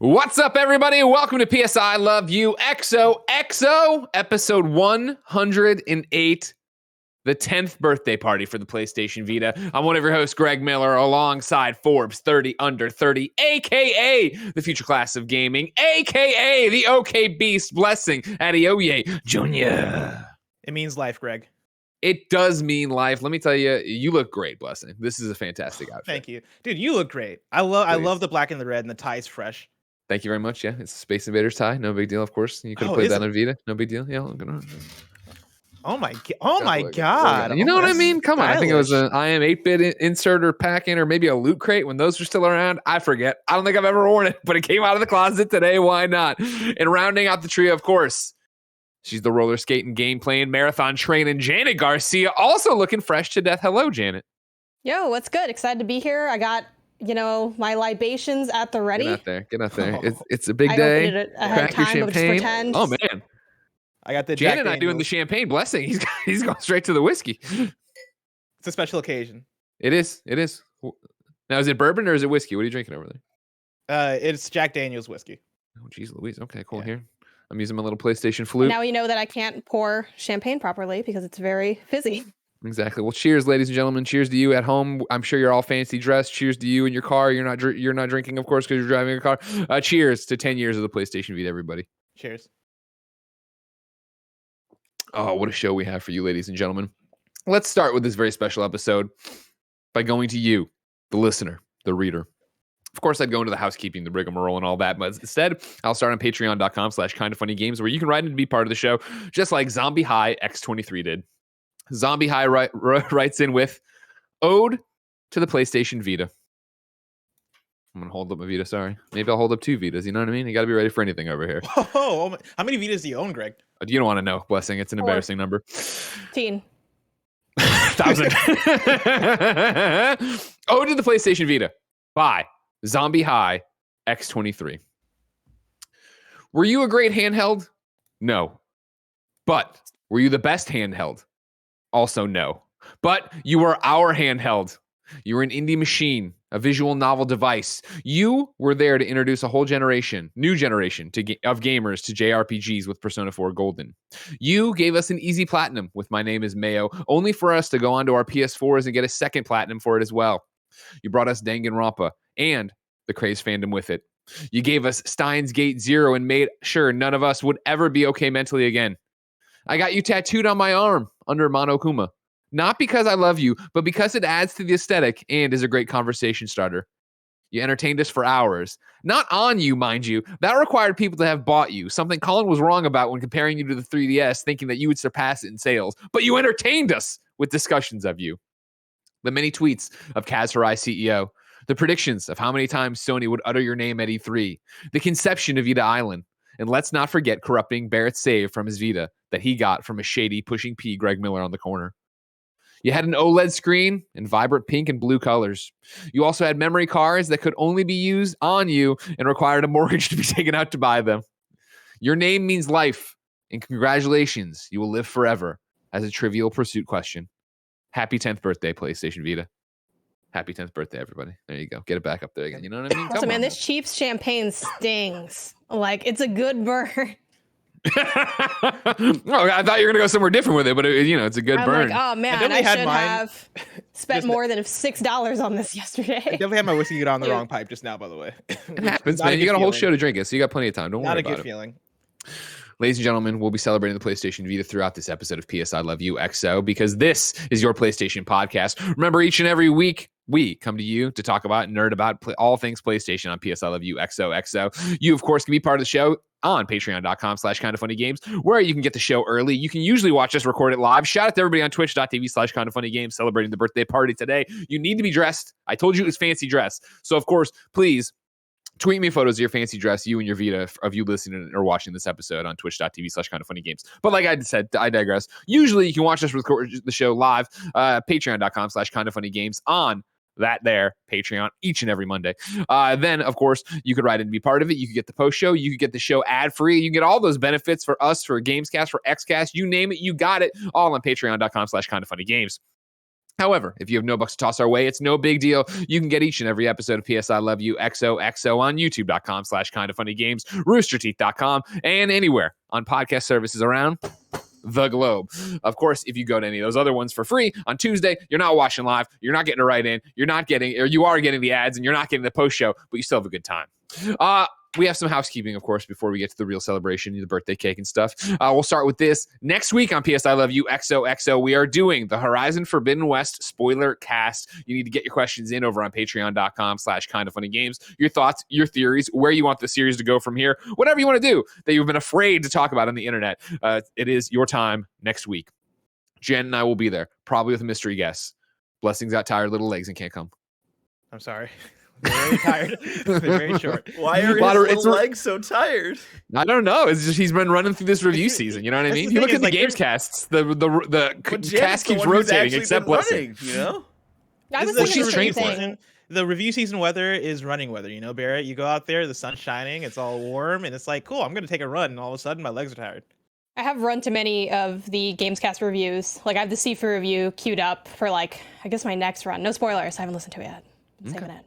What's up, everybody? Welcome to PSI Love You XOXO, episode 108, the 10th birthday party for the PlayStation Vita. I'm one of your hosts, Greg Miller, alongside Forbes 30 Under 30, a.k.a. the future class of gaming, a.k.a. the OK Beast Blessing Adeoye Jr. It means life, Greg. It does mean life. Let me tell you, you look great, Blessing. This is a fantastic outfit. Thank you. Dude, you look great. I love the black and the red, and the tie is fresh. Thank you very much. Yeah, it's a Space Invaders tie. No big deal, of course. You could have played that on Vita. No big deal. Yeah. Oh my god. You know what I mean? Come on. I think it was an IM 8-bit insert or pack-in, or maybe a loot crate when those were still around. I forget. I don't think I've ever worn it, but it came out of the closet today. Why not? And rounding out the trio, of course, she's the roller skating, game playing, marathon training Janet Garcia, also looking fresh to death. Hello, Janet. Yo, what's good? Excited to be here. I got my libations at the ready. Get out there. It's a big day. Crack your champagne. Oh man, I got the Janet and I doing the champagne blessing. He's going straight to the whiskey. It's a special occasion. It is. Now, is it bourbon or is it whiskey? What are you drinking over there? It's Jack Daniel's whiskey. Oh, geez, Louise. Okay, cool. Yeah. Here, I'm using my little PlayStation flute. Now you know that I can't pour champagne properly because it's very fizzy. Exactly. Well, cheers, ladies and gentlemen. Cheers to you at home. I'm sure you're all fancy dressed. Cheers to you in your car. You're not drinking, of course, because you're driving a car. Cheers to 10 years of the PlayStation Vita, everybody. Cheers. Oh, what a show we have for you, ladies and gentlemen. Let's start with this very special episode by going to you, the listener, the reader. Of course, I'd go into the housekeeping, the rigmarole, and all that, but instead, I'll start on patreon.com/KindaFunnyGames, where you can write in to be part of the show, just like Zombie High X23 did. Zombie High writes in with Ode to the PlayStation Vita. I'm going to hold up my Vita, sorry. Maybe I'll hold up 2 Vitas, you know what I mean? You got to be ready for anything over here. Oh, how many Vitas do you own, Greg? You don't want to know, Blessing. It's an embarrassing number. 10. 1,000. Ode to the PlayStation Vita by Zombie High X23. Were you a great handheld? No. But were you the best handheld? Also no. But you were our handheld. You were an indie machine, a visual novel device. You were there to introduce a whole generation, new generation of gamers to JRPGs with Persona 4 Golden. You gave us an easy platinum with My Name is Mayo, only for us to go onto our PS4s and get a second platinum for it as well. You brought us Danganronpa and the Craze fandom with it. You gave us Steins Gate Zero and made sure none of us would ever be okay mentally again. I got you tattooed on my arm under Monokuma. Not because I love you, but because it adds to the aesthetic and is a great conversation starter. You entertained us for hours. Not on you, mind you. That required people to have bought you, something Colin was wrong about when comparing you to the 3DS, thinking that you would surpass it in sales. But you entertained us with discussions of you. The many tweets of Kaz Hirai CEO. The predictions of how many times Sony would utter your name at E3. The conception of Vita Island. And let's not forget corrupting Barrett's save from his Vita that he got from a shady pushing P Greg Miller on the corner. You had an OLED screen in vibrant pink and blue colors. You also had memory cards that could only be used on you and required a mortgage to be taken out to buy them. Your name means life, and congratulations, you will live forever as a Trivial Pursuit question. Happy 10th birthday, PlayStation Vita. Happy 10th birthday, everybody. There you go. Get it back up there again. You know what I mean? Also, man, this cheap champagne stings. Like, it's a good burn. Oh, I thought you were gonna go somewhere different with it, but it's a good burn. Like, oh man, I should have spent more than $6 on this yesterday. I definitely had my whiskey get on the wrong pipe just now, by the way. It happens, man. You got a whole show to drink it, so you got plenty of time. Don't worry about it. Not a good feeling. Ladies and gentlemen, we'll be celebrating the PlayStation Vita throughout this episode of PSI Love You XO, because this is your PlayStation podcast. Remember, each and every week, we come to you to talk about, nerd about all things PlayStation on PSI Love You XOXO. You, of course, can be part of the show on patreon.com/KindaFunnyGames, where you can get the show early. You can usually watch us record it live. Shout out to everybody on twitch.tv/KindaFunnyGames celebrating the birthday party today. You need to be dressed. I told you it was fancy dress. So, of course, please Tweet me photos of your fancy dress, you and your Vita, of you listening or watching this episode on twitch.tv/KindaFunnyGames. But like I said, I digress. Usually you can watch us record the show live, patreon.com/KindaFunnyGames on that there Patreon each and every Monday. Then, of course, you could write in and be part of it. You could get the post show. You could get the show ad free. You can get all those benefits for us, for Gamescast, for XCast. You name it, you got it. All on patreon.com/KindaFunnyGames. However, if you have no bucks to toss our way, it's no big deal. You can get each and every episode of PS I Love You XOXO on youtube.com/KindaFunnyGames, roosterteeth.com, and anywhere on podcast services around the globe. Of course, if you go to any of those other ones for free on Tuesday, you're not watching live, you're not getting a write in, you're not getting, or you are getting the ads and you're not getting the post show, but you still have a good time. We have some housekeeping, of course, before we get to the real celebration, the birthday cake and stuff. We'll start with this. Next week on PS I Love You XOXO, we are doing the Horizon Forbidden West spoiler cast. You need to get your questions in over on patreon.com/KindaFunnyGames. Your thoughts, your theories, where you want the series to go from here, whatever you want to do that you've been afraid to talk about on the internet. It is your time next week. Jen and I will be there, probably with a mystery guest. Blessings got tired, little legs, and can't come. I'm sorry. They're very tired. They're very short. Why are his little legs so tired? I don't know. It's just he's been running through this review season. You know what I mean? You look at the games casts. The cast keeps rotating, except Blessing. You know, I was she's thinking trained the for same it. thing. The review season weather is running weather. You know, Barrett, you go out there, the sun's shining, it's all warm, and it's like, cool, I'm going to take a run, and all of a sudden my legs are tired. I have run to many of the Gamescast reviews. Like I have the Sifu review queued up for like, I guess my next run. No spoilers. I haven't listened to it yet. Saving it.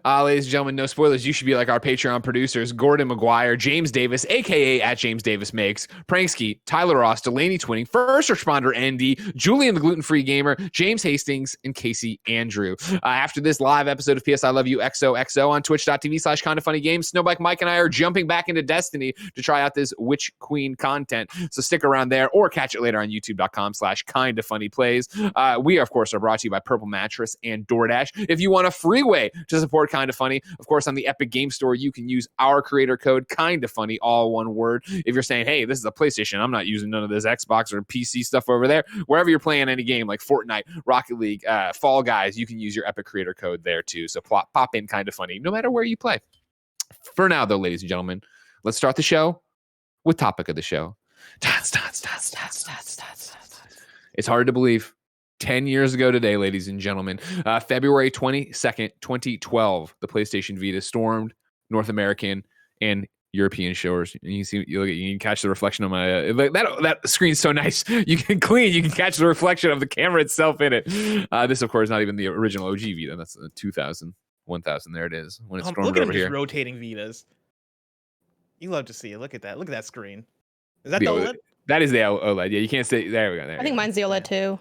Ladies and gentlemen, no spoilers. You should be like our Patreon producers: Gordon McGuire, James Davis, aka at James Davis Makes, Pranksky, Tyler Ross, Delaney Twinning, First Responder Andy, Julian the Gluten Free Gamer, James Hastings, and Casey Andrew. After this live episode of PS I Love You XOXO on twitch.tv/KindaFunnyGames, Snowbike Mike and I are jumping back into Destiny to try out this Witch Queen content. So stick around there or catch it later on youtube.com/KindaFunnyPlays. We, of course, are brought to you by Purple Mattress and DoorDash. If you want a free way to support Kinda Funny, of course, on the Epic Game Store, you can use our creator code Kinda Funny, all one word. If you're saying, hey, this is a PlayStation, I'm not using none of this Xbox or PC stuff over there, wherever you're playing any game like Fortnite, Rocket League, Fall Guys, you can use your Epic creator code there too. So pop in Kinda Funny, no matter where you play. For now, though, ladies and gentlemen, let's start the show with topic of the show. It's hard to believe. 10 years ago today, ladies and gentlemen, February 22nd, 2012, the PlayStation Vita stormed North American and European shores. And you can catch the reflection of my that screen's so nice. You can catch the reflection of the camera itself in it. This, of course, is not even the original OG Vita. That's the 2000, 1000. There it is. When it's stormed Look at over him here. just rotating Vitas. You love to see it. Look at that. Look at that screen. Is that the OLED? That is the OLED. Yeah, you can't say. There we go. I think mine's the OLED too.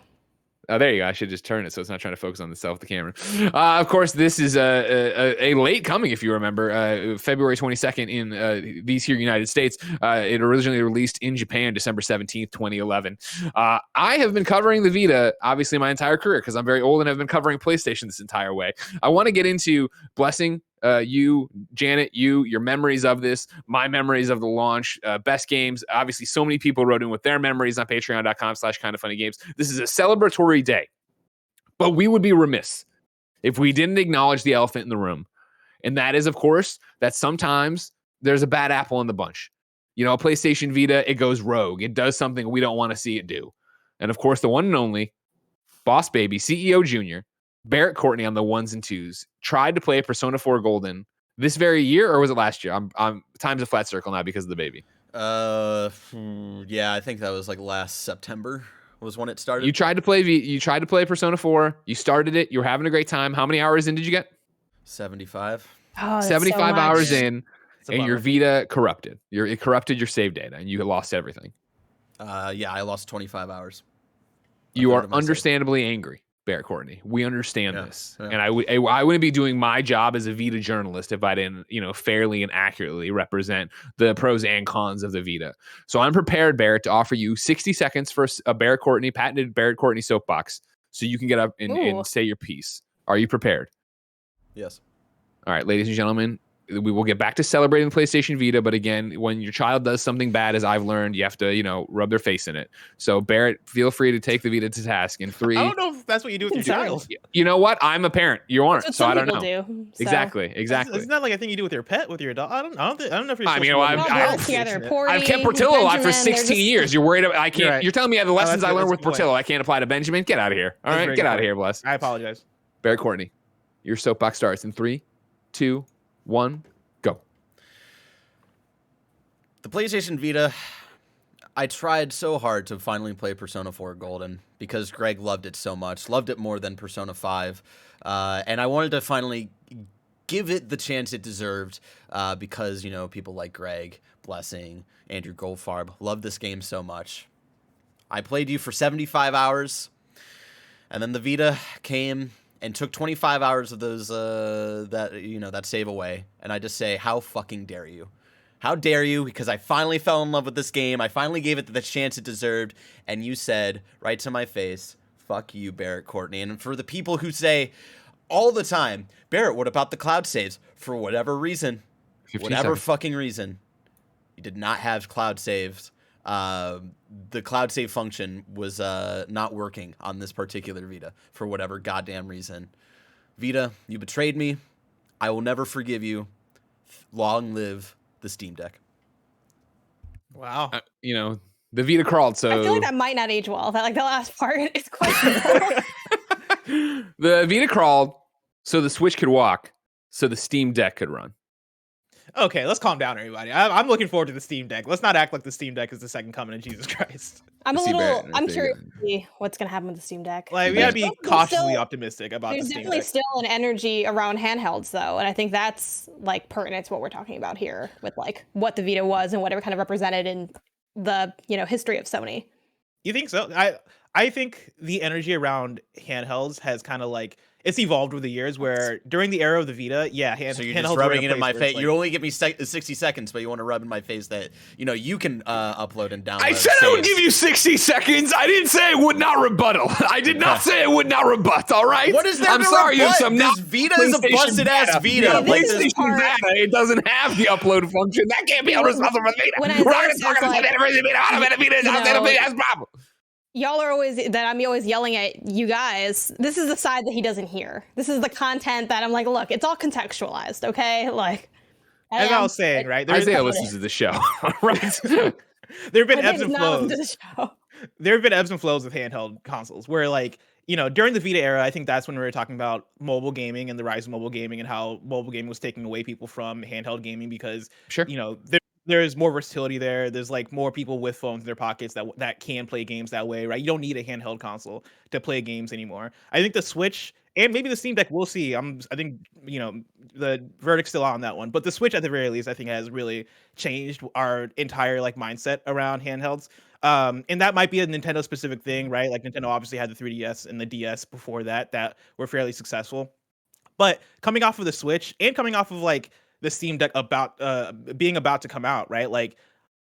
Oh, there you go. I should just turn it so it's not trying to focus on the self of the camera. Of course, this is a late coming, if you remember. February 22nd in these here United States. It originally released in Japan December 17th, 2011. I have been covering the Vita, obviously, my entire career because I'm very old and have been covering PlayStation this entire way. I want to get into Blessing, you, Janet, your memories of this, my memories of the launch, best games. Obviously, so many people wrote in with their memories on patreon.com/KindaFunnyGames. This is a celebratory day, but we would be remiss if we didn't acknowledge the elephant in the room. And that is, of course, that sometimes there's a bad apple in the bunch. You know, a PlayStation Vita, it goes rogue. It does something we don't want to see it do. And of course, the one and only Boss Baby, CEO Jr., Barrett Courtney on the ones and twos tried to play Persona 4 Golden this very year, or was it last year? I'm time's a flat circle now because of the baby. Yeah, I think that was like last September was when it started. You tried to play Persona 4. You started it. You were having a great time. How many hours in did you get? 75. Oh, 75 hours in, It's a and your bummer. Vita corrupted. It corrupted your save data, and you lost everything. Yeah, I lost 25 hours. You third are of my save. understandably angry, Barrett Courtney. We understand this. Yeah. And I wouldn't be doing my job as a Vita journalist if I didn't, fairly and accurately represent the pros and cons of the Vita. So I'm prepared, Barrett, to offer you 60 seconds for a Barrett Courtney, patented Barrett Courtney soapbox, so you can get up and say your piece. Are you prepared? Yes. All right, ladies and gentlemen, we will get back to celebrating the PlayStation Vita, but again, when your child does something bad, as I've learned, you have to, rub their face in it. So Barrett, feel free to take the Vita to task in 3. I don't know if that's what you do with your It's fine. child. You know what? I'm a parent. You aren't, That's so what I some don't know. people do. So. Exactly. Isn't that like a thing you do with your pet, with your dog? I don't know if you're. I mean, supposed to I've- be I've- allowed to together. mention it. Porty, I've kept Portillo alive for Benjamin, 16 they're just- years. You're worried about I can't. You're right. You're telling me the lessons that's I a learned with good point. Portillo I can't apply to Benjamin? Get out of here. All That's a right, very get good out of point. here, bless. I apologize. Barrett Courtney, your soapbox starts in 3, 2, 1, go. The PlayStation Vita, I tried so hard to finally play Persona 4 Golden because Greg loved it so much, loved it more than Persona 5, and I wanted to finally give it the chance it deserved because, people like Greg, Blessing, Andrew Goldfarb love this game so much. I played you for 75 hours, and then the Vita came and took 25 hours of those that save away, and I just say, how fucking dare you? How dare you? Because I finally fell in love with this game. I finally gave it the chance it deserved. And you said right to my face, fuck you, Barrett Courtney. And for the people who say all the time, Barrett, what about the cloud saves? For whatever reason, 15 whatever seconds. fucking reason, you did not have cloud saves. The cloud save function was not working on this particular Vita for whatever goddamn reason. Vita, you betrayed me. I will never forgive you. Long live the Steam Deck. Wow. The Vita crawled, so I feel like that might not age well. That last part is questionable. the Vita crawled, so the Switch could walk, so the Steam Deck could run. Okay, let's calm down, everybody. I'm looking forward to the Steam Deck. Let's not act like the Steam Deck is the second coming of Jesus Christ. I'm See Barrett, I'm there you curious go. to see what's gonna happen with the Steam Deck. Like, we gotta be There's cautiously still- optimistic about the There's Steam definitely Deck. still an energy around handhelds, though, and I think that's like pertinent to what we're talking about here, with like what the Vita was and what it kind of represented in the history of Sony. You think so? I think the energy around handhelds has kind of like it's evolved with the years. Where during the era of the Vita, So you're handhelds just were rubbing in it a in my place where face. it's You like- only give me 60 seconds, but you want to rub in my face that you can upload and download. I said I would saves. give you 60 seconds. I didn't say I would not rebuttal. I did not say I would not rebut. All right. What is there I'm to sorry. You have rebut? some This not Vita is a PlayStation busted-ass Vita. Vita. Yeah, This is PlayStation part- Vita. It doesn't have the upload function. That can't be held responsible for Vita. When We're not Isaiah going to talk says, about like, Vita. That's a problem. Y'all are I'm always yelling at you guys. This is the side that he doesn't hear. This is the content that I'm like, look, it's all contextualized, okay? Like, As I was saying, right? Isaiah listens to the show, right? There have been ebbs and not flows. to the show. There have been ebbs and flows with handheld consoles where like during the Vita era, I think that's when we were talking about mobile gaming and the rise of mobile gaming and how mobile gaming was taking away people from handheld gaming because Sure. there's more versatility there. There's like more people with phones in their pockets that can play games that way, right? You don't need a handheld console to play games anymore. I think the Switch and maybe the Steam Deck, we'll see. I think the verdict's still out on that one, but the Switch at the very least, I think has really changed our entire like mindset around handhelds. And that might be a Nintendo specific thing, right? Like Nintendo obviously had the 3DS and the DS before that were fairly successful. But coming off of the Switch and coming off of like the Steam Deck being about to come out, right? Like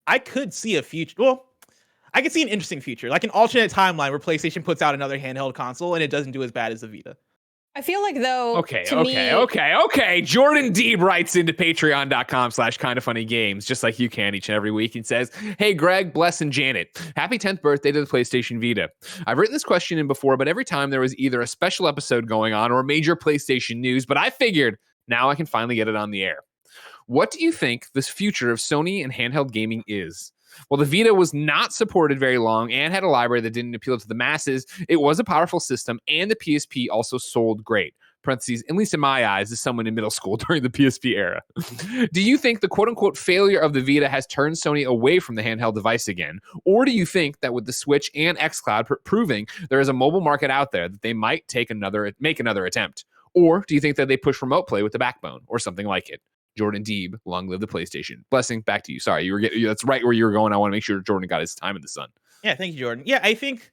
I could see a future. Well, I could see an interesting future, like an alternate timeline where PlayStation puts out another handheld console and it doesn't do as bad as the Vita. I feel like though. Okay. to me, Jordan Deeb writes into patreon.com/kindafunnygames, just like you can each and every week, and says, "Hey, Greg, Bless, and Janet, happy 10th birthday to the PlayStation Vita. I've written this question in before, but every time there was either a special episode going on or major PlayStation news, but I figured now I can finally get it on the air. What do you think this future of Sony and handheld gaming is? Well, the Vita was not supported very long and had a library that didn't appeal to the masses. It was a powerful system, and the PSP also sold great. Parentheses, at least in my eyes, as someone in middle school during the PSP era. Do you think the quote-unquote failure of the Vita has turned Sony away from the handheld device again? Or do you think that with the Switch and xCloud proving there is a mobile market out there that they might make another attempt? Or do you think that they push remote play with the backbone or something like it? Jordan Deeb, long live the PlayStation. Blessing, back to you. Sorry, that's right where you were going. I want to make sure Jordan got his time in the sun. Yeah, thank you, Jordan. Yeah, I think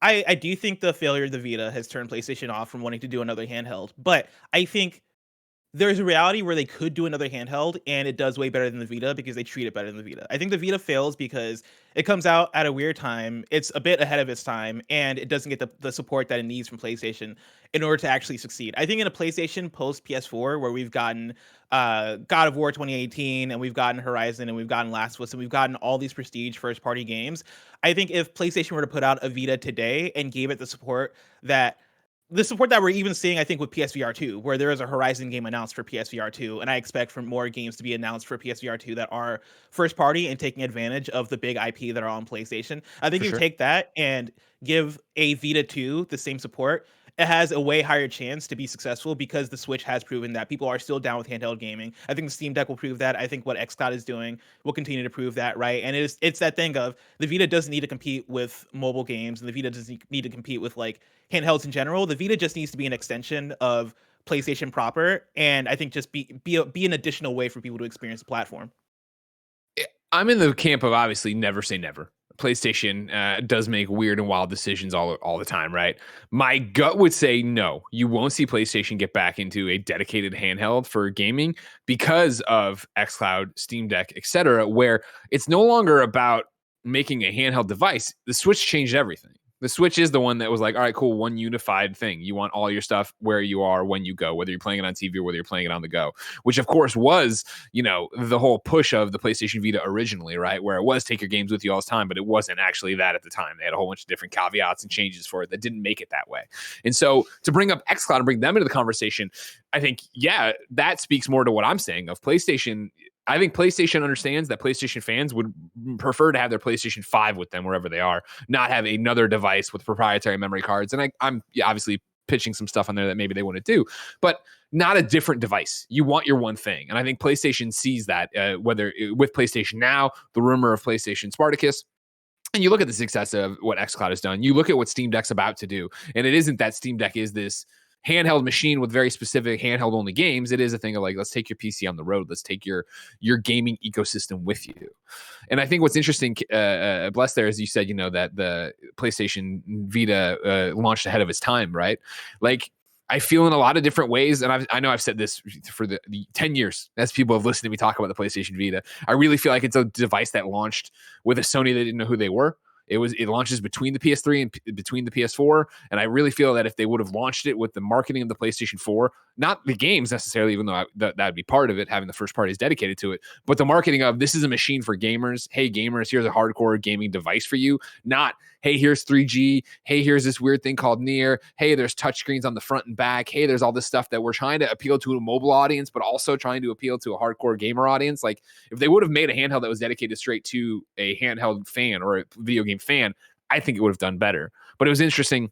I do think the failure of the Vita has turned PlayStation off from wanting to do another handheld, but I think there's a reality where they could do another handheld and it does way better than the Vita because they treat it better than the Vita. I think the Vita fails because it comes out at a weird time. It's a bit ahead of its time and it doesn't get the support that it needs from PlayStation in order to actually succeed. I think in a PlayStation post PS4 where we've gotten God of War 2018 and we've gotten Horizon and we've gotten Last of Us and we've gotten all these prestige first party games, I think if PlayStation were to put out a Vita today and gave it the support that we're even seeing, I think, with PSVR 2, where there is a Horizon game announced for PSVR 2, and I expect for more games to be announced for PSVR 2 that are first party and taking advantage of the big IP that are on PlayStation. I think For you sure. take that and give a Vita 2 the same support, it has a way higher chance to be successful because the Switch has proven that people are still down with handheld gaming. I think the Steam Deck will prove that. I think what xCloud is doing will continue to prove that, right? And it's that thing of the Vita doesn't need to compete with mobile games, and the Vita doesn't need to compete with like handhelds in general. The Vita just needs to be an extension of PlayStation proper, and I think just be an additional way for people to experience the platform. I'm in the camp of obviously never say never. PlayStation does make weird and wild decisions all the time, right? My gut would say no. You won't see PlayStation get back into a dedicated handheld for gaming because of xCloud, Steam Deck, etc., where it's no longer about making a handheld device. The Switch changed everything. The Switch is the one that was like, all right, cool, one unified thing. You want all your stuff where you are when you go, whether you're playing it on TV or whether you're playing it on the go, which of course was, the whole push of the PlayStation Vita originally, right? Where it was take your games with you all the time, but it wasn't actually that at the time. They had a whole bunch of different caveats and changes for it that didn't make it that way. And so to bring up xCloud and bring them into the conversation, I think, yeah, that speaks more to what I'm saying of PlayStation. I think PlayStation understands that PlayStation fans would prefer to have their PlayStation 5 with them wherever they are, not have another device with proprietary memory cards. And I'm obviously pitching some stuff on there that maybe they wouldn't do, but not a different device. You want your one thing. And I think PlayStation sees that, whether with PlayStation Now, the rumor of PlayStation Spartacus, and you look at the success of what xCloud has done. You look at what Steam Deck's about to do. And it isn't that Steam Deck is this handheld machine with very specific handheld only games. It is a thing of like, let's take your PC on the road. Let's take your gaming ecosystem with you. And I think what's interesting, Bless, there, is you said, that the PlayStation Vita launched ahead of its time, right? Like, I feel in a lot of different ways, and I know I've said this for the 10 years as people have listened to me talk about the PlayStation Vita. I really feel like it's a device that launched with a Sony that didn't know who they were. It launches between the PS3 and between the PS4, and I really feel that if they would have launched it with the marketing of the PlayStation 4, not the games necessarily, even though that would be part of it, having the first parties dedicated to it, but the marketing of this is a machine for gamers. Hey, gamers, here's a hardcore gaming device for you. Not, hey, here's 3G. Hey, here's this weird thing called Near. Hey, there's touchscreens on the front and back. Hey, there's all this stuff that we're trying to appeal to a mobile audience, but also trying to appeal to a hardcore gamer audience. Like, if they would have made a handheld that was dedicated straight to a handheld fan or a video game fan, I think it would have done better. But it was interesting.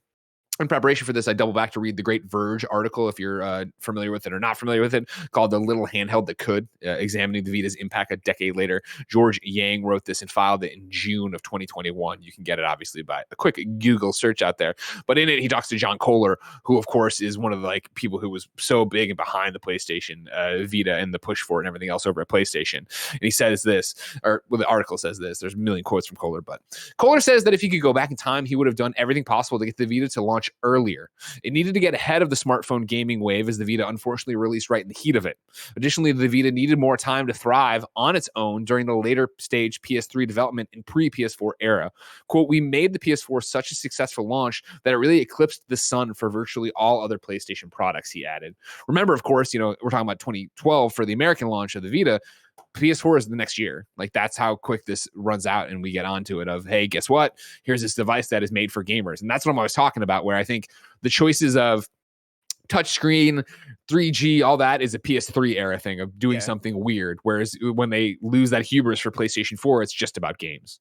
In preparation for this, I double back to read the great Verge article, if you're familiar with it or not familiar with it, called The Little Handheld That Could, examining the Vita's impact a decade later. George Yang wrote this and filed it in June of 2021. You can get it, obviously, by a quick Google search out there. But in it, he talks to John Kohler, who, of course, is one of the people who was so big and behind the PlayStation Vita and the push for it and everything else over at PlayStation. And he says this, the article says this. There's a million quotes from Kohler, but Kohler says that if he could go back in time, he would have done everything possible to get the Vita to launch earlier. It needed to get ahead of the smartphone gaming wave as the Vita unfortunately released right in the heat of it. Additionally, the Vita needed more time to thrive on its own during the later stage PS3 development and pre-PS4 era. Quote, we made the PS4 such a successful launch that it really eclipsed the sun for virtually all other PlayStation products, he added. Remember, of course, we're talking about 2012 for the American launch of the Vita. PS4 is the next year. Like, that's how quick this runs out, and we get onto it of, hey, guess what? Here's this device that is made for gamers. And that's what I'm always talking about, where I think the choices of touchscreen, 3G, all that is a PS3 era thing of doing something weird. Whereas when they lose that hubris for PlayStation 4, it's just about games.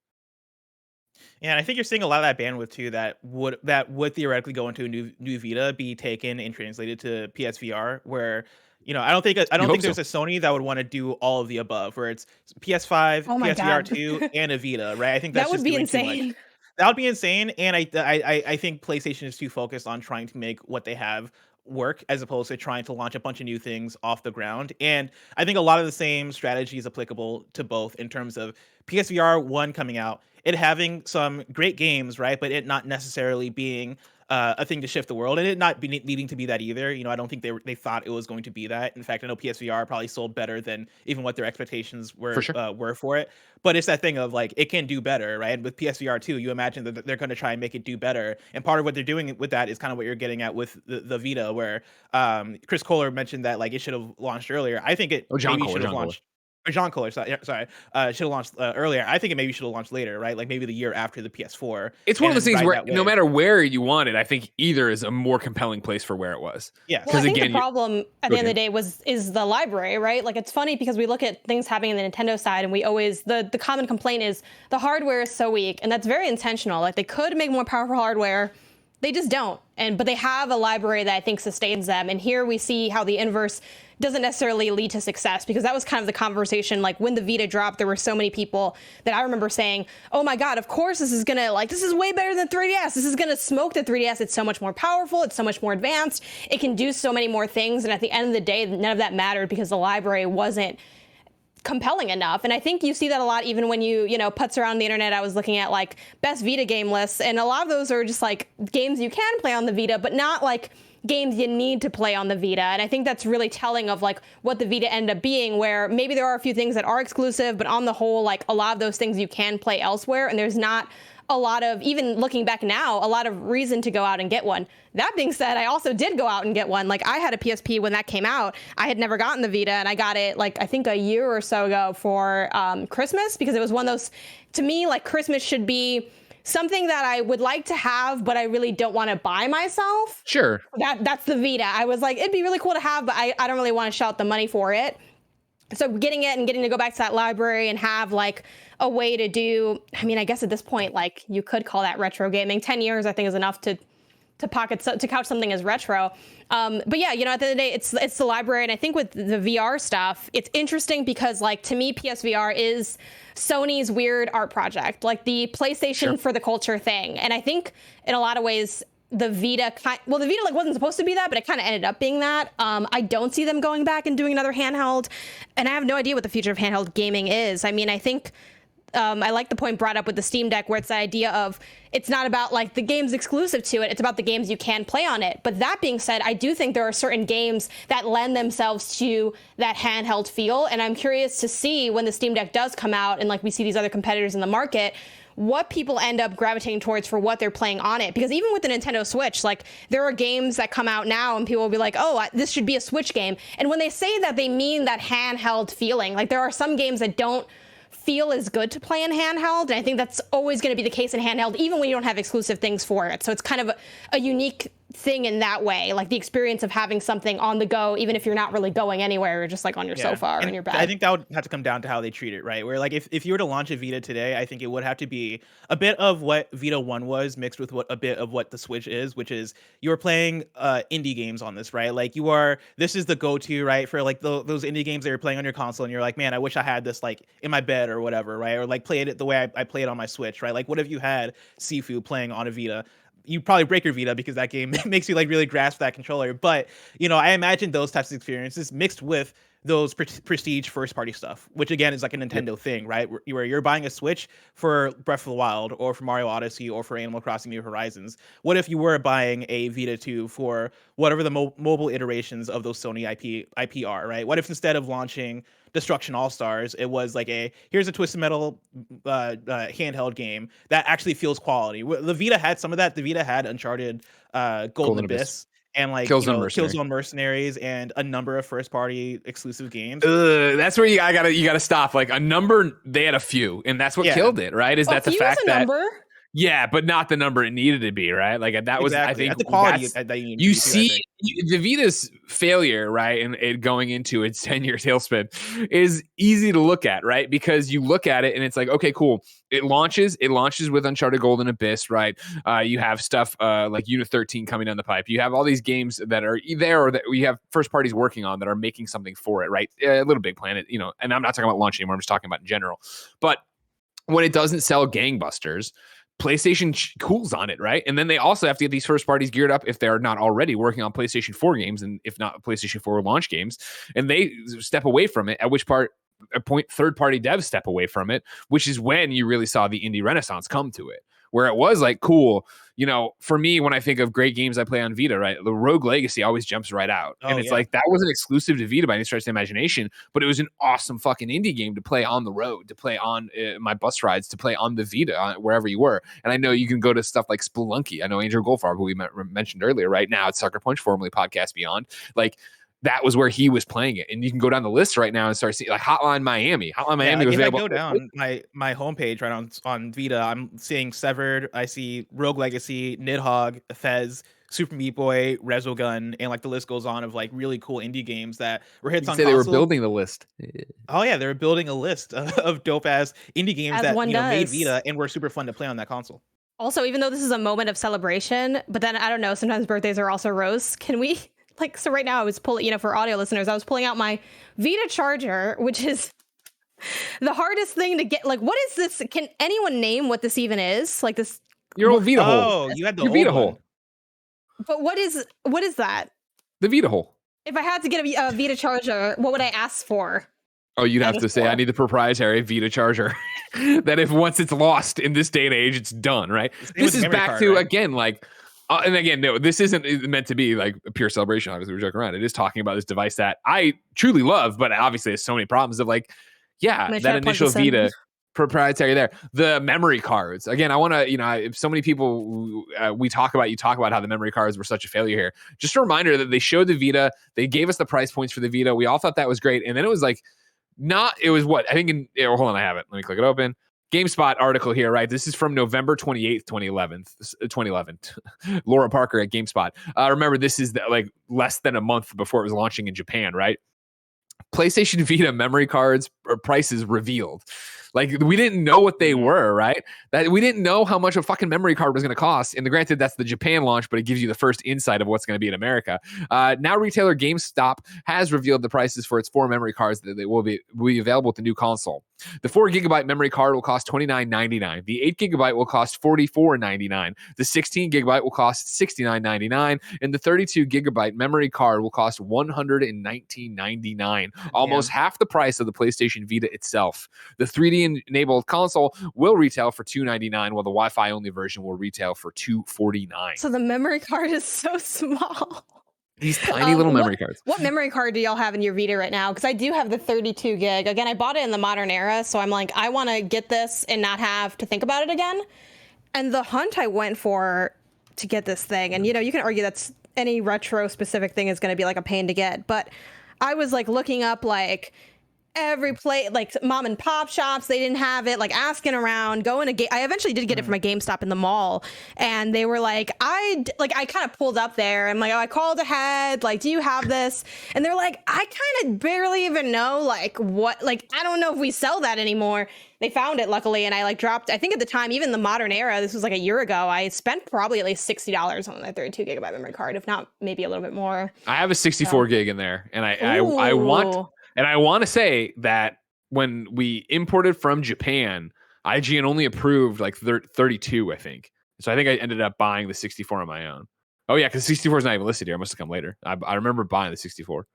Yeah, and I think you're seeing a lot of that bandwidth too that would theoretically go into a new Vita be taken and translated to PSVR, where I don't think there's a Sony that would want to do all of the above, where it's PS5, PSVR 2, and a Vita, right? I think that's that would just be doing insane. too much. That would be insane, and I think PlayStation is too focused on trying to make what they have work as opposed to trying to launch a bunch of new things off the ground. And I think a lot of the same strategy is applicable to both in terms of PSVR 1 coming out. it having some great games, right? But it not necessarily being a thing to shift the world, and it not be needing to be that either. I don't think they thought it was going to be that. In fact, I know PSVR probably sold better than even what their expectations For sure. were for it. But it's that thing of like it can do better, right? And with PSVR 2, you imagine that they're going to try and make it do better. And part of what they're doing with that is kind of what you're getting at with the Vita, where Chris Kohler mentioned that like it should have launched earlier. I think it maybe should have launched. Or John Kohler, sorry, should have launched earlier. I think it maybe should have launched later, right? Like maybe the year after the PS4. It's one of those things where no matter where you want it, I think either is a more compelling place for where it was. Yeah. Well, I think the problem at the end of the day is the library, right? Like it's funny because we look at things happening on the Nintendo side and we always, the common complaint is the hardware is so weak, and that's very intentional. Like they could make more powerful hardware. They just don't. But they have a library that I think sustains them. And here we see how the inverse doesn't necessarily lead to success, because that was kind of the conversation. Like when the Vita dropped, there were so many people that I remember saying, oh my God, of course this is gonna, like, this is way better than 3DS. This is gonna smoke the 3DS. It's so much more powerful. It's so much more advanced. It can do so many more things. And at the end of the day, none of that mattered because the library wasn't compelling enough. And I think you see that a lot even when you putz around the internet. I was looking at like best Vita game lists, and a lot of those are just like games you can play on the Vita, but not like games you need to play on the Vita. And I think that's really telling of like what the Vita ended up being, where maybe there are a few things that are exclusive, but on the whole, like a lot of those things you can play elsewhere, and there's not a lot of, even looking back now, a lot of reason to go out and get one. That being said, I also did go out and get one. Like I had a PSP when that came out. I had never gotten the Vita, and I got it like I think a year or so ago for Christmas, because it was one of those, to me, like Christmas should be something that I would like to have, but I really don't want to buy myself. Sure. That's the Vita. I was like, it'd be really cool to have, but I don't really want to shell out the money for it. So getting it and getting to go back to that library and have like a way to do, I mean, I guess at this point, like you could call that retro gaming. 10 years, I think, is enough to couch something as retro. But yeah, at the end of the day, it's the library. And I think with the VR stuff, it's interesting because like to me, PSVR is Sony's weird art project, like the PlayStation for the culture thing. And I think in a lot of ways, the Vita like wasn't supposed to be that, but it kind of ended up being that. I don't see them going back and doing another handheld, and I have no idea what the future of handheld gaming is. I mean, I think I like the point brought up with the Steam Deck, where it's the idea of it's not about like the games exclusive to it, it's about the games you can play on it. But that being said, I do think there are certain games that lend themselves to that handheld feel, and I'm curious to see when the Steam Deck does come out and like we see these other competitors in the market, what people end up gravitating towards for what they're playing on it. Because even with the Nintendo Switch, like there are games that come out now and people will be like, oh, this should be a Switch game. And when they say that, they mean that handheld feeling. Like there are some games that don't feel as good to play in handheld, and I think that's always going to be the case in handheld, even when you don't have exclusive things for it. So it's kind of a unique thing in that way, like the experience of having something on the go, even if you're not really going anywhere, you're just like on your sofa or in your bed. I think that would have to come down to how they treat it, right? Where like if you were to launch a Vita today, I think it would have to be a bit of what Vita 1 was mixed with a bit of what the Switch is, which is you're playing indie games on this, right? Like this is the go-to, right? For like those indie games that you're playing on your console, and you're like, man, I wish I had this like in my bed or whatever, right? Or like play it the way I play it on my Switch, right? Like what if you had Sifu playing on a Vita? You probably break your Vita because that game makes you like really grasp that controller. But, I imagine those types of experiences mixed with those prestige first party stuff, which again is like a Nintendo thing, right? Where you're buying a Switch for Breath of the Wild or for Mario Odyssey or for Animal Crossing New Horizons. What if you were buying a Vita 2 for whatever the mobile iterations of those Sony IP are, right? What if instead of launching Destruction All-Stars, it was like here's a Twisted Metal handheld game that actually feels quality. The Vita had some of that. The Vita had Uncharted, Golden Abyss. And like Killzone Mercenaries and a number of first-party exclusive games. That's where you gotta stop. Like a number, they had a few, and that's what killed it, right? Is that the fact that number? Yeah, but not the number it needed to be, right? Like that was, I think, the quality that you see the Vita's failure, right, and it going into its 10-year tailspin is easy to look at, right? Because you look at it and it's like, okay, cool. It launches with Uncharted Golden Abyss, right? You have stuff like Unit 13 coming down the pipe. You have all these games that are there or that we have first parties working on that are making something for it, right? Little Big Planet, and I'm not talking about launch anymore. I'm just talking about in general. But when it doesn't sell gangbusters, PlayStation cools on it, right? And then they also have to get these first parties geared up if they're not already working on PlayStation 4 games, and if not PlayStation 4 launch games, and they step away from it, at which part third-party devs step away from it, which is when you really saw the indie renaissance come to it, where it was like, cool, for me, when I think of great games I play on Vita, right, the Rogue Legacy always jumps right out. And it's like, that wasn't exclusive to Vita by any stretch of the imagination, but it was an awesome fucking indie game to play on the road, to play on my bus rides, to play on the Vita, wherever you were. And I know you can go to stuff like Spelunky. I know Angel Goldfarb, who we mentioned earlier, right now it's Sucker Punch, formerly Podcast Beyond. Like, that was where he was playing it, and you can go down the list right now and start seeing like Hotline Miami. Hotline Miami was available. If I go down my homepage right on Vita, I'm seeing Severed. I see Rogue Legacy, Nidhogg, Fez, Super Meat Boy, Resogun, and like the list goes on of like really cool indie games that were hits on console. They were building the list. Oh yeah, they were building a list of dope ass indie games that made Vita and were super fun to play on that console. Also, even though this is a moment of celebration, but then I don't know, sometimes birthdays are also roasts. Can we? So right now I was pulling, for audio listeners, I was pulling out my Vita charger, which is the hardest thing to get. Like, what is this? Can anyone name what this even is? Like this. Your old Vita hole. Oh, you had the Your Vita hole. But what is that? The Vita hole. If I had to get a Vita charger, what would I ask for? Oh, you'd have to say, I need the proprietary Vita charger. That if once it's lost in this day and age, it's done, right? This is back to, again, like, and again, no, this isn't meant to be like a pure celebration. Obviously, we're joking around. It is talking about this device that I truly love, but obviously has so many problems of like, that initial Vita proprietary there. The memory cards. Again, I want to, if so many people you talk about how the memory cards were such a failure here. Just a reminder that they showed the Vita, they gave us the price points for the Vita. We all thought that was great. And then it was like, I think hold on, I have it. Let me click it open. GameSpot article here, right? This is from November 28th, 2011. Laura Parker at GameSpot. Remember, this is like less than a month before it was launching in Japan, right? PlayStation Vita memory cards or prices revealed. Like, we didn't know what they were, right? That we didn't know how much a fucking memory card was going to cost. And granted, that's the Japan launch, but it gives you the first insight of what's going to be in America. Now, retailer GameStop has revealed the prices for its 4 memory cards that they will be available with the new console. The 4 gigabyte memory card will cost $29.99. The 8 gigabyte will cost $44.99. The 16 gigabyte will cost $69.99. And the 32 gigabyte memory card will cost $119.99. Almost half the price of the PlayStation Vita itself. The 3D enabled console will retail for $299, while the Wi-Fi only version will retail for $249. So the memory card is so small. These tiny little memory cards. What memory card do y'all have in your Vita right now? Because I do have the 32 gig. Again, I bought it in the modern era, so I'm like, I want to get this and not have to think about it again. And the hunt I went for to get this thing, and you can argue that's any retro specific thing is going to be like a pain to get, but I was like looking up like every place, like mom and pop shops, they didn't have it, like asking around, going to I eventually did get it from a GameStop in the mall, and they were like, I kind of pulled up there and like, I called ahead, like, do you have this? And they're like, I kind of barely even know like what, like, I don't know if we sell that anymore. They found it luckily, and I like dropped, I think at the time, even the modern era, this was like a year ago, I spent probably at least $60 on that 32 gigabyte memory card, if not maybe a little bit more. I have a 64 gig in there, and I want to say that when we imported from Japan, IGN only approved like 32, I think. So I think I ended up buying the 64 on my own. Oh yeah, because 64 is not even listed here. It must have come later. I remember buying the 64.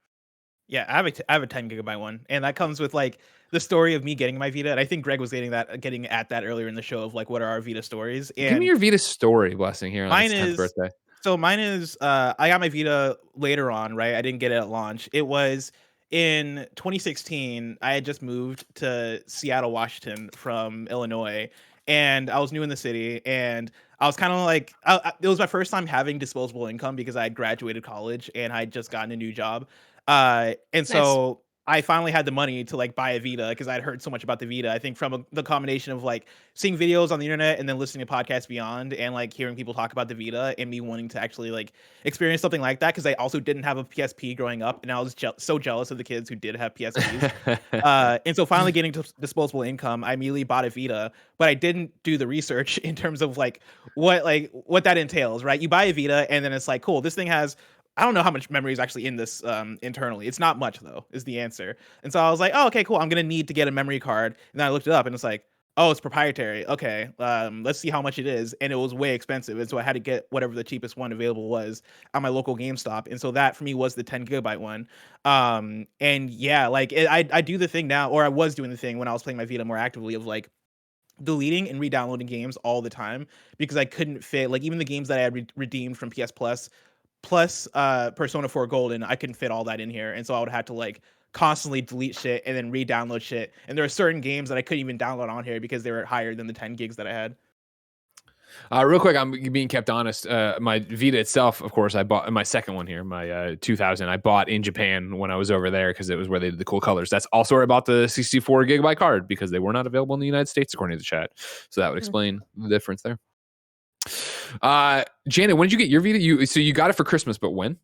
Yeah, I have a 10 gigabyte one, and that comes with like the story of me getting my Vita. And I think Greg was getting at that earlier in the show of like, what are our Vita stories? And give me your Vita story, Blessing, here on his 10th birthday. So mine is I got my Vita later on, right? I didn't get it at launch. It was in 2016. I had just moved to Seattle, Washington from Illinois, and I was new in the city, and I was kind of like, it was my first time having disposable income because I had graduated college and I had just gotten a new job. And so I finally had the money to like buy a Vita because I'd heard so much about the Vita. I think from the combination of like seeing videos on the internet and then listening to Podcast Beyond and like hearing people talk about the Vita and me wanting to actually like experience something like that, because I also didn't have a PSP growing up, and I was so jealous of the kids who did have PSPs. And so finally getting to disposable income, I immediately bought a Vita, but I didn't do the research in terms of like what that entails, right? You buy a Vita and then it's like, cool, this thing has, I don't know how much memory is actually in this internally. It's not much though, is the answer. And so I was like, oh, okay, cool. I'm going to need to get a memory card. And then I looked it up and it's like, Oh, it's proprietary. Okay. Let's see how much it is. And it was way expensive. And so I had to get whatever the cheapest one available was at my local GameStop. And so that for me was the 10 gigabyte one. And yeah, like I do the thing now, or I was doing the thing when I was playing my Vita more actively of like deleting and re-downloading games all the time because I couldn't fit like even the games that I had redeemed from PS Plus plus Persona 4 Golden, I couldn't fit all that in here. And so I would have to like constantly delete shit and then re-download shit. And there are certain games that I couldn't even download on here because they were higher than the 10 gigs that I had. Real quick, I'm being kept honest. My Vita itself, of course, I bought my second one here, my 2000. I bought in Japan when I was over there because it was where they did the cool colors. That's also where I bought the 64 gigabyte card because they were not available in the United States, according to the chat. So that would explain the difference there. Janet, when did you get your Vita? So you got it for Christmas, but when?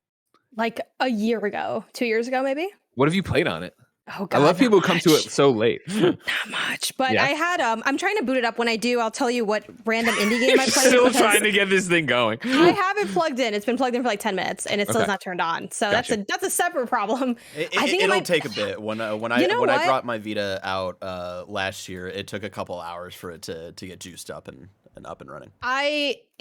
Like a year ago, 2 years ago, maybe. What have you played on it? Oh God, I love people who come much. to it so late. Not much, but Yeah. I had I'm trying to boot it up. When I do, I'll tell you what random indie game I played. Still because trying to get this thing going. I have it plugged in. It's been plugged in for like 10 minutes, and it still is not turned on. So Gotcha. that's a separate problem. I think it'll might take a bit. When I brought my Vita out last year, it took a couple hours for it to get juiced up and up and running.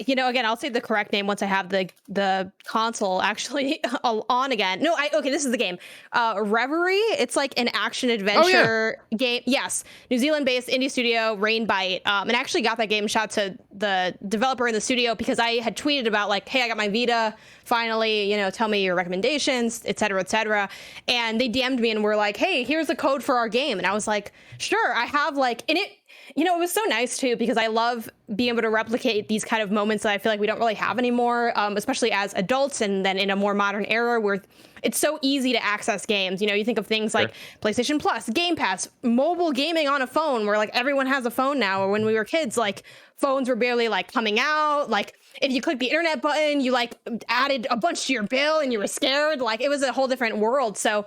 Again, I'll say the correct name once I have the console actually on again. No, okay, this is the game. Reverie. It's like an action adventure game. Yes, New Zealand-based indie studio, Rainbite. And I actually got that game shout to the developer in the studio because I had tweeted about like, hey, I got my Vita finally. Tell me your recommendations, et cetera, et cetera. And they DM'd me and were like, hey, here's the code for our game. And I was like, sure. I have like, and it. It was so nice too because I love being able to replicate these kind of moments that I feel like we don't really have anymore, especially as adults and then in a more modern era where it's so easy to access games. You think of things like PlayStation Plus, Game Pass, mobile gaming on a phone where like everyone has a phone now, or when we were kids, like phones were barely like coming out. Like if you click the internet button, you like added a bunch to your bill and you were scared. Like it was a whole different world. So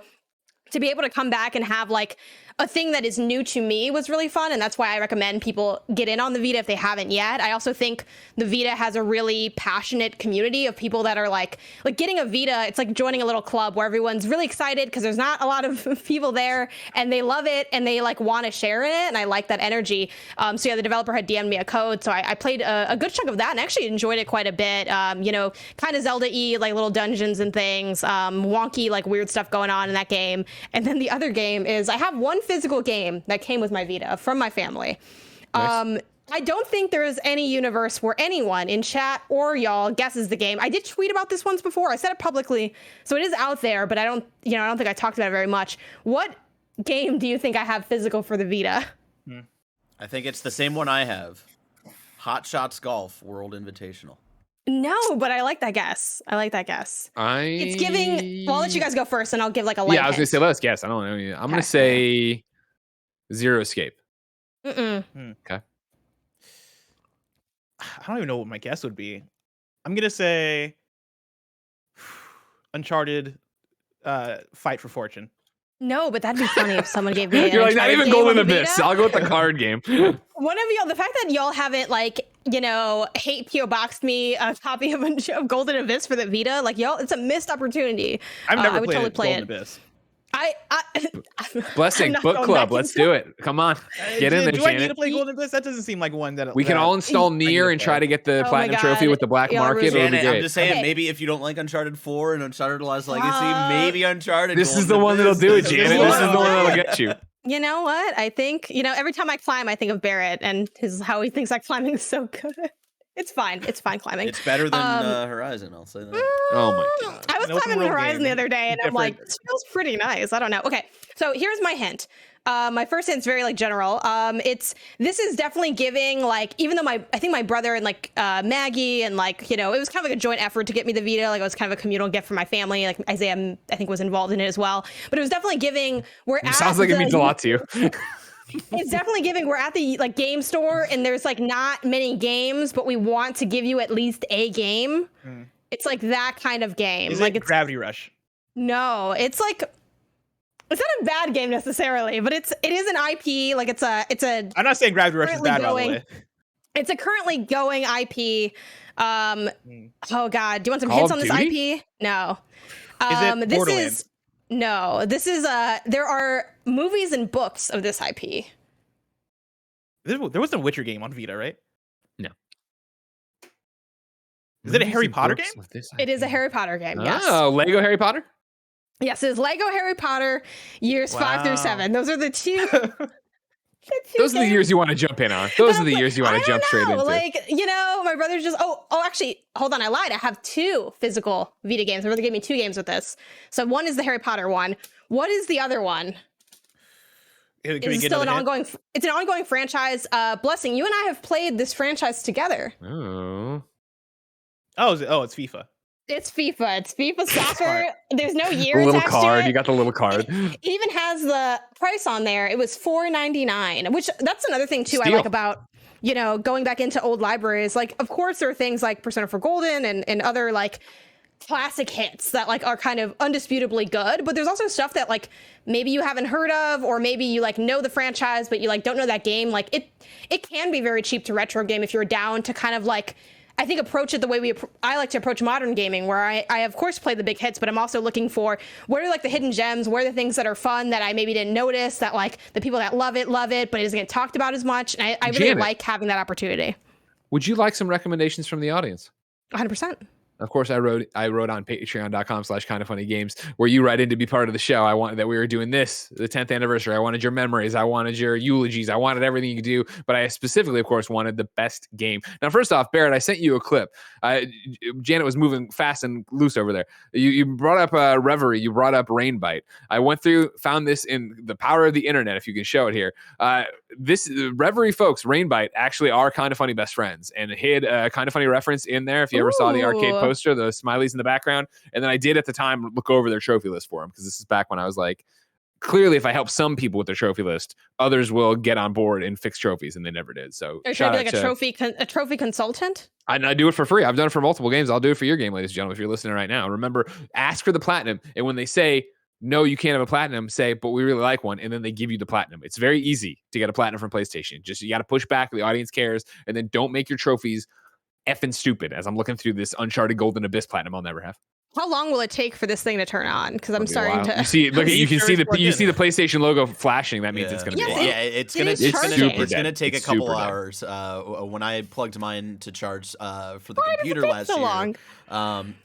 to be able to come back and have like a thing that is new to me was really fun. And that's why I recommend people get in on the Vita if they haven't yet. I also think the Vita has a really passionate community of people that are like getting a Vita. It's like joining a little club where everyone's really excited because there's not a lot of people there and they love it and they like want to share in it. And I like that energy. So yeah, the developer had DM'd me a code. So I played a good chunk of that and actually enjoyed it quite a bit. Kind of Zelda-y, like little dungeons and things, wonky, like weird stuff going on in that game. And then the other game is I have one physical game that came with my Vita from my family. Nice. I don't think there is any universe where anyone in chat or y'all guesses the game. I did tweet about this once before. I said it publicly, so it is out there, but I don't think I talked about it very much. What game do you think I have physical for the Vita? I think it's the same one I have. Hot Shots Golf World Invitational. No, but I like that guess. It's giving. Well, I'll let you guys go first, and I'll give like a light. Yeah, I was gonna say let's guess. I don't know. I'm gonna say Zero Escape. Okay. I don't even know what my guess would be. I'm gonna say Uncharted, Fight for Fortune. No, but that'd be funny if someone gave me. You're like not even Golden Abyss. I'll go with the card game. One of y'all, the fact that y'all haven't hate PO boxed me a copy of Golden Abyss for the Vita, like y'all, it's a missed opportunity. I've never I would totally play Golden Abyss. Blessing Book Club. Let's do it. Come on, get in there, Do Janet. I need to play Golden Abyss? That doesn't seem like one that we can all install Nier and try to get the platinum trophy with the black market. It'll be Janet, great. I'm just saying, maybe if you don't like Uncharted 4 and Uncharted Lost Legacy, maybe Uncharted. This is the one that'll do it, Janet. This is the one that'll get you. You know what? I think every time I climb, I think of Barrett and how he thinks that climbing is so good. It's fine. It's fine climbing. It's better than Horizon, I'll say that. Oh my God. I was climbing Horizon the other day and I'm like, this feels pretty nice. I don't know. Okay, so here's my hint. My first hint's very general. This is definitely giving even though I think my brother and Maggie and it was kind of like a joint effort to get me the Vita. It was kind of a communal gift for my family. Isaiah I think was involved in it as well. But it was definitely giving. Sounds like it means a lot to you. It's definitely giving. We're at the game store and there's not many games, but we want to give you at least a game. It's that kind of game. Is it Gravity Rush? No, it's not a bad game necessarily, but it is an IP. It's a. I'm not saying Gravity Rush is bad, by the way. It's a currently going IP. Oh God, do you want some Call hints of on this Duty? IP? No. Is it Borderlands? No. This is there are movies and books of this IP. There was no Witcher game on Vita, right? No. Is it a Movies Harry and Potter books game? of this It is a IP. Harry Potter game. Yes. Oh, Lego Harry Potter? Yes, it's Lego Harry Potter years 5 through Wow. 7. Those are the two. Those are the years you want to jump in on. Those are the years you want to jump straight into. Like, my brother's just actually, hold on, I lied. I have 2 physical Vita games. My brother gave me 2 games with this. So one is the Harry Potter one. What is the other one? It's still an ongoing. It's an ongoing franchise. Blessing, you and I have played this franchise together. Oh. It's FIFA. It's FIFA. It's FIFA soccer. There's no year The little attached card. to it. You got the little card. It even has the price on there. It was $4.99, which that's another thing too. Steal. I like about going back into old libraries. Like, of course, there are things like Persona 4 Golden and other like classic hits that like are kind of undisputably good. But there's also stuff that like maybe you haven't heard of, or maybe you like know the franchise but you like don't know that game. Like it can be very cheap to retro game if you're down to kind of like, I think, approach it the way I like to approach modern gaming, where I of course play the big hits, but I'm also looking for what are like the hidden gems, where are the things that are fun that I maybe didn't notice, that like the people that love it, but it doesn't get talked about as much. And I really Janet, like having that opportunity. Would you like some recommendations from the audience? 100%. Of course, I wrote on patreon.com/kindafunnygames, where you write in to be part of the show. I wanted that we were doing this, the 10th anniversary. I wanted your memories. I wanted your eulogies. I wanted everything you could do. But I specifically, of course, wanted the best game. Now, first off, Barrett, I sent you a clip. Janet was moving fast and loose over there. You brought up Reverie. You brought up Rainbite. I went through, found this in the power of the internet, if you can show it here. This Reverie folks, Rainbite, actually are Kinda Funny best friends, and hid a Kinda Funny reference in there. If you ever saw the arcade poster, the smileys in the background. And then I did at the time look over their trophy list for them, because this is back when I was like, clearly if I help some people with their trophy list, others will get on board and fix trophies, and they never did. So Are you trying to be like a trophy consultant? I do it for free. I've done it for multiple games. I'll do it for your game, ladies and gentlemen, if you're listening right now. Remember, ask for the platinum, and when they say no, you can't have a platinum, say, but we really like one, and then they give you the platinum. It's very easy to get a platinum from PlayStation. Just you got to push back, the audience cares, and then don't make your trophies effing stupid. As I'm looking through this Uncharted Golden Abyss platinum I'll never have. How long will it take for this thing to turn on? Because I'm starting to. You see, look, you can see the PlayStation logo flashing. That means it's going to be. Yeah, it's gonna take a couple hours. When I plugged mine to charge for the computer last year. Long?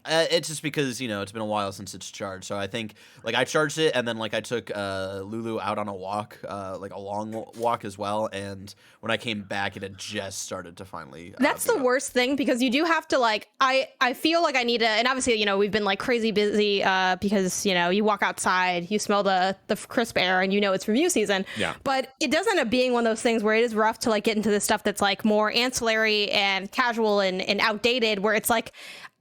It's just because it's been a while since it's charged. So I think like I charged it, and then like I took Lulu out on a walk, like a long walk as well. And when I came back, it had just started to finally. That's the worst thing, because you do have to like. I feel like I need to, and obviously we've been like crazy busy because you walk outside, you smell the crisp air, and it's review season. Yeah. But it does end up being one of those things where it is rough to like get into this stuff that's like more ancillary and casual and outdated, where it's like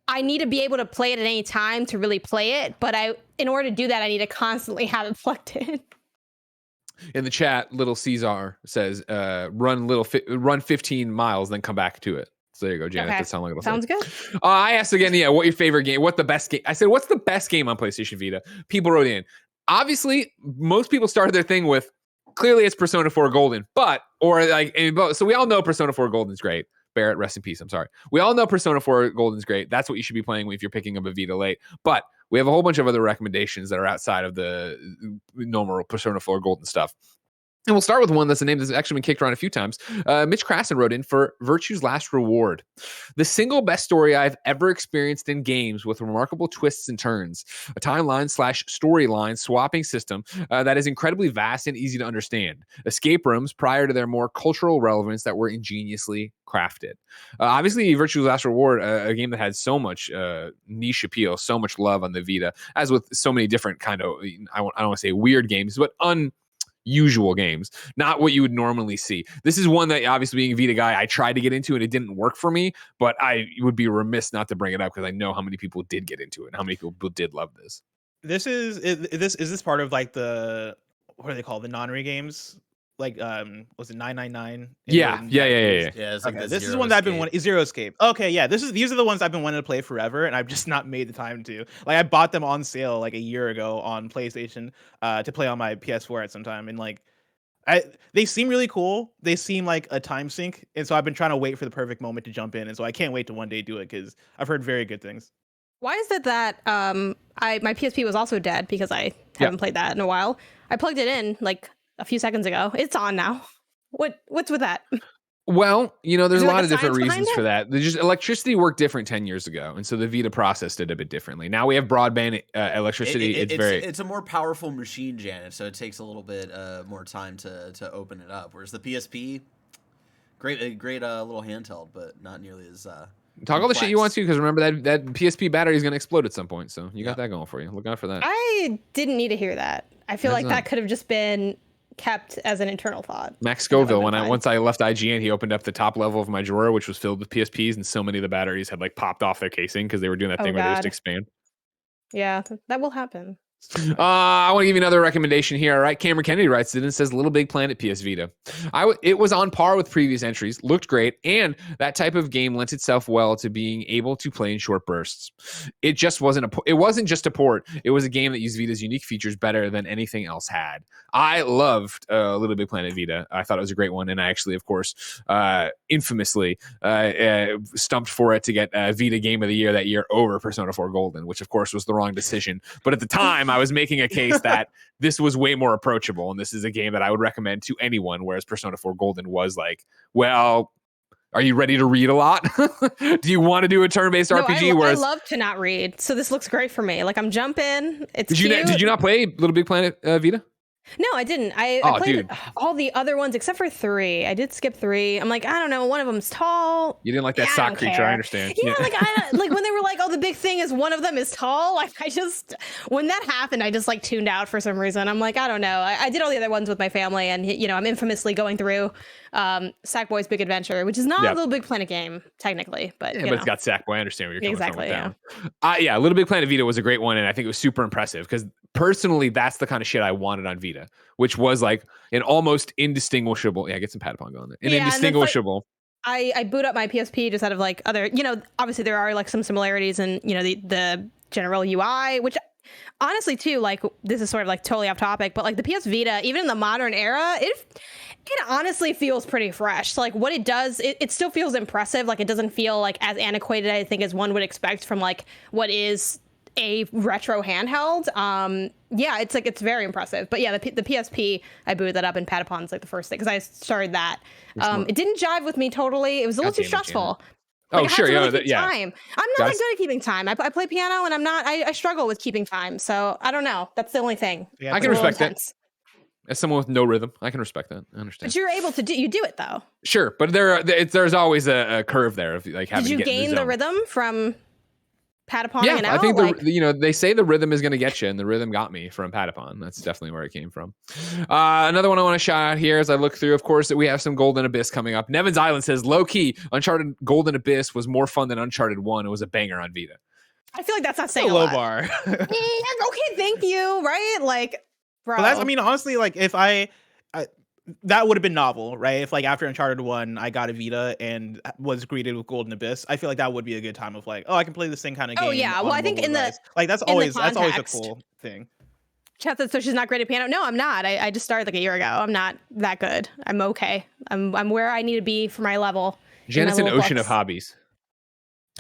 I need to be able to play it at any time to really play it, but in order to do that, I need to constantly have it plugged in. In the chat, Little Caesar says, run 15 miles, then come back to it. So there you go, Janet. Okay. That sounds like it'll Sounds good. I asked again, what your favorite game? What the best game? I said, what's the best game on PlayStation Vita? People wrote in. Obviously, most people started their thing with, clearly it's Persona 4 Golden, so we all know Persona 4 Golden's great. Barrett, rest in peace. I'm sorry. We all know Persona 4 Golden's great. That's what you should be playing if you're picking up a Vita late. But we have a whole bunch of other recommendations that are outside of the normal Persona 4 Golden stuff. And we'll start with one that's a name that's actually been kicked around a few times. Mitch Krassen wrote in for Virtue's Last Reward. The single best story I've ever experienced in games, with remarkable twists and turns. A timeline/storyline swapping system that is incredibly vast and easy to understand. Escape rooms prior to their more cultural relevance that were ingeniously crafted. Obviously, Virtue's Last Reward, a game that had so much niche appeal, so much love on the Vita, as with so many different kind of, I don't want to say weird games, but usual games, not what you would normally see. This is one that, obviously being a Vita guy, I tried to get into and it didn't work for me, but I would be remiss not to bring it up because I know how many people did get into it and how many people did love this. Is this part of like the, what are they called, the non-re games? Like was it 999? Yeah. It's like okay, this is one that I've been wanting. Zero Escape. Okay, yeah, these are the ones I've been wanting to play forever, and I've just not made the time to. Like I bought them on sale like a year ago on PlayStation to play on my PS4 at some time, and like they seem really cool. They seem like a time sink, and so I've been trying to wait for the perfect moment to jump in, and so I can't wait to one day do it because I've heard very good things. Why is it that my PSP was also dead because I haven't played that in a while? I plugged it in like a few seconds ago. It's on now. What's with that? Well, there's Is a there, like, lot a of different science behind reasons it? for that. There's just electricity worked different 10 years ago, and so the Vita processed it a bit differently. Now we have broadband electricity. It's a more powerful machine, Janet, so it takes a little bit more time to open it up. Whereas the PSP, great little handheld, but not nearly as Talk all the shit you want complex. to, because remember that PSP battery is going to explode at some point, so you got that going for you. Look out for that. I didn't need to hear that. I feel That's like that could have just been kept as an internal thought. Max And that would've Scoville, been fine. once I left IGN, he opened up the top level of my drawer, which was filled with PSPs, and so many of the batteries had like popped off their casing because they were doing that Oh, thing where they just God. expand. Yeah, that will happen. I want to give you another recommendation here. All right, Cameron Kennedy writes it and says Little Big Planet PS Vita. It was on par with previous entries, looked great, and that type of game lent itself well to being able to play in short bursts. It just wasn't just a port. It was a game that used Vita's unique features better than anything else had. I loved Little Big Planet Vita. I thought it was a great one, and I actually, of course, infamously stumped for it to get Vita Game of the Year that year over Persona 4 Golden, which of course was the wrong decision. But at the time, I was making a case that this was way more approachable, and this is a game that I would recommend to anyone, whereas Persona 4 Golden was like, well, are you ready to read a lot? Do you want to do a turn-based RPG? I Whereas, love to not read, so this looks great for me. Like, I'm jumping. It's did cute. you not play Little Big Planet Vita? No, I didn't. I played all the other ones except for 3. I did skip 3. I'm like, I don't know. One of them's tall. You didn't like that Yeah, I sock don't creature. care. I understand. Yeah, like when they were like, oh, the big thing is one of them is tall. Like, when that happened, I just like tuned out for some reason. I'm like, I don't know. I did all the other ones with my family, and I'm infamously going through Sackboy's Big Adventure, which is not a Little Big Planet game technically, but but it's got Sackboy. I understand where you're coming from with that. Yeah, Little Big Planet Vita was a great one, and I think it was super impressive because personally, that's the kind of shit I wanted on Vita, which was like an almost indistinguishable. Yeah, get some Patapon going there. Indistinguishable. I boot up my PSP just out of like other, obviously there are like some similarities in, the general UI, which honestly too, like this is sort of like totally off topic, but like the PS Vita, even in the modern era, it honestly feels pretty fresh. So, like what it does, it still feels impressive. Like it doesn't feel like as antiquated, I think, as one would expect from like what is a retro handheld. Yeah, it's very impressive. But yeah, the PSP, I booted that up, and Patapon's like the first thing because I started that. It didn't jive with me totally. It was a little too stressful. Oh, Like, sure. I had to Yeah, keep time. I'm not that good at keeping time. I play piano, and I struggle with keeping time. So I don't know. That's the only thing. Yeah, I can respect that. As someone with no rhythm, I can respect that. I understand. But you're able to do it though. Sure, but there's always a curve there of like having Did you to get gain in the the rhythm from Patapon? Yeah, and I think they say the rhythm is going to get you, and the rhythm got me from Patapon. That's definitely where it came from. Another one I want to shout out here as I look through, of course, that we have some Golden Abyss coming up. Nevin's Island says, low key, Uncharted Golden Abyss was more fun than Uncharted 1. It was a banger on Vita. I feel like that's not saying a low lot. bar. Okay, thank you. Right, like, bro. But that's, I mean, honestly, like if I that would have been novel, right? If like after Uncharted 1, I got a Vita and was greeted with Golden Abyss, I feel like that would be a good time of like, oh, I can play this same kind of game. Oh yeah, well, I think in the like that's always a cool thing. Chat said, so she's not great at piano. No, I'm not. I just started like a year ago. I'm not that good. I'm okay. I'm where I need to be for my level. Janet's an ocean of hobbies.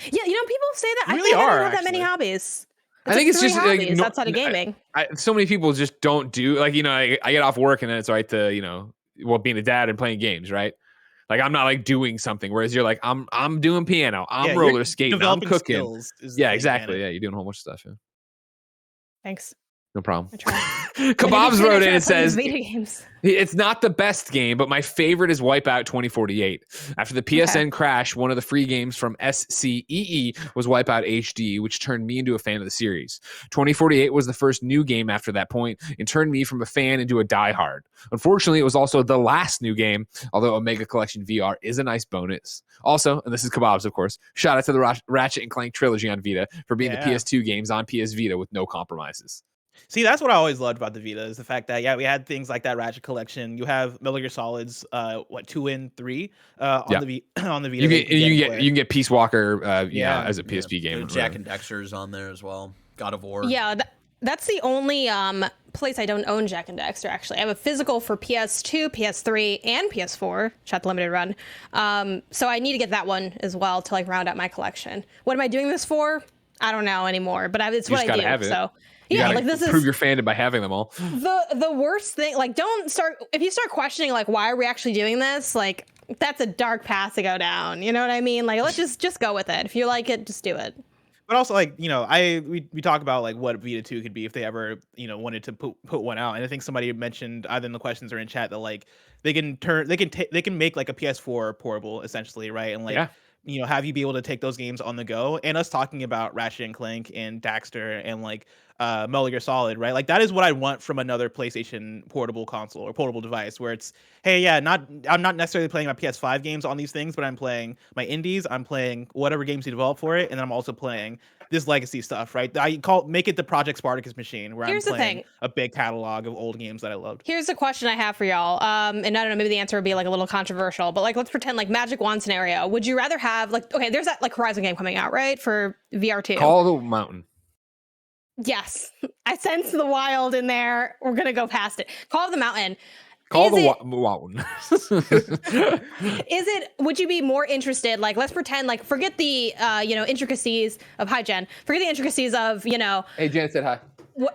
Yeah, people say that. You I really think I are, don't have that many actually. hobbies. I think it's three just hobbies outside of gaming. So many people just don't do like I get off work and then it's right to being a dad and playing games, right? Like I'm not like doing something, whereas you're like I'm doing piano, I'm roller skating, I'm cooking. Yeah, exactly. Yeah, you're doing a whole bunch of stuff. Yeah. Thanks. No problem. I try. Kebabs wrote in and says video games. It's not the best game, but my favorite is Wipeout 2048. After the PSN crash, one of the free games from SCEE was Wipeout HD, which turned me into a fan of the series. 2048 was the first new game after that point and turned me from a fan into a diehard. Unfortunately, it was also the last new game, although Omega Collection VR is a nice bonus. Also, and this is Kebabs, of course, shout out to the Ratchet and Clank trilogy on Vita for being the PS2 games on PS Vita with no compromises. See, that's what I always loved about the Vita is the fact that we had things like that Ratchet collection. You have Metal Gear Solids, 2 and 3 on the Vita. You can get Peace Walker, as a PSP game. Jack and Dexter's on there as well. God of War. Yeah, that's the only place I don't own Jack and Dexter. Actually, I have a physical for PS2, PS3, and PS4. Shot the limited run. So I need to get that one as well to like round out my collection. What am I doing this for? I don't know anymore, but it's You what just I gotta do. have it. So You yeah, gotta like this prove is your fandom by having them all. the worst thing. Like, don't start if you start questioning like why are we actually doing this? Like, that's a dark path to go down. You know what I mean? Like, let's just go with it. If you like it, just do it. But also, like, you know, we talk about like what Vita 2 could be if they ever, you know, wanted to put one out. And I think somebody mentioned either in the questions or in chat that like they can make like a PS4 portable essentially, right? And like Yeah. you know, have you be able to take those games on the go. And us talking about Ratchet and Clank and Daxter and like Metal Gear Solid, right? Like that is what I want from another PlayStation portable console or portable device where it's, hey, yeah, I'm not necessarily playing my PS5 games on these things, but I'm playing my indies, I'm playing whatever games you develop for it, and then I'm also playing this legacy stuff, right? Make it the Project Spartacus machine where Here's I'm the playing thing. a big catalog of old games that I loved. Here's a question I have for y'all. And I don't know, maybe the answer would be like a little controversial, but like let's pretend like Magic Wand scenario. Would you rather have like okay, there's that like Horizon game coming out, right? For VR2. Call the Mountain. Yes. I sense the wild in there. We're gonna go past it. Call of the Mountain. Call Is the it- Mountain. Is it would you be more interested like let's pretend like forget the intricacies of hi Jen, forget the intricacies of Hey, Jan said hi.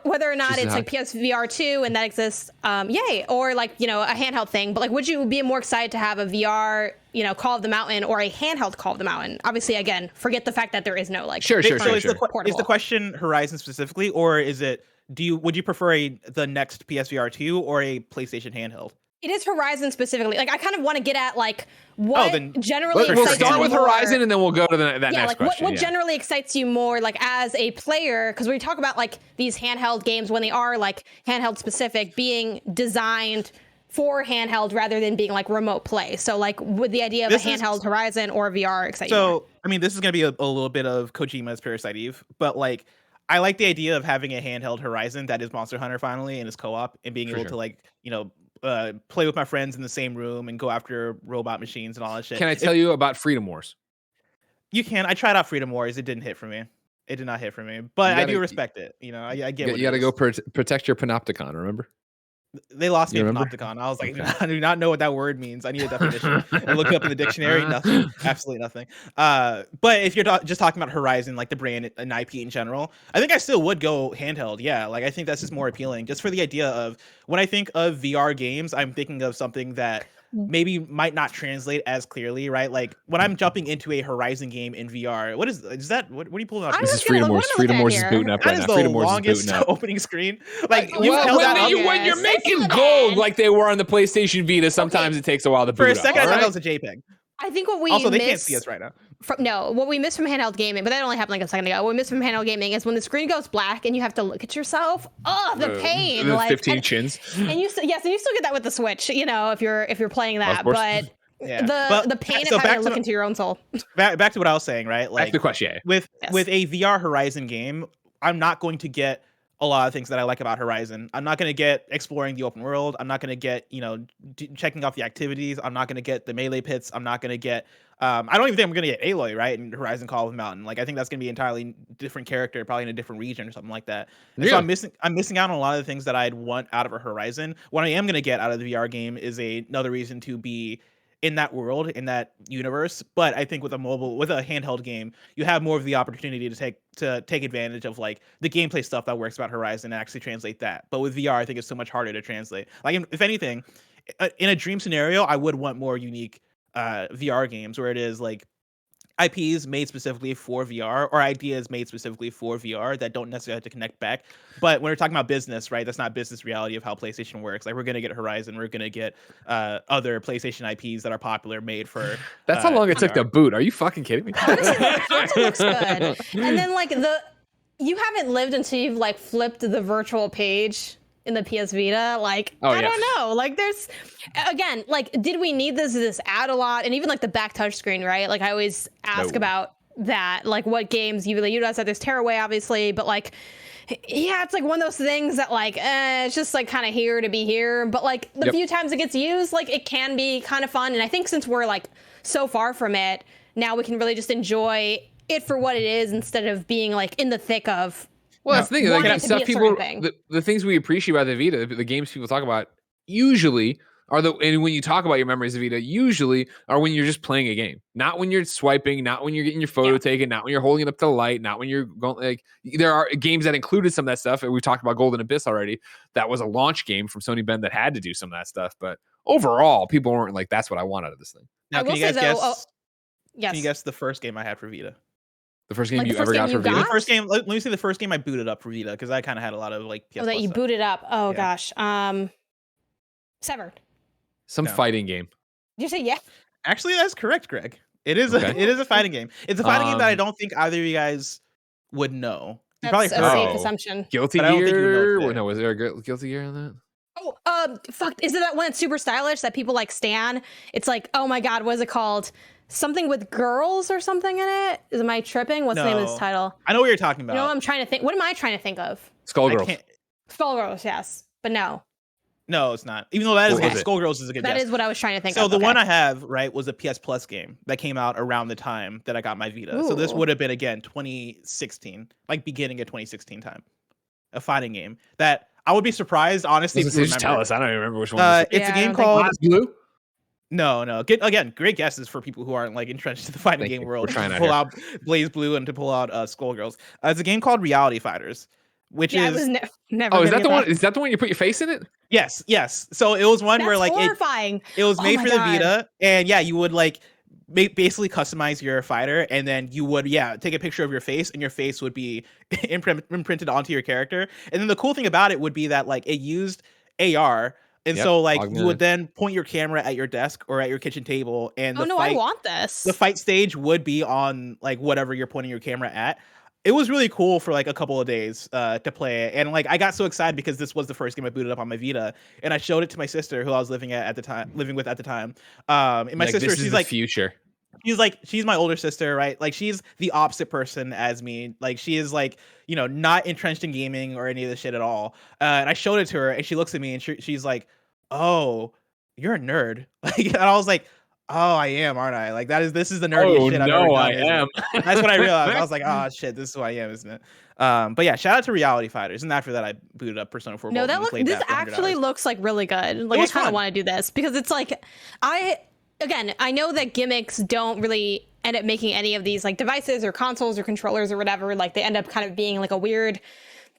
whether or not She it's said like PSVR 2 and that exists, yay, or like a handheld thing, but like would you be more excited to have a VR Call of the Mountain or a handheld Call of the Mountain? Obviously, again, forget the fact that there is no like Sure. Is the portable. question Horizon specifically, or is it would you prefer the next PSVR 2 or a PlayStation handheld? It is Horizon specifically. Like I kind of want to get at like what then generally We'll excites start you with more. Horizon and then we'll go to that Yeah, next like question. what generally excites you more, like as a player? Because we talk about like these handheld games when they are like handheld specific, being designed for handheld rather than being like remote play. So like, would the idea of a handheld Horizon or VR excite you more? So I mean, this is gonna be a little bit of Kojima's Parasite Eve, but like I like the idea of having a handheld Horizon that is Monster Hunter finally and is co-op and being able to like play with my friends in the same room and go after robot machines and all that shit. Can I tell you about Freedom Wars? You can. I tried out Freedom Wars. It didn't hit for me. It did not hit for me, but I do respect it. I get. You got to go protect your Panopticon. Remember? They lost me at remember? Panopticon. I was like, I do not know what that word means. I need a definition. I looked it up in the dictionary. Nothing. Absolutely nothing. But if you're just talking about Horizon, like the brand and IP in general, I think I still would go handheld. Yeah, like I think that's just more appealing. Just for the idea of when I think of VR games, I'm thinking of something that maybe might not translate as clearly, right? Like when I'm jumping into a Horizon game in VR, what is that? What are you pulling up? This is Freedom Wars. Freedom Wars is booting up That right is now. Freedom the Wars is longest booting up. opening screen. Like Well, held that up. when you're making gold like they were on the PlayStation Vita, sometimes it takes a while to boot For a up, second, I thought all that was a JPEG. I think what we Also, they miss can't see us right now. what we miss from handheld gaming, but that only happened like a second ago. What we miss from handheld gaming is when the screen goes black and you have to look at yourself. Oh, the pain! The like 15 chins. And you still get that with the Switch. If you're playing that, course. but Yeah. the pain of having to look into your own soul. Back to what I was saying, right? Like Back to the question. with a VR Horizon game, I'm not going to get a lot of things that I like about Horizon. I'm not going to get exploring the open world. I'm not going to get checking off the activities. I'm not going to get the melee pits. I'm not going to get I don't even think I'm going to get Aloy, right, in Horizon Call of the Mountain. Like I think that's going to be an entirely different character, probably in a different region or something like that. And so I'm missing out on a lot of the things that I'd want out of a Horizon. What I am going to get out of the VR game is another reason to be in that world, in that universe. But I think with a handheld game, you have more of the opportunity to take advantage of like the gameplay stuff that works about Horizon and actually translate that. But with VR, I think it's so much harder to translate. Like if anything, in a dream scenario, I would want more unique VR games where it is like IPs made specifically for VR or ideas made specifically for VR that don't necessarily have to connect back. But when we're talking about business, right, that's not business reality of how PlayStation works. Like we're going to get Horizon, we're going to get other PlayStation IPs that are popular made for That's how long it took to boot. Are you fucking kidding me? The content looks good. And then like you haven't lived until you've like flipped the virtual page in the PS Vita. Like, I don't know. Like there's, again, like, did we need this? Does this add a lot? And even like the back touchscreen, right? Like I always ask about that, like what games you really utilize that. There's Tearaway, obviously, but like, yeah, it's like one of those things that like, it's just like kind of here to be here. But like the few times it gets used, like it can be kind of fun. And I think since we're like so far from it, now we can really just enjoy it for what it is instead of being like in the thick of. Well, that's the thing. Like, wanting it to stuff be a people, certain thing. the things we appreciate about the Vita, the games people talk about, usually and when you talk about your memories of Vita, usually are when you're just playing a game, not when you're swiping, not when you're getting your photo taken, not when you're holding it up to the light, not when you're going like. There are games that included some of that stuff, and we talked about Golden Abyss already. That was a launch game from Sony Bend that had to do some of that stuff, but overall, people weren't like, "That's what I want out of this thing." Now, I can will you guys say, though, guess? Yes. Can you guess the first game I had for Vita? The first game Like, you the first ever game got you for Vita? got? The first game. Let me see the first game I booted up for Vita because I kind of had a lot of like PS Oh, that Plus you stuff. booted up. Oh Yeah. gosh. Severed. Some No. fighting game. Did you say yeah? Actually, that's correct, Greg. It is Okay. it is a fighting game. It's a fighting game that I Um, don't think either of you guys would know. You That's probably a heard safe of it. assumption. Guilty But I don't think you would know Gear. it's there. No, was there a Guilty Gear on that? Oh, fuck. Is it that one that's super stylish that people like stan? It's like, oh my god, what is it called? Something with girls or something in it? Am I tripping? What's the name of this No. title? I know what you're talking about. You know what I'm trying to think? What am I trying to think of? I Skullgirls. can't. Skullgirls, yes. But no. No, it's not. Even though that is What good. was it? Skullgirls is a good That guess. is what I was trying to think So of. the Okay. one I have, right, was a PS Plus game that came out around the time that I got my Vita. So this Ooh. would have been again 2016, like beginning of 2016 time. A fighting game that I would be surprised, honestly, if you Just tell remember. us. I don't even remember which one. This It's Yeah, a I game don't think- called Last Blue. No. Again, great guesses for people who aren't like entrenched in the fighting Thank game you. world. We're trying to out pull here. out Blaze Blue and to pull out Skullgirls. It's a game called Reality Fighters, which Yeah, I is was never. Oh, is gonna that get the one? Is that the one you put your face in it? yes. So it was one That's where like horrifying. it was Oh made my for the God. Vita, and yeah, you would like basically customize your fighter, and then you would take a picture of your face, and your face would be imprinted onto your character. And then the cool thing about it would be that like it used AR. And Yep, so, like, you augmented. would then point your camera at your desk or at your kitchen table, and Oh the no, fight, I want this. the fight stage would be on like whatever you're pointing your camera at. It was really cool for like a couple of days to play it, and like I got so excited because this was the first game I booted up on my Vita, and I showed it to my sister who I was living with at the time. And my Like, sister, this is she's the like, future. she's my older sister, right? Like she's the opposite person as me. Like she is like, not entrenched in gaming or any of this shit at all. And I showed it to her, and she looks at me and she's like, "Oh, you're a nerd." Like, and I was like, "Oh, I am, aren't I?" Like this is the nerdiest shit I've ever no, done. I isn't it?" am. That's what I realized. I was like, "Oh shit, this is who I am, isn't it?" But yeah, shout out to Reality Fighters. And after that, I booted up Persona 4 No, Golden and played this that for 100 actually hours. looks like really good. Like I was kind of fun. want to do this because it's like I know that gimmicks don't really end up making any of these like devices or consoles or controllers or whatever. Like they end up kind of being like a weird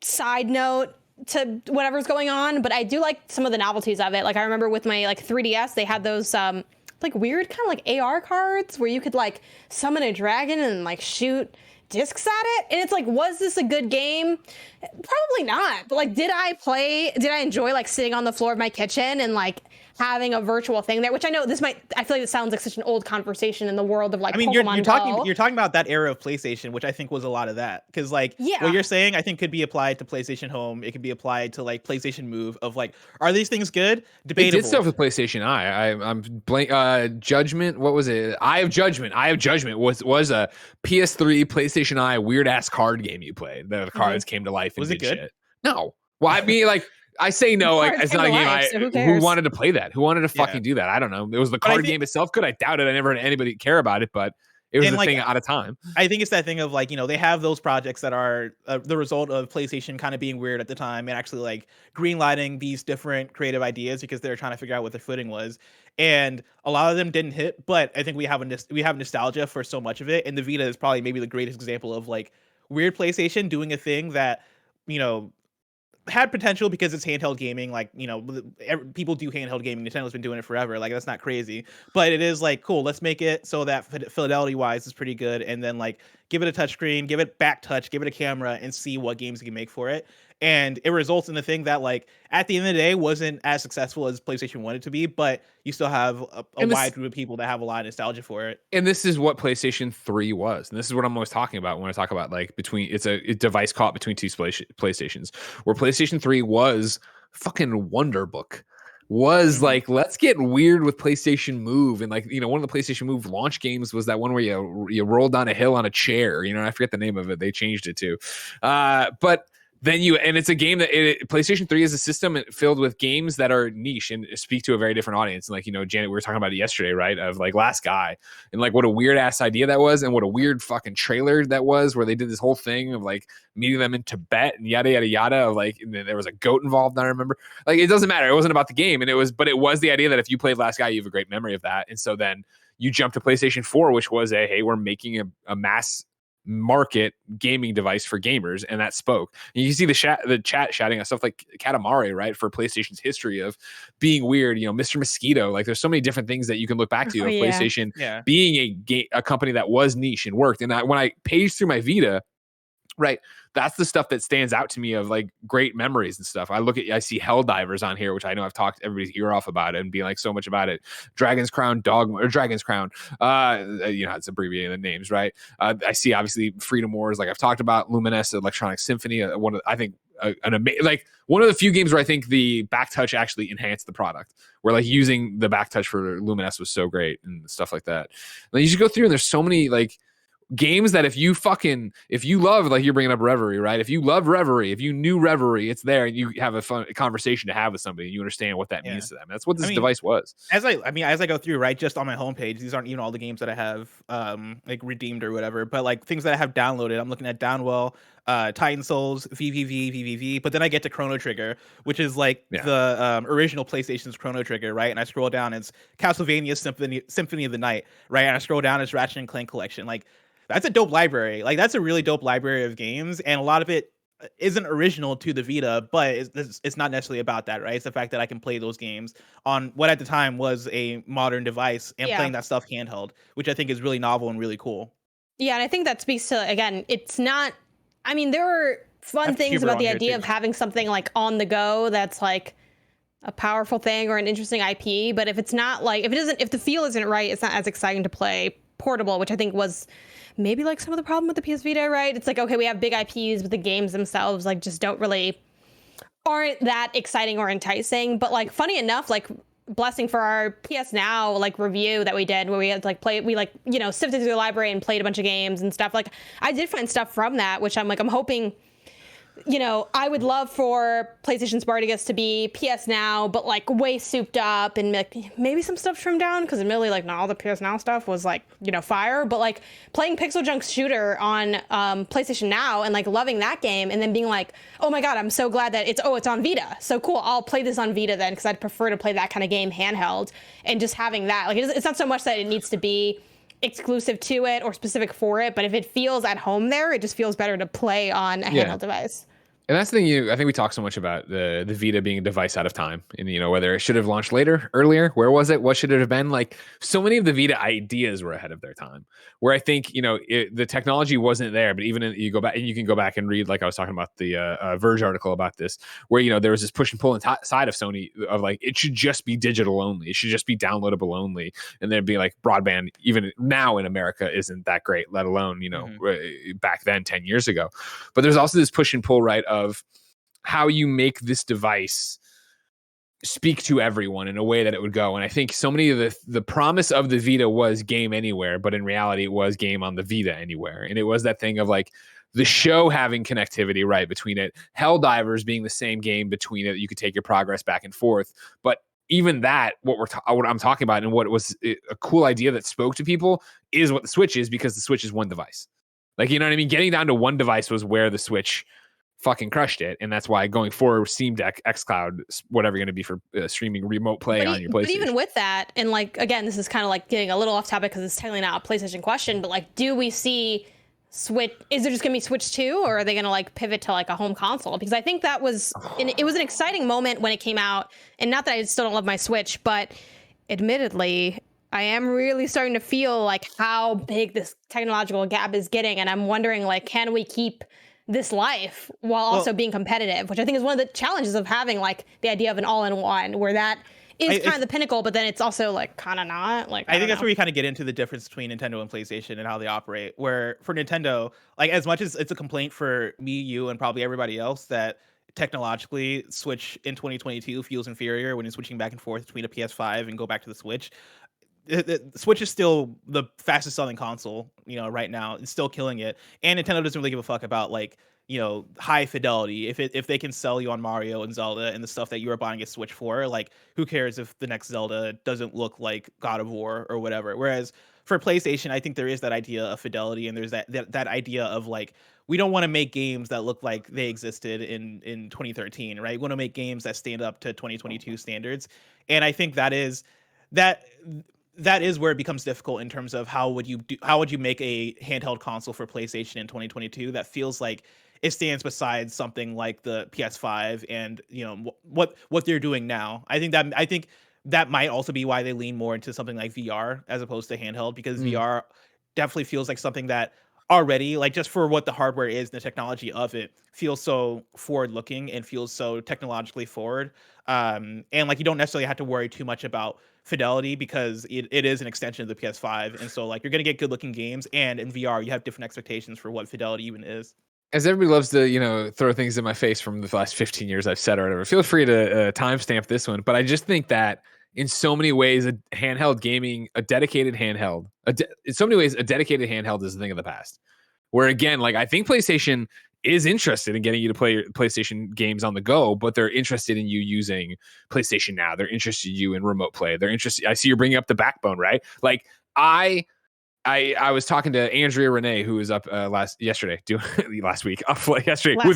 side note to whatever's going on. But I do like some of the novelties of it. Like I remember with my like 3DS, they had those like weird kind of like AR cards where you could like summon a dragon and like shoot discs at it. And it's like, was this a good game? Probably not. But like, did I enjoy like sitting on the floor of my kitchen and like having a virtual thing there, which I know I feel like it sounds like such an old conversation in the world of like, I mean, Pokemon you're talking about that era of PlayStation, which I think was a lot of that. Because like Yeah. what you're saying, I think could be applied to PlayStation Home. It could be applied to like PlayStation Move. Of like, are these things good? They Debatable. did stuff with PlayStation Eye. I'm blank. Judgment. What was it? Eye of Judgment. Eye of Judgment was a PS3 PlayStation Eye weird ass card game you played. The cards came to life. And Was it did good? Shit. No. Well, I mean, like I say no. Like Cards it's came not a to game. life, so who Who cares? wanted to play that? Who wanted to fucking Yeah. do that? I don't know. It was the But I card think- game itself. Could I doubt it? I never had anybody care about it, but it was And, a like, thing out of time. I think it's that thing of like, they have those projects that are the result of PlayStation kind of being weird at the time and actually like greenlighting these different creative ideas because they're trying to figure out what their footing was. And a lot of them didn't hit, but I think we have nostalgia for so much of it. And the Vita is probably maybe the greatest example of like weird PlayStation doing a thing that, had potential because it's handheld gaming. Like, people do handheld gaming. Nintendo's been doing it forever. Like, that's not crazy, but it is like, cool, let's make it so that fidelity wise is pretty good. And then like give it a touchscreen, give it back touch, give it a camera and see what games you can make for it. And it results in the thing that like at the end of the day wasn't as successful as PlayStation wanted to be, but you still have a wide group of people that have a lot of nostalgia for it. And this is what PlayStation 3 was. And this is what I'm always talking about when I talk about like it's a device caught between two PlayStations, where PlayStation 3 was fucking Wonder Book. Was like, let's get weird with PlayStation Move. And like, one of the PlayStation Move launch games was that one where you rolled down a hill on a chair. I forget the name of it. They changed it to. But then and it's a game that PlayStation 3 is a system filled with games that are niche and speak to a very different audience. And like, Janet, we were talking about it yesterday, right? Of like Last Guy, and like what a weird ass idea that was, and what a weird fucking trailer that was, where they did this whole thing of like meeting them in Tibet and yada yada yada, of like, and then there was a goat involved. I remember, like, it doesn't matter. It wasn't about the game, but it was the idea that if you played Last Guy, you have a great memory of that. And so then you jump to PlayStation 4, which was hey, we're making a mass market gaming device for gamers, and that spoke. And you can see the chat shouting at stuff like Katamari, right, for PlayStation's history of being weird. Mr. Mosquito. Like, there's so many different things that you can look back to of PlayStation being a company that was niche and worked. And when I paged through my Vita, right, that's the stuff that stands out to me of like great memories and stuff. I see Helldivers on here, which I know I've talked everybody's ear off about it and being like so much about it. Dragon's Crown, it's abbreviating the names, right? I see obviously Freedom Wars, like I've talked about. Luminous, Electronic Symphony, one of the few games where I think the back touch actually enhanced the product, where like using the back touch for Luminous was so great and stuff like that. Like, you should go through, and there's so many like games that if you love, like you're bringing up Reverie, right? If you love Reverie, if you knew Reverie, it's there, and you have a fun conversation to have with somebody, and you understand what that means to them. That's what this device was. As I go through, right, just on my homepage, these aren't even all the games that I have like redeemed or whatever, but like things that I have downloaded. I'm looking at Downwell, Titan Souls, VVV, but then I get to Chrono Trigger, which is like the original PlayStation's Chrono Trigger, right? And I scroll down, it's Castlevania Symphony of the Night, right? And I scroll down, it's Ratchet and Clank Collection. Like, that's a dope library. Like, that's a really dope library of games, and a lot of it isn't original to the Vita, but it's not necessarily about that, right? It's the fact that I can play those games on what at the time was a modern device and playing that stuff handheld, which I think is really novel and really cool. Yeah, and I think that speaks to, again, it's not, I mean, there are fun things about the idea of having something like on the go that's like a powerful thing or an interesting IP, but if it's not like, if the feel isn't right, it's not as exciting to play portable, which I think was maybe like some of the problem with the PS Vita, right? It's like, okay, we have big IPs, but the games themselves like just aren't that exciting or enticing. But like, funny enough, like, blessing for our PS Now like review that we did, where we had like sifted through the library and played a bunch of games and stuff. Like, I did find stuff from that, which I'm hoping, I would love for PlayStation Spartacus to be PS Now, but like way souped up, and like maybe some stuff trimmed down, because admittedly, like, not all the PS Now stuff was like, fire. But like playing Pixel Junk Shooter on PlayStation Now and like loving that game, and then being like, oh my god, I'm so glad that it's on Vita. So cool, I'll play this on Vita then, because I'd prefer to play that kind of game handheld. And just having that, like, it's not so much that it needs to be exclusive to it or specific for it, but if it feels at home there, it just feels better to play on a handheld device. And that's the thing, I think we talk so much about the Vita being a device out of time, and whether it should have launched earlier, where was it, what should it have been? Like, so many of the Vita ideas were ahead of their time, where I think the technology wasn't there. But even you go back, and you can go back and read, like I was talking about the Verge article about this, where there was this push and pull inside of Sony of like, it should just be digital only, it should just be downloadable only, and then be like, broadband even now in America isn't that great, let alone back then 10 years ago. But there's also this push and pull, right, of how you make this device speak to everyone in a way that it would go. And I think so many of the promise of the Vita was game anywhere, but in reality it was game on the Vita anywhere. And it was that thing of like the show having connectivity right between it, Helldivers being the same game between it, you could take your progress back and forth. But even that, what I'm talking about, and what was a cool idea that spoke to people, is what the Switch is, because the Switch is one device. Like, you know what I mean? Getting down to one device was where the Switch fucking crushed it, and that's why going forward, Steam Deck, xCloud, whatever going to be for streaming remote play on your PlayStation. But even with that, and like, again, this is kind of like getting a little off topic because it's technically not a PlayStation question, but like, do we see Switch? Is there just going to be Switch 2, or are they going to like pivot to like a home console? Because I think that was it was an exciting moment when it came out, and not that I still don't love my Switch, but admittedly, I am really starting to feel like how big this technological gap is getting, and I'm wondering, like, can we keep this life while also being competitive, which I think is one of the challenges of having like the idea of an all-in-one, where that is kind of the pinnacle, but then it's also like kind of not. Like, I think that's where we kind of get into the difference between Nintendo and PlayStation and how they operate. Where for Nintendo, like, as much as it's a complaint for me, you, and probably everybody else that technologically Switch in 2022 feels inferior when you're switching back and forth between a PS5 and go back to the Switch, the Switch is still the fastest selling console, right now. It's still killing it, and Nintendo doesn't really give a fuck about like high fidelity. If they can sell you on Mario and Zelda and the stuff that you are buying a Switch for, like who cares if the next Zelda doesn't look like God of War or whatever. Whereas for PlayStation, I think there is that idea of fidelity, and there's that idea of like, we don't want to make games that look like they existed in 2013, right? We want to make games that stand up to 2022 standards, and I think that is where it becomes difficult in terms of how would you make a handheld console for PlayStation in 2022 that feels like it stands beside something like the PS5 and what they're doing now. I think that might also be why they lean more into something like VR as opposed to handheld, because VR definitely feels like something that already, like, just for what the hardware is and the technology of it, feels so forward looking and feels so technologically forward. And like, you don't necessarily have to worry too much about fidelity because it is an extension of the PS5. And so like, you're going to get good looking games, and in VR, you have different expectations for what fidelity even is. As everybody loves to, throw things in my face from the last 15 years I've said or whatever, feel free to timestamp this one. But I just think that in so many ways, a handheld gaming, a dedicated handheld, in so many ways, a dedicated handheld is a thing of the past. Where again, like, I think PlayStation is interested in getting you to play your PlayStation games on the go, but they're interested in you using PlayStation Now. They're interested in you in remote play. They're interested. I see you're bringing up the backbone, right? Like, I was talking to Andrea Renee, who was up last week, with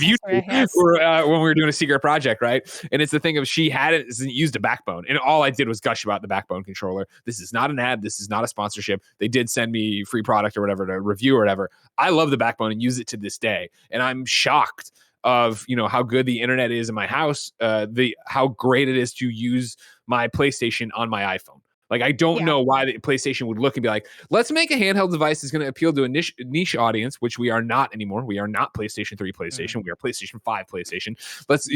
you yes. when we were doing a secret project, right? And it's the thing of, she hadn't used a backbone, and all I did was gush about the backbone controller. This is not an ad. This is not a sponsorship. They did send me free product or whatever to review or whatever. I love the backbone and use it to this day, and I'm shocked of how good the internet is in my house, how great it is to use my PlayStation on my iPhone. Like, I don't know why the PlayStation would look and be like, let's make a handheld device that's going to appeal to a niche audience, which we are not anymore. We are not PlayStation 3 PlayStation. We are PlayStation 5 PlayStation. Let's,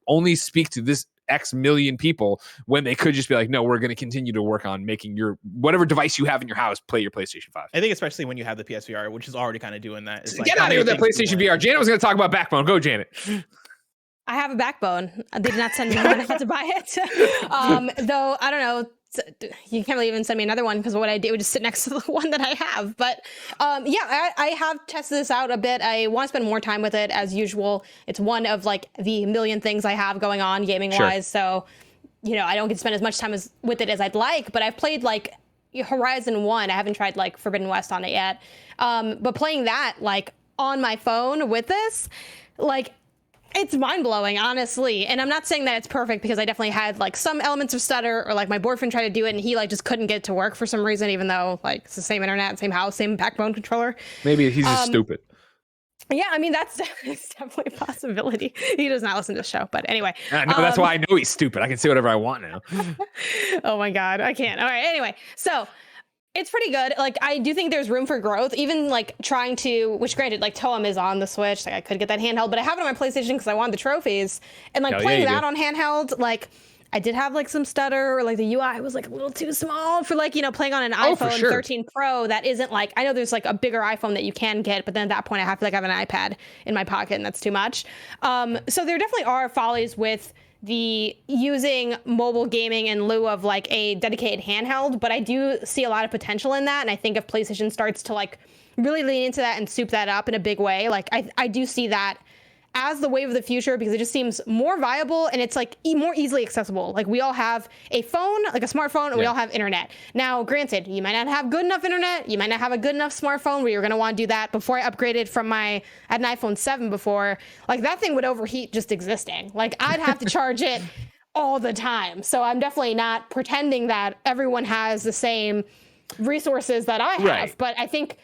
only speak to this X million people, when they could just be like, no, we're going to continue to work on making your whatever device you have in your house play your PlayStation 5. I think especially when you have the PSVR, which is already kind of doing that. It's Get out of here with that PlayStation VR. Janet was going to talk about Backbone. Go, Janet. I have a backbone. They did not send me one. I had to buy it. Though, I don't know. You can't really even send me another one, because what I did would just sit next to the one that I have. But I have tested this out a bit. I want to spend more time with it as usual. It's one of like the million things I have going on gaming wise. So, I don't get to spend as much time with it as I'd like. But I've played like Horizon 1. I haven't tried like Forbidden West on it yet. But playing that like on my phone with this, like, it's mind-blowing, honestly. And I'm not saying that it's perfect, because I definitely had like some elements of stutter, or like my boyfriend tried to do it and he like just couldn't get it to work for some reason, even though like it's the same internet, same house, same backbone controller. Maybe he's just stupid. Yeah, I mean, that's definitely a possibility. He does not listen to the show, but anyway. No, that's why I know he's stupid. I can say whatever I want now. Oh my God, I can't. All right, anyway. So it's pretty good. Like, I do think there's room for growth, even like trying to, which granted, like Toem is on the Switch. Like, I could get that handheld, but I have it on my PlayStation because I want the trophies. And like playing that on handheld, like I did have like some stutter, or like the UI was like a little too small for like, playing on an iPhone 13 Pro. That isn't like, I know there's like a bigger iPhone that you can get, but then at that point I have to like have an iPad in my pocket, and that's too much. So there definitely are follies with the using mobile gaming in lieu of like a dedicated handheld, but I do see a lot of potential in that. And I think if PlayStation starts to like really lean into that and soup that up in a big way, like I do see that as the wave of the future, because it just seems more viable, and it's like more easily accessible. Like, we all have a phone, like a smartphone, and we all have internet. Now, granted, you might not have good enough internet, you might not have a good enough smartphone where you're going to want to do that. Before I upgraded from I had an iPhone 7 before, like that thing would overheat just existing. Like, I'd have to charge it all the time. So I'm definitely not pretending that everyone has the same resources that I have, but I think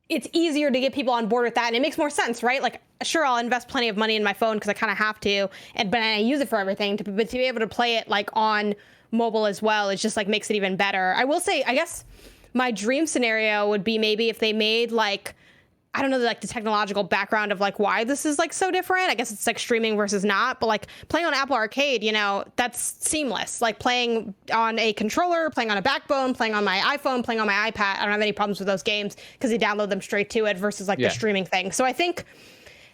it's easier to get people on board with that, and it makes more sense, right? Like, sure, I'll invest plenty of money in my phone because I kind of have to, but I use it for everything. But to be able to play it like on mobile as well, it just like makes it even better. I will say, I guess my dream scenario would be maybe if they made like, I don't know, like the technological background of like why this is like so different. I guess it's like streaming versus not, but like playing on Apple Arcade, that's seamless. Like playing on a controller, playing on a backbone, playing on my iPhone, playing on my iPad. I don't have any problems with those games because they download them straight to it versus like the streaming thing. So I think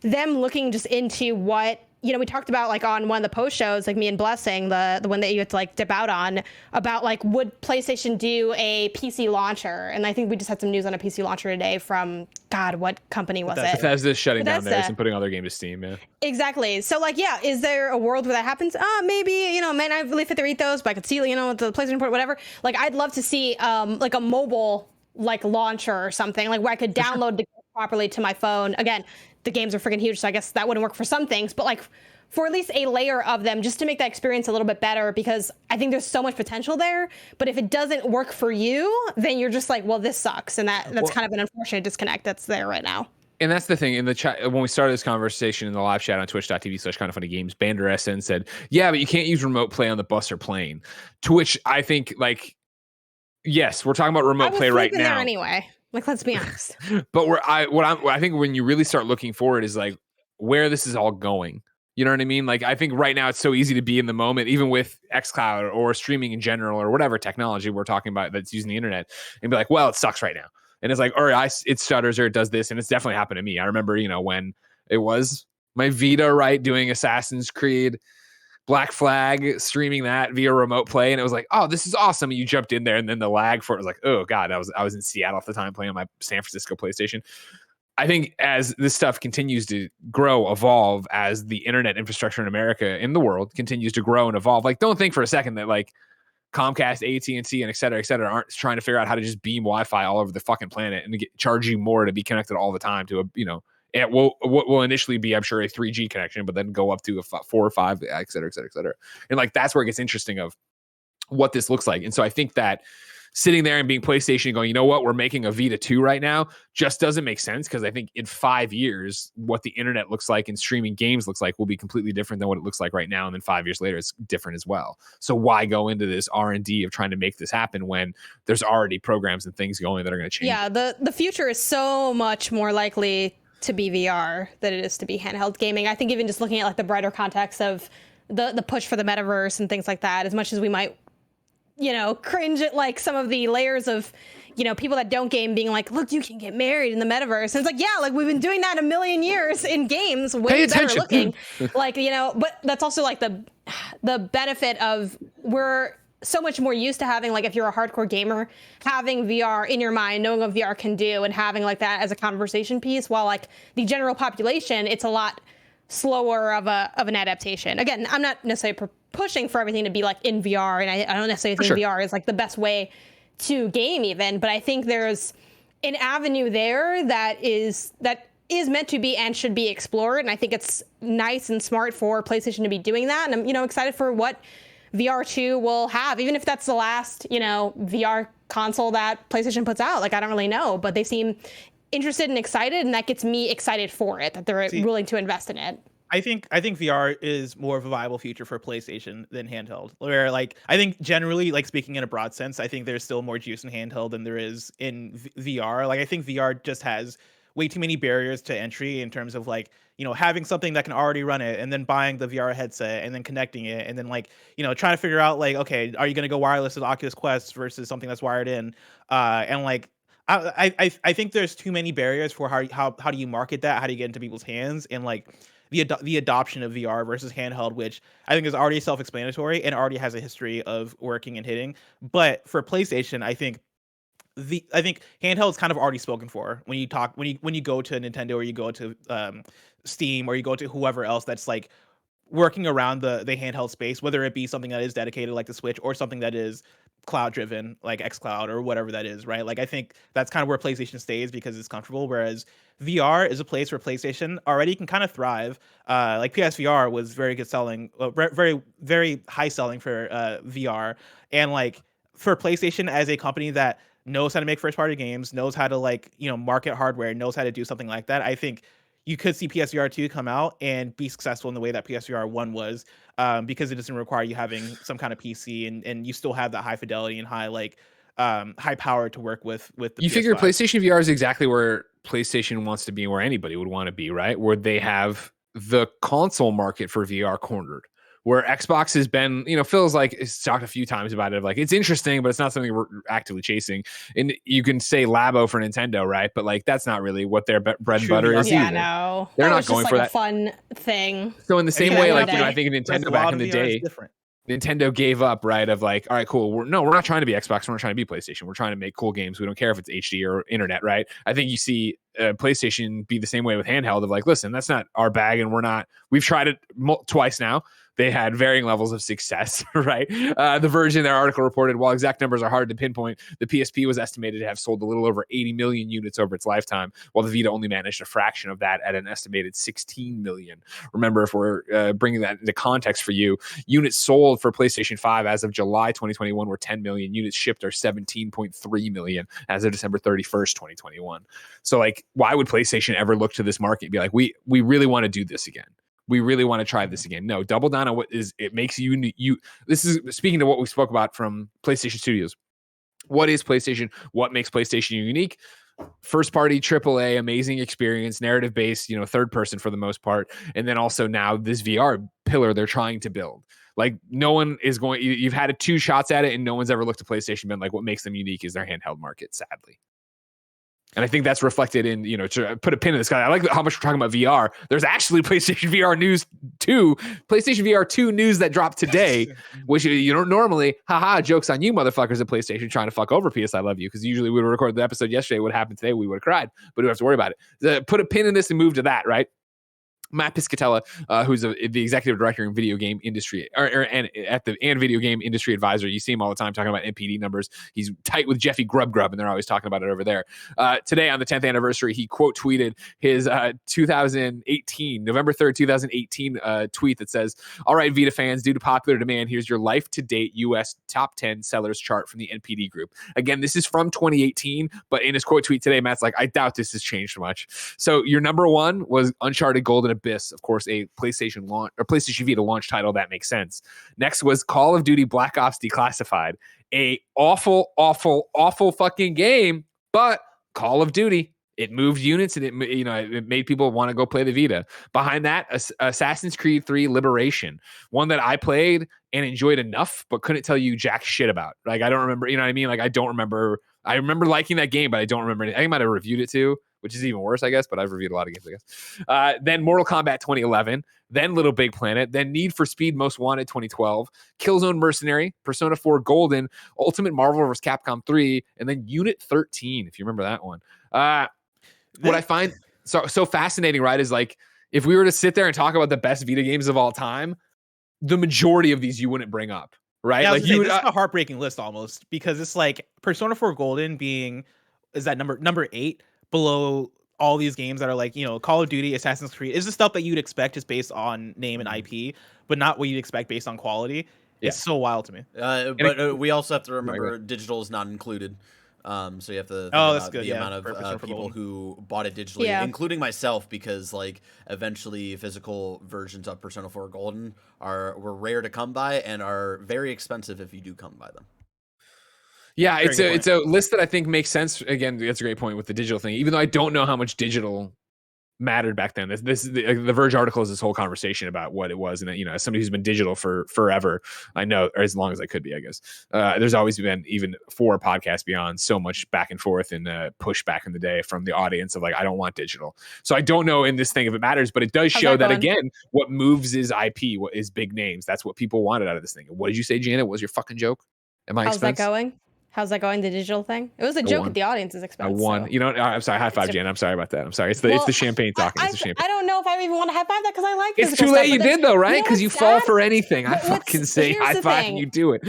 them looking just into what you know, we talked about like on one of the post shows, like me and Blessing, the one that you had to like dip out on, about like would PlayStation do a PC launcher? And I think we just had some news on a PC launcher today from, God, what company was it? Bethesda's shutting down theirs Bethesda. and putting all their game to Steam. Yeah. Exactly. So like, yeah, is there a world where that happens? Maybe, you know, may not really fit their ethos, but I could see, you know, the PlayStation port, whatever. Like, I'd love to see like a mobile like launcher or something, like where I could download the game properly to my phone. Again, the games are freaking huge, so I guess that wouldn't work for some things, but like for at least a layer of them, just to make that experience a little bit better, because I think there's so much potential there. But if it doesn't work for you, then you're just like, well, this sucks, and that's kind of an unfortunate disconnect that's there right now. And that's the thing in the chat when we started this conversation in the live chat on twitch.tv/kindafunnygames, Bander SN said, yeah, but you can't use remote play on the bus or plane. To which I think, like, yes, we're talking about remote play right now. There anyway. Like, let's be honest. But I think when you really start looking forward is like where this is all going. You know what I mean? Like, I think right now it's so easy to be in the moment, even with xCloud or streaming in general or whatever technology we're talking about that's using the internet, and be like, well, it sucks right now. And it's like, all right, it stutters or it does this. And it's definitely happened to me. I remember, you know, when it was my Vita, right, doing Assassin's Creed Black Flag, streaming that via remote play. And it was like, oh, this is awesome. And you jumped in there, and then the lag for it was like, oh, God, I was in Seattle at the time playing on my San Francisco PlayStation. I think as this stuff continues to grow, evolve, as the internet infrastructure in America, in the world, continues to grow and evolve, like, don't think for a second that, like, Comcast, AT&T, and et cetera, aren't trying to figure out how to just beam Wi-Fi all over the fucking planet and charge you more to be connected all the time to a, you know, it will initially be, I'm sure, a 3G connection, but then go up to a 4 or 5, et cetera, et cetera, et cetera. And like, that's where it gets interesting of what this looks like. And so I think that sitting there and being PlayStation going, you know what, we're making a Vita 2 right now, just doesn't make sense, because I think in 5 years, what the internet looks like and streaming games looks like will be completely different than what it looks like right now. And then 5 years later, it's different as well. So why go into this R&D of trying to make this happen when there's already programs and things going that are going to change? Yeah, the future is so much more likely to be VR than it is to be handheld gaming. I think even just looking at like the broader context of the push for the metaverse and things like that, as much as we might, you know, cringe at like some of the layers of, you know, people that don't game being like, look, you can get married in the metaverse. And it's like, yeah, like we've been doing that a million years in games, way better looking. Like, you know, but that's also like the benefit of, we're so much more used to having, like, if you're a hardcore gamer, having VR in your mind, knowing what VR can do, and having like that as a conversation piece, while like the general population, it's a lot slower of an adaptation. Again, I'm not necessarily pushing for everything to be like in VR, and I don't necessarily think VR is like the best way to game even, but I think there's an avenue there that is meant to be and should be explored, and I think it's nice and smart for PlayStation to be doing that. And I'm, you know, excited for what VR 2 will have, even if that's the last, you know, VR console that PlayStation puts out. Like, I don't really know, but they seem interested and excited, and that gets me excited for it, that they're willing to invest in it. I think VR is more of a viable future for PlayStation than handheld. Where, like, I think generally, like, speaking in a broad sense, I think there's still more juice in handheld than there is in VR. Like, I think VR just has way too many barriers to entry in terms of, like, you know, having something that can already run it, and then buying the VR headset, and then connecting it, and then, like, you know, trying to figure out, like, okay, are you going to go wireless with Oculus Quest versus something that's wired in? And like, I think there's too many barriers for how do you market that? How do you get into people's hands? And like, the adoption of VR versus handheld, which I think is already self-explanatory and already has a history of working and hitting. But for PlayStation, I think handheld is kind of already spoken for. When you go to Nintendo, or you go to Steam, or you go to whoever else that's like working around the handheld space, whether it be something that is dedicated like the Switch, or something that is cloud driven like xCloud or whatever that is, right? Like, I think that's kind of where PlayStation stays because it's comfortable, whereas VR is a place where PlayStation already can kind of thrive. Like, PSVR was very good selling, very, very high selling for VR. And like, for PlayStation as a company that knows how to make first party games, knows how to, like, you know, market hardware, knows how to do something like that, I think you could see PSVR 2 come out and be successful in the way that PSVR 1 was, because it doesn't require you having some kind of PC, and you still have that high fidelity and high power to work with the You PS5. figure PlayStation VR is exactly where PlayStation wants to be, where anybody would want to be, right? Where they have the console market for VR cornered, where Xbox has been, feels like it's talked a few times about it. Like it's interesting, but it's not something we're actively chasing. And you can say Labo for Nintendo, right? But like that's not really what their bread and butter is yeah, either. No, They're that not was going just for like that a fun thing. So in the same Yeah, way, yeah, like, yeah. I think There's Nintendo a back lot in of the VR is day, different. Nintendo gave up, right? Of like, all right, cool. We're not trying to be Xbox. We're not trying to be PlayStation. We're trying to make cool games. We don't care if it's HD or internet, right? I think you see PlayStation be the same way with handheld of like, listen, that's not our bag, and we've tried it twice now. They had varying levels of success, right? The Verge in their article reported, while exact numbers are hard to pinpoint, the PSP was estimated to have sold a little over 80 million units over its lifetime, while the Vita only managed a fraction of that at an estimated 16 million. Remember, if we're bringing that into context for you, units sold for PlayStation 5 as of July 2021 were 10 million. Units shipped are 17.3 million as of December 31st, 2021. So, like, why would PlayStation ever look to this market and be like, we really want to do this again? We really want to try this again. No, double down on what it makes you. This is speaking to what we spoke about from PlayStation Studios. What is PlayStation? What makes PlayStation unique? First party AAA, amazing experience, narrative based, third person for the most part. And then also now this VR pillar they're trying to build. Like no one is going, you've had 2 shots at it and no one's ever looked at PlayStation and been like, what makes them unique is their handheld market, sadly. And I think that's reflected in, to put a pin in this guy. I like how much we're talking about VR. There's actually PlayStation VR news 2, PlayStation VR 2 news that dropped today, which you don't normally, jokes on you motherfuckers at PlayStation trying to fuck over PS I Love You, because usually we would record the episode yesterday. What happened today, we would have cried, but we don't have to worry about it. Put a pin in this and move to that, right? Matt Piscatella, who's the executive director in video game industry and video game industry advisor. You see him all the time talking about NPD numbers. He's tight with Jeffy Grub, and they're always talking about it over there. Today on the 10th anniversary, he quote tweeted his November 3rd, 2018 tweet that says, "All right, Vita fans, due to popular demand, here's your life-to-date U.S. top 10 sellers chart from the NPD group." Again, this is from 2018, but in his quote tweet today, Matt's like, I doubt this has changed much. So your number 1 was Uncharted Golden Abyss, of course, a PlayStation launch or PlayStation Vita launch title. That makes sense. Next was Call of Duty Black Ops Declassified, a awful fucking game, but Call of Duty. It moved units and it made people want to go play the Vita. Behind that, Assassin's Creed 3 Liberation, one that I played and enjoyed enough, but couldn't tell you jack shit about. Like I don't remember, you know what I mean? Like I don't remember. I remember liking that game, but I don't remember anything. I might have reviewed it too, which is even worse, I guess. But I've reviewed a lot of games, I guess. Then Mortal Kombat 2011, then Little Big Planet, then Need for Speed Most Wanted 2012, Killzone Mercenary, Persona 4 Golden, Ultimate Marvel vs. Capcom 3, and then Unit 13, if you remember that one. What I find so fascinating, right, is like if we were to sit there and talk about the best Vita games of all time, the majority of these you wouldn't bring up, right? Yeah, like this is a heartbreaking list almost, because it's like Persona 4 Golden is that number 8 below all these games that are like, Call of Duty, Assassin's Creed. Is the stuff that you'd expect just based on name and IP, but not what you'd expect based on quality. Yeah. It's so wild to me. But we also have to remember digital is not included. So you have to think about the amount of people who bought it digitally, including myself, because like eventually physical versions of Persona 4 Golden were rare to come by and are very expensive if you do come by them. Yeah, it's a list that I think makes sense. Again, that's a great point with the digital thing. Even though I don't know how much digital mattered back then. This the Verge article is this whole conversation about what it was, and as somebody who's been digital for forever, I know, or as long as I could be, I guess. There's always been, even for Podcast Beyond, so much back and forth and push back in the day from the audience of like, I don't want digital. So I don't know in this thing if it matters, but it does show that again, what moves is IP, what is big names. That's what people wanted out of this thing. What did you say, Janet? What was your fucking joke? How's that going? How's that going, the digital thing? It was a joke at the audience's expense. I won. So. I'm sorry. High five, Jan. I'm sorry about that. I'm sorry. It's the champagne talking. It's the champagne. I don't know if I even want to high five that because I like it's too late. You did though, right? Because you fall for anything. I fucking say high five and you do it.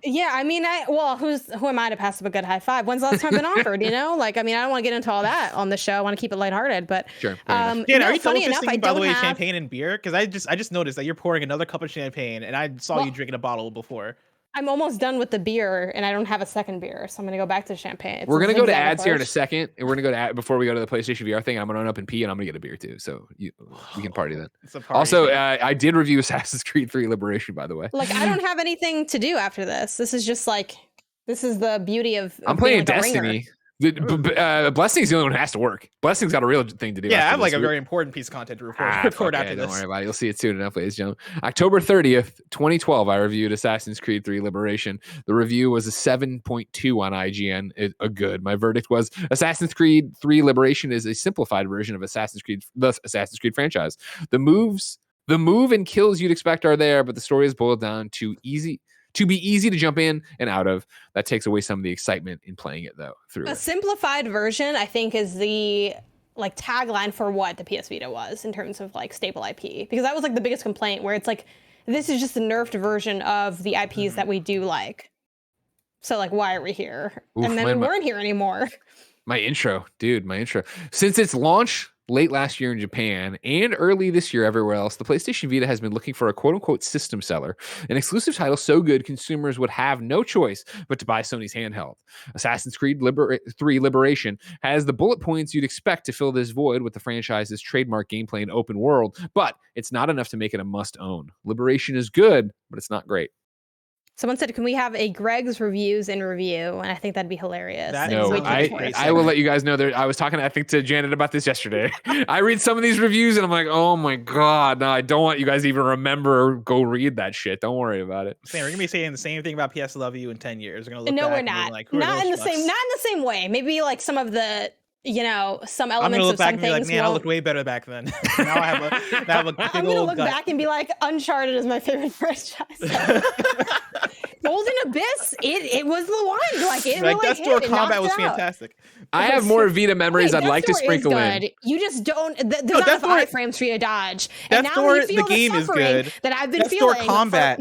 Yeah, I mean, who am I to pass up a good high five? When's the last time been offered? Like, I mean, I don't want to get into all that on the show. I want to keep it lighthearted, but sure. Jan, are you funny enough? By the way, champagne and beer? Because I just noticed that you're pouring another cup of champagne, and I saw you drinking a bottle before. I'm almost done with the beer, and I don't have a second beer, so I'm going to go back to champagne. We're going to go to ads here in a second, and we're going to go to ad before we go to the PlayStation VR thing. I'm going to run up and pee, and I'm going to get a beer too, so we can party then. Also, I did review Assassin's Creed 3 Liberation, by the way. Like, I don't have anything to do after this. This is just like, this is the beauty of I'm playing Destiny. Blessing's the only one who has to work. Blessing's got a real thing to do. Yeah, I after have like this. a very important piece of content to record Okay, after don't this. worry about it. You'll see it soon enough, ladies and gentlemen. October 30th, 2012, I reviewed Assassin's Creed 3 Liberation. The review was a 7.2 on IGN. A good. My verdict was Assassin's Creed 3 Liberation is a simplified version of the Assassin's Creed franchise. The move and kills you'd expect are there, but the story is boiled down to be easy to jump in and out of. That takes away some of the excitement in playing it though. A simplified version, I think, is the like tagline for what the PS Vita was in terms of like stable IP, because that was like the biggest complaint, where it's like, this is just a nerfed version of the IPs that we do like. So like, why are we here? Oof, and then we weren't here anymore. My intro. Since its launch late last year in Japan and early this year everywhere else, the PlayStation Vita has been looking for a quote-unquote system seller, an exclusive title so good consumers would have no choice but to buy Sony's handheld. Assassin's Creed 3 Liberation has the bullet points you'd expect to fill this void with the franchise's trademark gameplay and open world, but it's not enough to make it a must-own. Liberation is good, but it's not great. Someone said, can we have a Greg's reviews in review? And I think that'd be hilarious. No, I will let you guys know that I was talking, I think, to Janet about this yesterday. I read some of these reviews and I'm like, oh my God, no, I don't want you guys to even remember or go read that shit. Don't worry about it. Man, we're gonna be saying the same thing about PS Love You in 10 years. We're gonna look no, back we're not. And like, not in the same way. Maybe like some of the, some elements I'm gonna look of back some and be like, things. man, I looked way better back then. Now I have a big I'm gonna look back and be like, Uncharted is my favorite franchise. Golden Abyss, it was the one. Like it like really Death's Door hit. combat was fantastic. I have more Vita memories I'd like to sprinkle in. You just don't. There's not enough iframes for you to dodge. And Death's now Door, you feel the game is good. That I've been Death's feeling. Door combat.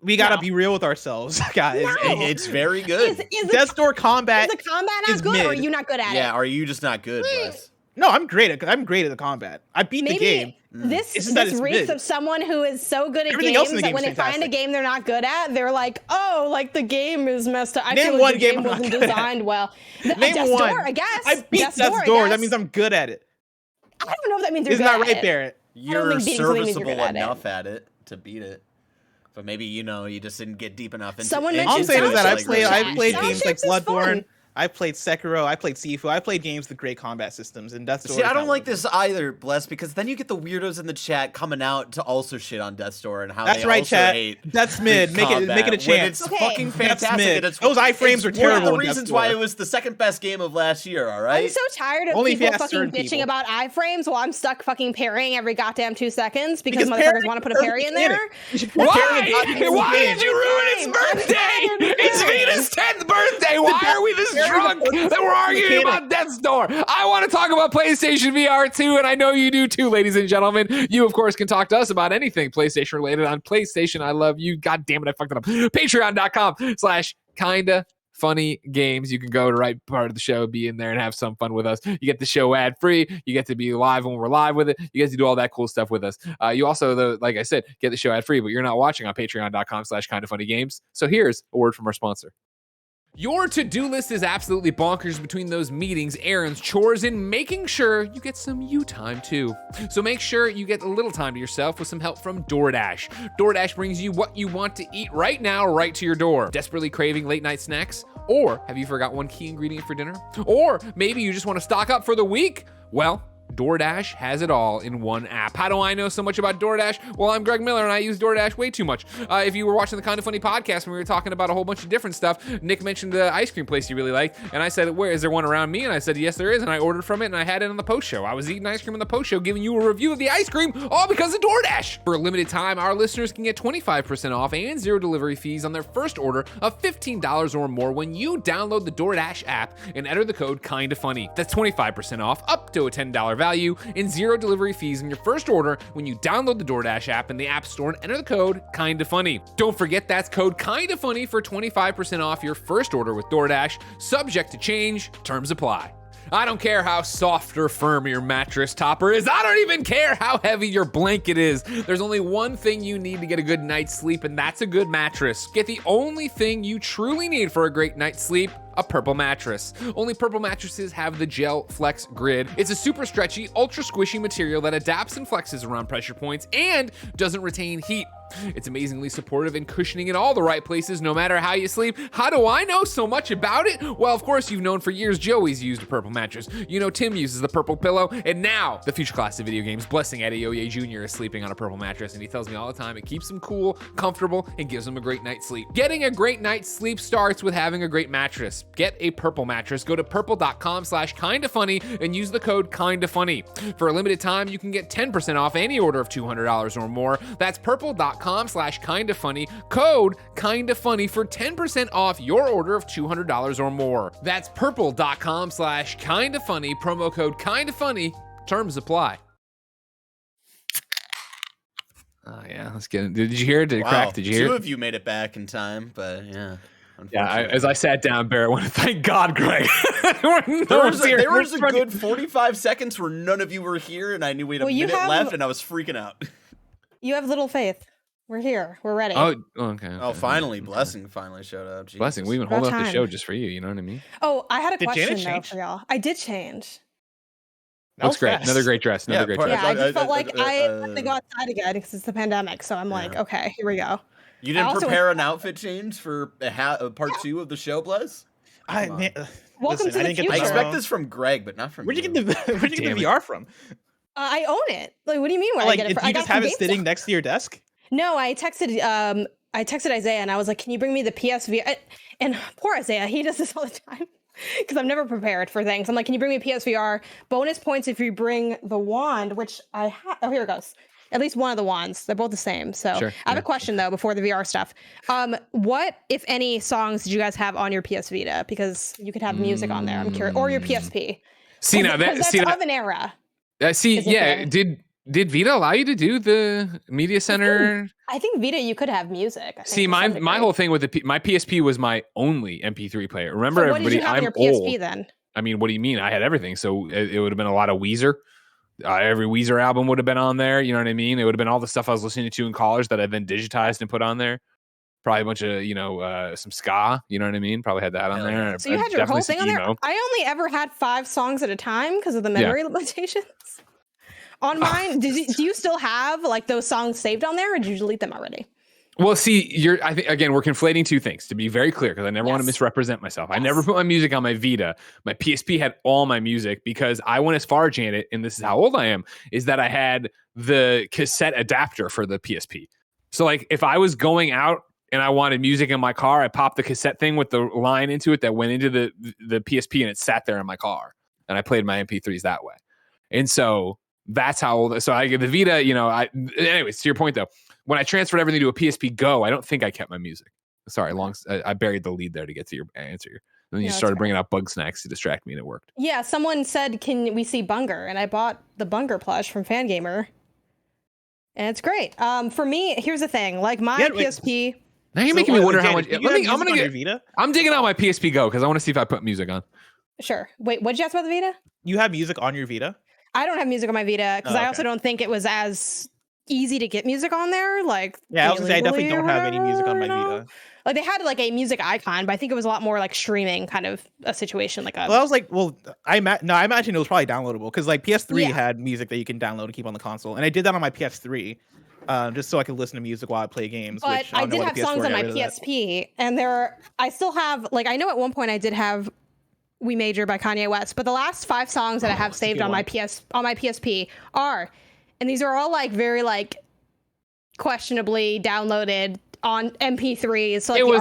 We gotta be real with ourselves, guys. No. It's very good. Death's Door combat. Is the combat not good, or are you not good at it? Yeah, are you just not good, Wes? No, I'm great at the combat. I beat the game. This reeks of someone who is so good at Everything games else in the that game when is they find a fantastic. game they're not good at, they're like, oh, like the game is messed up. I Name feel one like the game game I'm not wasn't good at. designed well. Name Death's one. Door, I guess. I beat Death's Door. That means I'm good at it. I don't know if that means you're Isn't good that right, at it. Barrett? You're think beating something means you're serviceable good at it. enough at it to beat it. But maybe, you just didn't get deep enough into Someone into All I'm mentioned saying is that Sound I've played Sound games like Shapes is Bloodborne. fun. I played Sekiro. I played Sifu. I played games with great combat systems, and Death's Door. See, I don't like this either, Bless, because then you get the weirdos in the chat coming out to also shit on Death's Door and how That's they right, also chat. hate That's mid. Make it a when chance. it's fucking That's fantastic. mid. And it's, Those iframes it's are one terrible of the in Death's reasons why Door. it was the second best game of last year, all right? I'm so tired of Only if you people ask fucking certain bitching people. about iframes while I'm stuck fucking parrying every goddamn 2 seconds because parry motherfuckers want to put a parry in there. Why did you ruin its birthday? It's Vita's 10th birthday. Why are we this drunk that we're arguing about Death's Door? I want to talk about PlayStation VR 2, and I know you do too, ladies and gentlemen. You, of course, can talk to us about anything PlayStation related on PlayStation. I love you. God damn it, I fucked it up. Patreon.com/KindaFunny games. You can go to right part of the show, be in there and have some fun with us. You get the show ad free. You get to be live when we're live with it. You get to do all that cool stuff with us. You also, though, like I said, get the show ad free, but you're not watching on patreon.com/KindaFunny games. So here's a word from our sponsor. Your to-do list is absolutely bonkers between those meetings, errands, chores, and making sure you get some you time too. So make sure you get a little time to yourself with some help from DoorDash. DoorDash brings you what you want to eat right now, right to your door. Desperately craving late night snacks? Or have you forgot one key ingredient for dinner? Or maybe you just want to stock up for the week? Well, DoorDash has it all in one app. How do I know so much about DoorDash? Well, I'm Greg Miller, and I use DoorDash way too much. If you were watching the KindaFunny podcast when we were talking about a whole bunch of different stuff, Nick mentioned the ice cream place you really liked, and I said, where is there one around me? And I said, yes, there is, and I ordered from it, and I had it on the post show. I was eating ice cream on the post show, giving you a review of the ice cream, all because of DoorDash. For a limited time, our listeners can get 25% off and 0 delivery fees on their first order of $15 or more when you download the DoorDash app and enter the code KindaFunny. That's 25% off, up to a $10 value, and 0 delivery fees in your first order when you download the DoorDash app in the App Store and enter the code KindaFunny. Don't forget that's code KindaFunny for 25% off your first order with DoorDash. Subject to change. Terms apply. I don't care how soft or firm your mattress topper is. I don't even care how heavy your blanket is. There's only one thing you need to get a good night's sleep, and that's a good mattress. Get the only thing you truly need for a great night's sleep: a Purple mattress. Only Purple mattresses have the Gel Flex Grid. It's a super stretchy, ultra squishy material that adapts and flexes around pressure points and doesn't retain heat. It's amazingly supportive and cushioning in all the right places, no matter how you sleep. How do I know so much about it? Well, of course, you've known for years Joey's used a purple mattress. You know Tim uses the purple pillow, and now the future class of video games, Blessing Adeoye Jr. is sleeping on a purple mattress, and he tells me all the time it keeps him cool, comfortable, and gives him a great night's sleep. Getting a great night's sleep starts with having a great mattress. Get a purple mattress. Go to purple.com/kindafunny and use the code KindaFunny. For a limited time, you can get 10% off any order of $200 or more. That's purple.com/kindafunny. Code KindaFunny for 10% off your order of $200 or more. That's purple.com/kindafunny. Promo code KindaFunny. Terms apply. Oh yeah, let's get it. Did you hear it? Did it crack? Did you hear it? Two of you made it back in time, but yeah. Yeah, as I sat down, Barrett, I want to thank God, Greg. There was a good 45 seconds where none of you were here, and I knew we had a minute left, and I was freaking out. You have little faith. We're here. We're ready. Oh, okay. Oh, finally, Blessing finally showed up. Jesus. Blessing, we've been holding up the show just for you. You know what I mean? Oh, I had a question Janet though change? for y'all. I did change. Looks great. fast. Another great dress. Another great dress. Yeah, I just felt like I have to go outside again because it's the pandemic. So I'm like, okay, here we go. You didn't prepare an outfit change for part 2 of the show, Bless? Welcome Listen, to the future. I expect this from Greg, but not from Where'd you you. get the VR from? I own it. Like, what do you mean? Where Like, I get it from? you just have it sitting next to your desk? No, I texted Isaiah and I was like, can you bring me the PSVR? And poor Isaiah, he does this all the time because I'm never prepared for things. I'm like, can you bring me a PSVR? Bonus points if you bring the wand, which I have. Oh, here it goes. At least one of the wands. They're both the same. So Sure, I have a question though before the VR stuff. What, if any, songs did you guys have on your PS Vita? Because you could have music on there. I'm curious, or your PSP. See now that's of an era. Did Vita allow you to do the media center? I think Vita, you could have music. I think, See, my whole thing with my PSP was my only MP3 player. Remember, so what everybody, did you have I'm on your PSP old. then? I mean, what do you mean? I had everything. So it would have been a lot of Weezer. Every Weezer album would have been on there. You know what I mean? It would have been all the stuff I was listening to in college that I then digitized and put on there. Probably a bunch of, some ska. You know what I mean? Probably had that on there. So you had your whole thing on there? I only ever had 5 songs at a time because of the memory limitations. On mine, do you still have like those songs saved on there, or did you delete them already? Well, see, I think again we're conflating two things. To be very clear, because I never want to misrepresent myself. I never put my music on my Vita. My PSP had all my music because I went as far, Janet, and this is how old I am, is that I had the cassette adapter for the PSP. So like if I was going out and I wanted music in my car, I popped the cassette thing with the line into it that went into the PSP, and it sat there in my car, and I played my MP3s that way. And so that's how old. So I get the Vita. Anyways, to your point though. When I transferred everything to a PSP Go, I don't think I kept my music. Sorry, I buried the lead there to get to your answer. And then you started bringing out bug snacks to distract me, and it worked. Yeah, someone said, "Can we see Bunger?" And I bought the Bunger plush from Fangamer, and it's great. For me, here's the thing: like my PSP. Now you're making me wonder how much. I'm digging out my PSP Go because I want to see if I put music on. Sure. Wait, what did you ask about the Vita? You have music on your Vita? I don't have music on my Vita because I also don't think it was as easy to get music on there. Like, yeah, I was gonna say I definitely don't have any music on my Vita. Like they had like a music icon, but I think it was a lot more like streaming kind of a situation. Like, well, I was like, I imagine it was probably downloadable because like PS3 had music that you can download and keep on the console, and I did that on my PS3, just so I could listen to music while I play games. But I did have songs on my PSP, and I still have like I know at one point I did have "We Major" by Kanye West, but the last 5 songs that I have saved on my PSP are. And these are all like very like questionably downloaded on MP3s. So like it was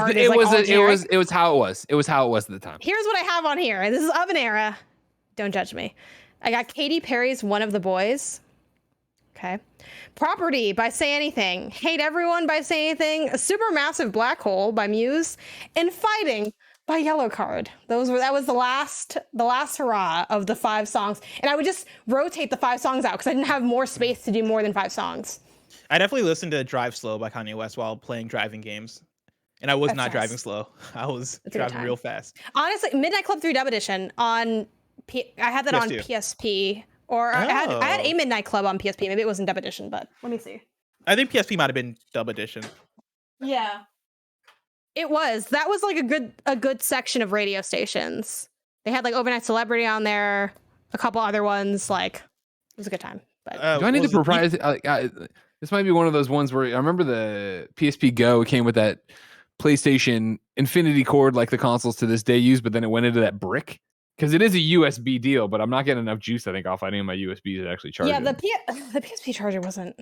how it was. It was how it was at the time. Here's what I have on here. This is of an era. Don't judge me. I got Katy Perry's "One of the Boys." Okay. "Property" by Say Anything. "Hate Everyone" by Say Anything. "A Supermassive Black Hole" by Muse. And "Fighting" by Yellow Card. That was the last hurrah of the 5 songs. And I would just rotate the 5 songs out because I didn't have more space to do more than 5 songs. I definitely listened to "Drive Slow" by Kanye West while playing driving games. And I was not driving slow. I was driving real fast. Honestly, Midnight Club 3 Dub Edition I had that on PSP. Or I had a Midnight Club on PSP. Maybe it wasn't Dub Edition, but let me see. I think PSP might have been Dub Edition. Yeah. It was. That was like a good section of radio stations. They had like Overnight Celebrity on there, a couple other ones. Like, it was a good time. But do I need to This might be one of those ones where I remember the PSP Go came with that PlayStation Infinity cord like the consoles to this day use, but then it went into that brick. Because it is a USB deal, but I'm not getting enough juice, I think, off any of my USBs to actually charge it. The PSP charger wasn't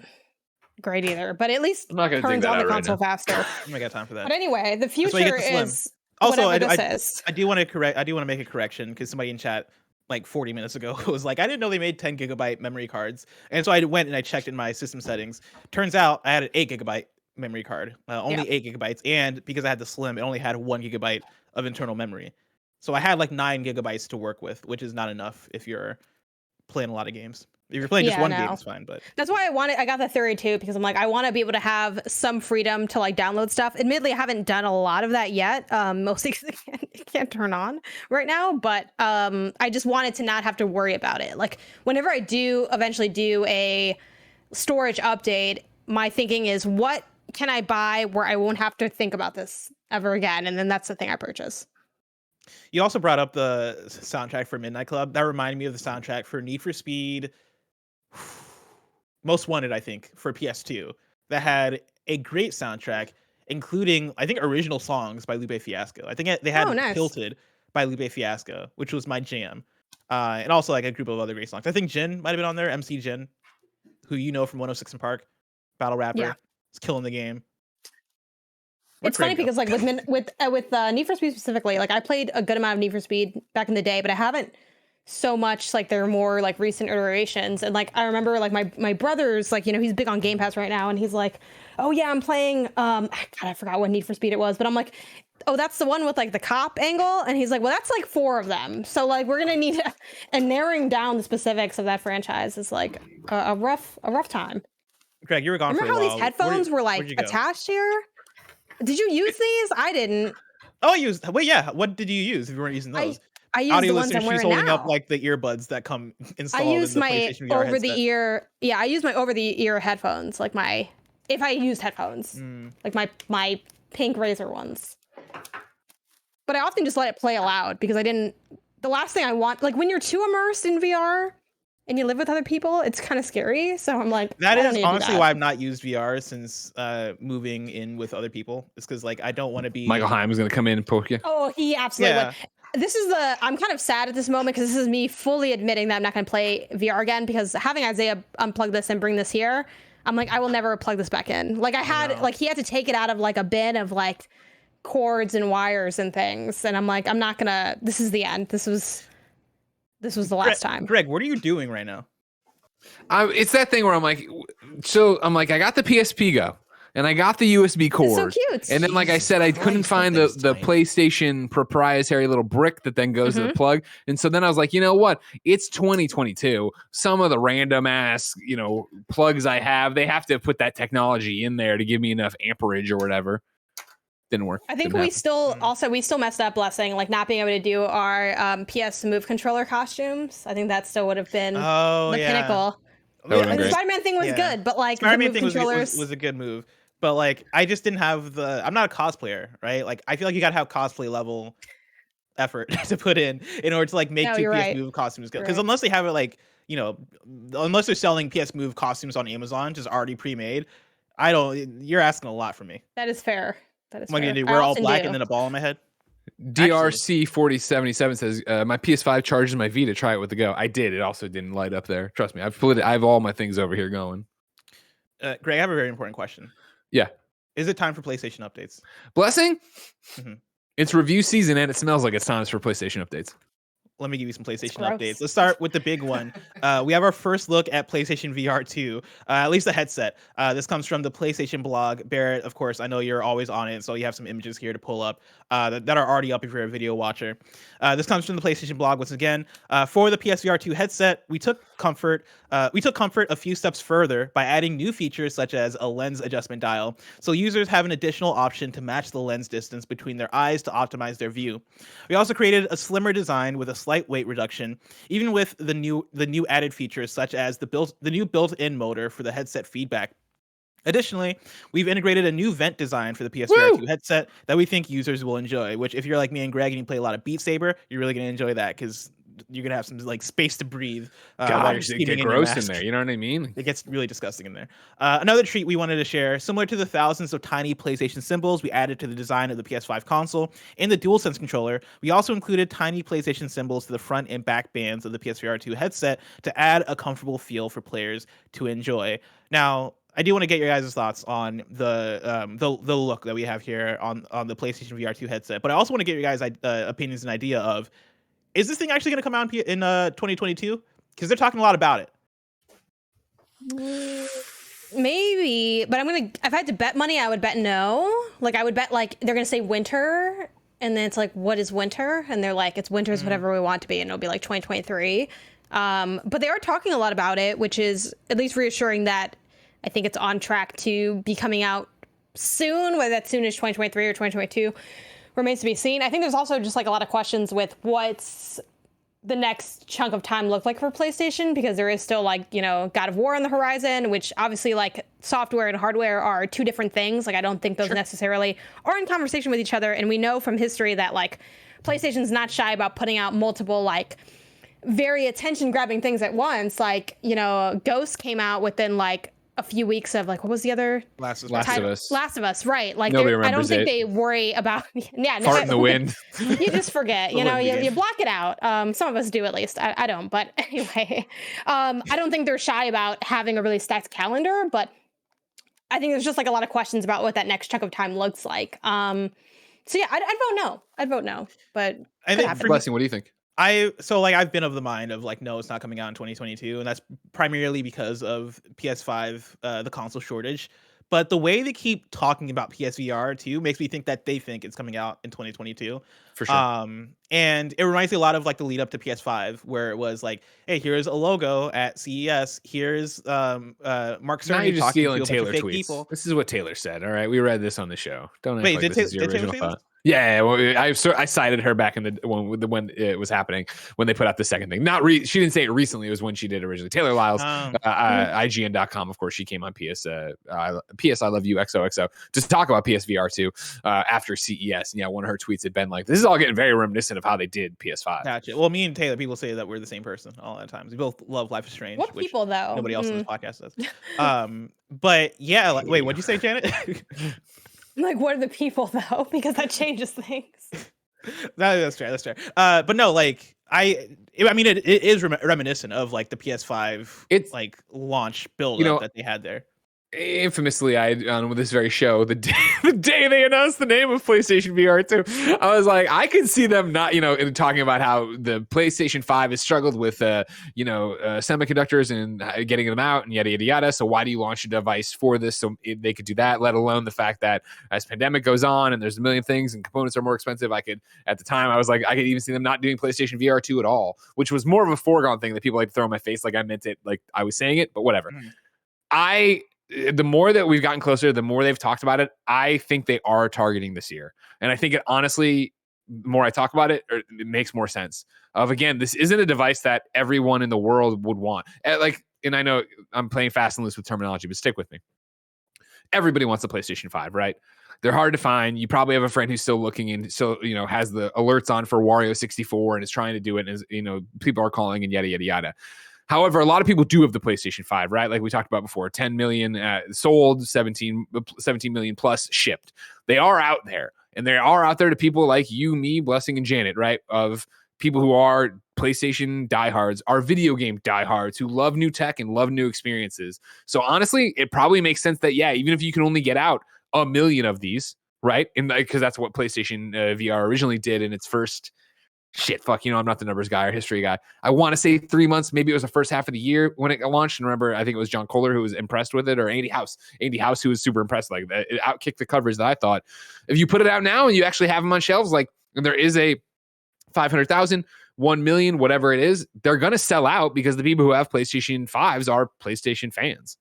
great either, but at least I'm not gonna dig turns that on the out right console now. faster. I'm gonna get time for that. But anyway, the why you future get the Slim. is Also, whatever this is. I do want to make a correction because somebody in chat like 40 minutes ago was like, I didn't know they made 10 gigabyte memory cards, and so I went and I checked in my system settings. Turns out I had an 8 gigabyte memory card, only 8 gigabytes, and because I had the Slim, it only had 1 gigabyte of internal memory. So I had like 9 gigabytes to work with, which is not enough if you're playing a lot of games. If you're playing just one game, it's fine. But that's why I got the 32 because I'm like, I want to be able to have some freedom to like download stuff. Admittedly, I haven't done a lot of that yet. Mostly because it can't turn on right now. But I just wanted to not have to worry about it. Like whenever I do eventually do a storage update, my thinking is, what can I buy where I won't have to think about this ever again? And then that's the thing I purchase. You also brought up the soundtrack for Midnight Club. That reminded me of the soundtrack for Need for Speed Most Wanted, I think, for PS2. That had a great soundtrack, including, I think, original songs by Lupe Fiasco. I think they had nice. Tilted by Lupe Fiasco, which was my jam. And also like a group of other great songs. I think Jin might have been on there, MC Jin, who you know from 106 and Park, battle rapper. Yeah. It's killing the game. It's funny because like with Need for Speed specifically, like I played a good amount of Need for Speed back in the day, but I haven't so much. Like there are more like recent iterations, and like I remember like my brother's like, you know, he's big on Game Pass right now, and he's like, oh yeah, I'm playing God, I forgot what Need for Speed it was, but I'm like, oh, that's the one with like the cop angle, and he's like, well, that's like 4 of them, so like we're gonna need and narrowing down the specifics of that franchise is like a rough time. Greg, you were gone Remember for a while. how these headphones were like attached here? Did you use these? I didn't. Oh, I used. Wait, yeah. What did you use if you weren't using those? I used Audio the ones I'm listeners, she's wearing holding now. up like the earbuds that come installed. I used in the my PlayStation VR over the headset. ear. Yeah, I used my over the ear headphones, like if I used headphones, like my pink Razer ones. But I often just let it play aloud because the last thing I want, like when you're too immersed in VR and you live with other people, it's kind of scary. So I'm like, that is honestly why I've not used VR since moving in with other people. It's because like I don't want to be. Michael Heim is going to come in and poke you. Oh, he absolutely would. This is I'm kind of sad at this moment because this is me fully admitting that I'm not going to play VR again, because having Isaiah unplug this and bring this here, I'm like, I will never plug this back in. Like like he had to take it out of like a bin of like cords and wires and things. And I'm like, I'm not gonna, this is the end. This was the last time. Greg, what are you doing right now? It's that thing where I'm like, I got the PSP Go and I got the USB cord. It's so cute. And then, like I said, I couldn't find the PlayStation proprietary little brick that then goes to the plug. And so then I was like, you know what? It's 2022. Some of the random ass, plugs I have, they have to put that technology in there to give me enough amperage or whatever. Didn't work. I think we still messed up, Blessing, like not being able to do our PS Move controller costumes. I think that still would have been the pinnacle. The Spider-Man thing was good, but like the Move controllers was a good move. But like I just didn't have I'm not a cosplayer, right? Like I feel like you gotta have cosplay level effort to put in order to like make two PS Move costumes good. Because unless they have it like, unless they're selling PS Move costumes on Amazon just already pre-made, you're asking a lot from me. That is fair. That is fair. Am I gonna do wear all black and then a ball on my head? DRC 4077 says my PS5 charges my Vita. Try it with the Go. I did. It also didn't light up there. Trust me. I have all my things over here going. Greg, I have a very important question. Yeah. Is it time for PlayStation updates? Blessing? It's review season and it smells like it's time for PlayStation updates. Let me give you some PlayStation updates. Let's start with the big one. We have our first look at PlayStation VR 2, at least the headset. This comes from the PlayStation blog. Barrett, of course, I know you're always on it, so you have some images here to pull up that are already up if you're a video watcher. This comes from the PlayStation blog once again. For the PSVR 2 headset, we took comfort a few steps further by adding new features such as a lens adjustment dial, so users have an additional option to match the lens distance between their eyes to optimize their view. We also created a slimmer design with a slight weight reduction, even with the new added features such as the new built-in motor for the headset feedback. Additionally, we've integrated a new vent design for the PSVR 2 headset that we think users will enjoy, which if you're like me and Greg and you play a lot of Beat Saber, you're really going to enjoy that because you're gonna have some like space to breathe. While God, you're it steaming get in your gross in mask. there. You know what I mean? It gets really disgusting in there. Another treat we wanted to share, similar to the thousands of tiny PlayStation symbols we added to the design of the PS5 console and the DualSense controller, we also included tiny PlayStation symbols to the front and back bands of the PSVR 2 headset to add a comfortable feel for players to enjoy. Now, I do want to get your guys' thoughts on the look that we have here on the PlayStation VR 2 headset, but I also want to get your guys' opinions and idea of, is this thing actually going to come out in 2022? Because they're talking a lot about it. Maybe, but if I had to bet money, I would bet no. Like I would bet like they're gonna say winter, and then it's like, what is winter? And they're like, it's winter's whatever we want to be, and it'll be like 2023. But they are talking a lot about it, which is at least reassuring that I think it's on track to be coming out soon. Whether that's soon as 2023 or 2022 remains to be seen. I think there's also just like a lot of questions with what's the next chunk of time look like for PlayStation, because there is still like, you know, God of War on the horizon, which obviously like software and hardware are two different things. Like I don't think those necessarily are in conversation with each other. And we know from history that like PlayStation's not shy about putting out multiple like very attention grabbing things at once. Like, you know, Ghost came out within like a few weeks of like, what was the other? Last of Us. Last of Us, right. Like Nobody I don't remembers think it. they worry about Fart in the wind. You just forget, you know, wind you again. block it out. Some of us do at least. I don't, but anyway, I don't think they're shy about having a really stacked calendar, but I think there's just like a lot of questions about what that next chunk of time looks like. So yeah, I'd vote no. I'd vote no, but I could think happen. Blessing, what do you think? I've been of the mind of like, no, it's not coming out in 2022, and that's primarily because of PS5, the console shortage. But the way they keep talking about PSVR too makes me think that they think it's coming out in 2022. For sure. And it reminds me a lot of like the lead up to PS5, where it was like, hey, here's a logo at CES. Here's Mark Now Cerny you're just talking to a stealing bunch Taylor of fake tweets. people. This is what Taylor said. All right, we read this on the show. Don't act Wait, like did this is your Taylor original say this? thought. Yeah, well, I cited her back in the when it was happening, when they put out the second thing. She didn't say it recently. It was when she did originally. Taylor Lyles, IGN.com. Of course, she came on PS I Love You XOXO to talk about PSVR 2 after CES. And yeah, one of her tweets had been like, "This is all getting very reminiscent of how they did PS5." Gotcha. Well, me and Taylor, people say that we're the same person all the times. We both love Life is Strange. What which people though? nobody else on this podcast does. But yeah, like, wait, what'd you say, Janet? Like, what are the people though? Because that changes things. That's fair. That's fair. But no, like I mean, it is reminiscent of like the PS5 like launch build up that they had there. Infamously, on this very show, the day they announced the name of PlayStation VR 2, I was like, I could see them not, talking about how the PlayStation 5 has struggled with, semiconductors and getting them out and yada, yada, yada. So why do you launch a device for this? So they could do that, let alone the fact that as pandemic goes on and there's a million things and components are more expensive, at the time, I was like, I could even see them not doing PlayStation VR 2 at all, which was more of a foregone thing that people like to throw in my face like I meant it, like I was saying it, but whatever. The more that we've gotten closer, the more they've talked about it, I think they are targeting this year. And I think it honestly, the more I talk about it, it makes more sense. Again, this isn't a device that everyone in the world would want. And I know I'm playing fast and loose with terminology, but stick with me. Everybody wants a PlayStation 5, right? They're hard to find. You probably have a friend who's still looking and still, has the alerts on for Wario 64 and is trying to do it. And people are calling and yada, yada, yada. However, a lot of people do have the PlayStation 5, right? Like we talked about before, 10 million sold, 17 million plus shipped. They are out there, and they are out there to people like you, me, Blessing, and Janet, right? Of people who are PlayStation diehards, are video game diehards who love new tech and love new experiences. So honestly, it probably makes sense that, yeah, even if you can only get out 1 million of these, right? And because that's what PlayStation VR originally did in its first... I'm not the numbers guy or history guy. I want to say 3 months. Maybe it was the first half of the year when it launched. And remember, I think it was John Kohler who was impressed with it, or Andy House who was super impressed. Like it outkicked the covers that I thought. If you put it out now and you actually have them on shelves, like, and there is a 500,000, 1 million, whatever it is, they're going to sell out because the people who have PlayStation 5s are PlayStation fans.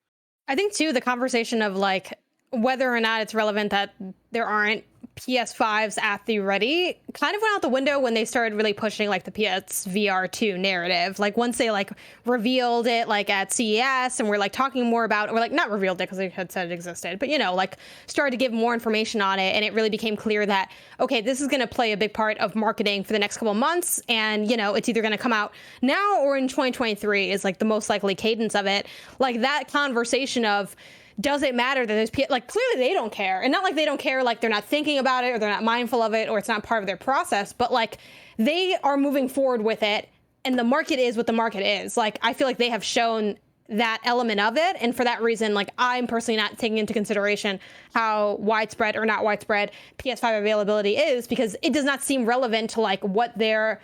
I think too, the conversation of like whether or not it's relevant that there aren't PS5s at the ready kind of went out the window when they started really pushing like the PSVR 2 narrative. Like once they like revealed it like at CES and we're like talking more about, or like not revealed it because they had said it existed, but you know, like started to give more information on it, and it really became clear that okay, this is going to play a big part of marketing for the next couple of months, and you know, it's either going to come out now or in 2023 is like the most likely cadence of it. Like that conversation of, does it matter that there's like clearly they don't care, and not like they don't care like they're not thinking about it or they're not mindful of it or it's not part of their process, but like they are moving forward with it, and the market is what the market is. Like I feel like they have shown that element of it, and for that reason, like I'm personally not taking into consideration how widespread or not widespread PS5 availability is, because it does not seem relevant to like what their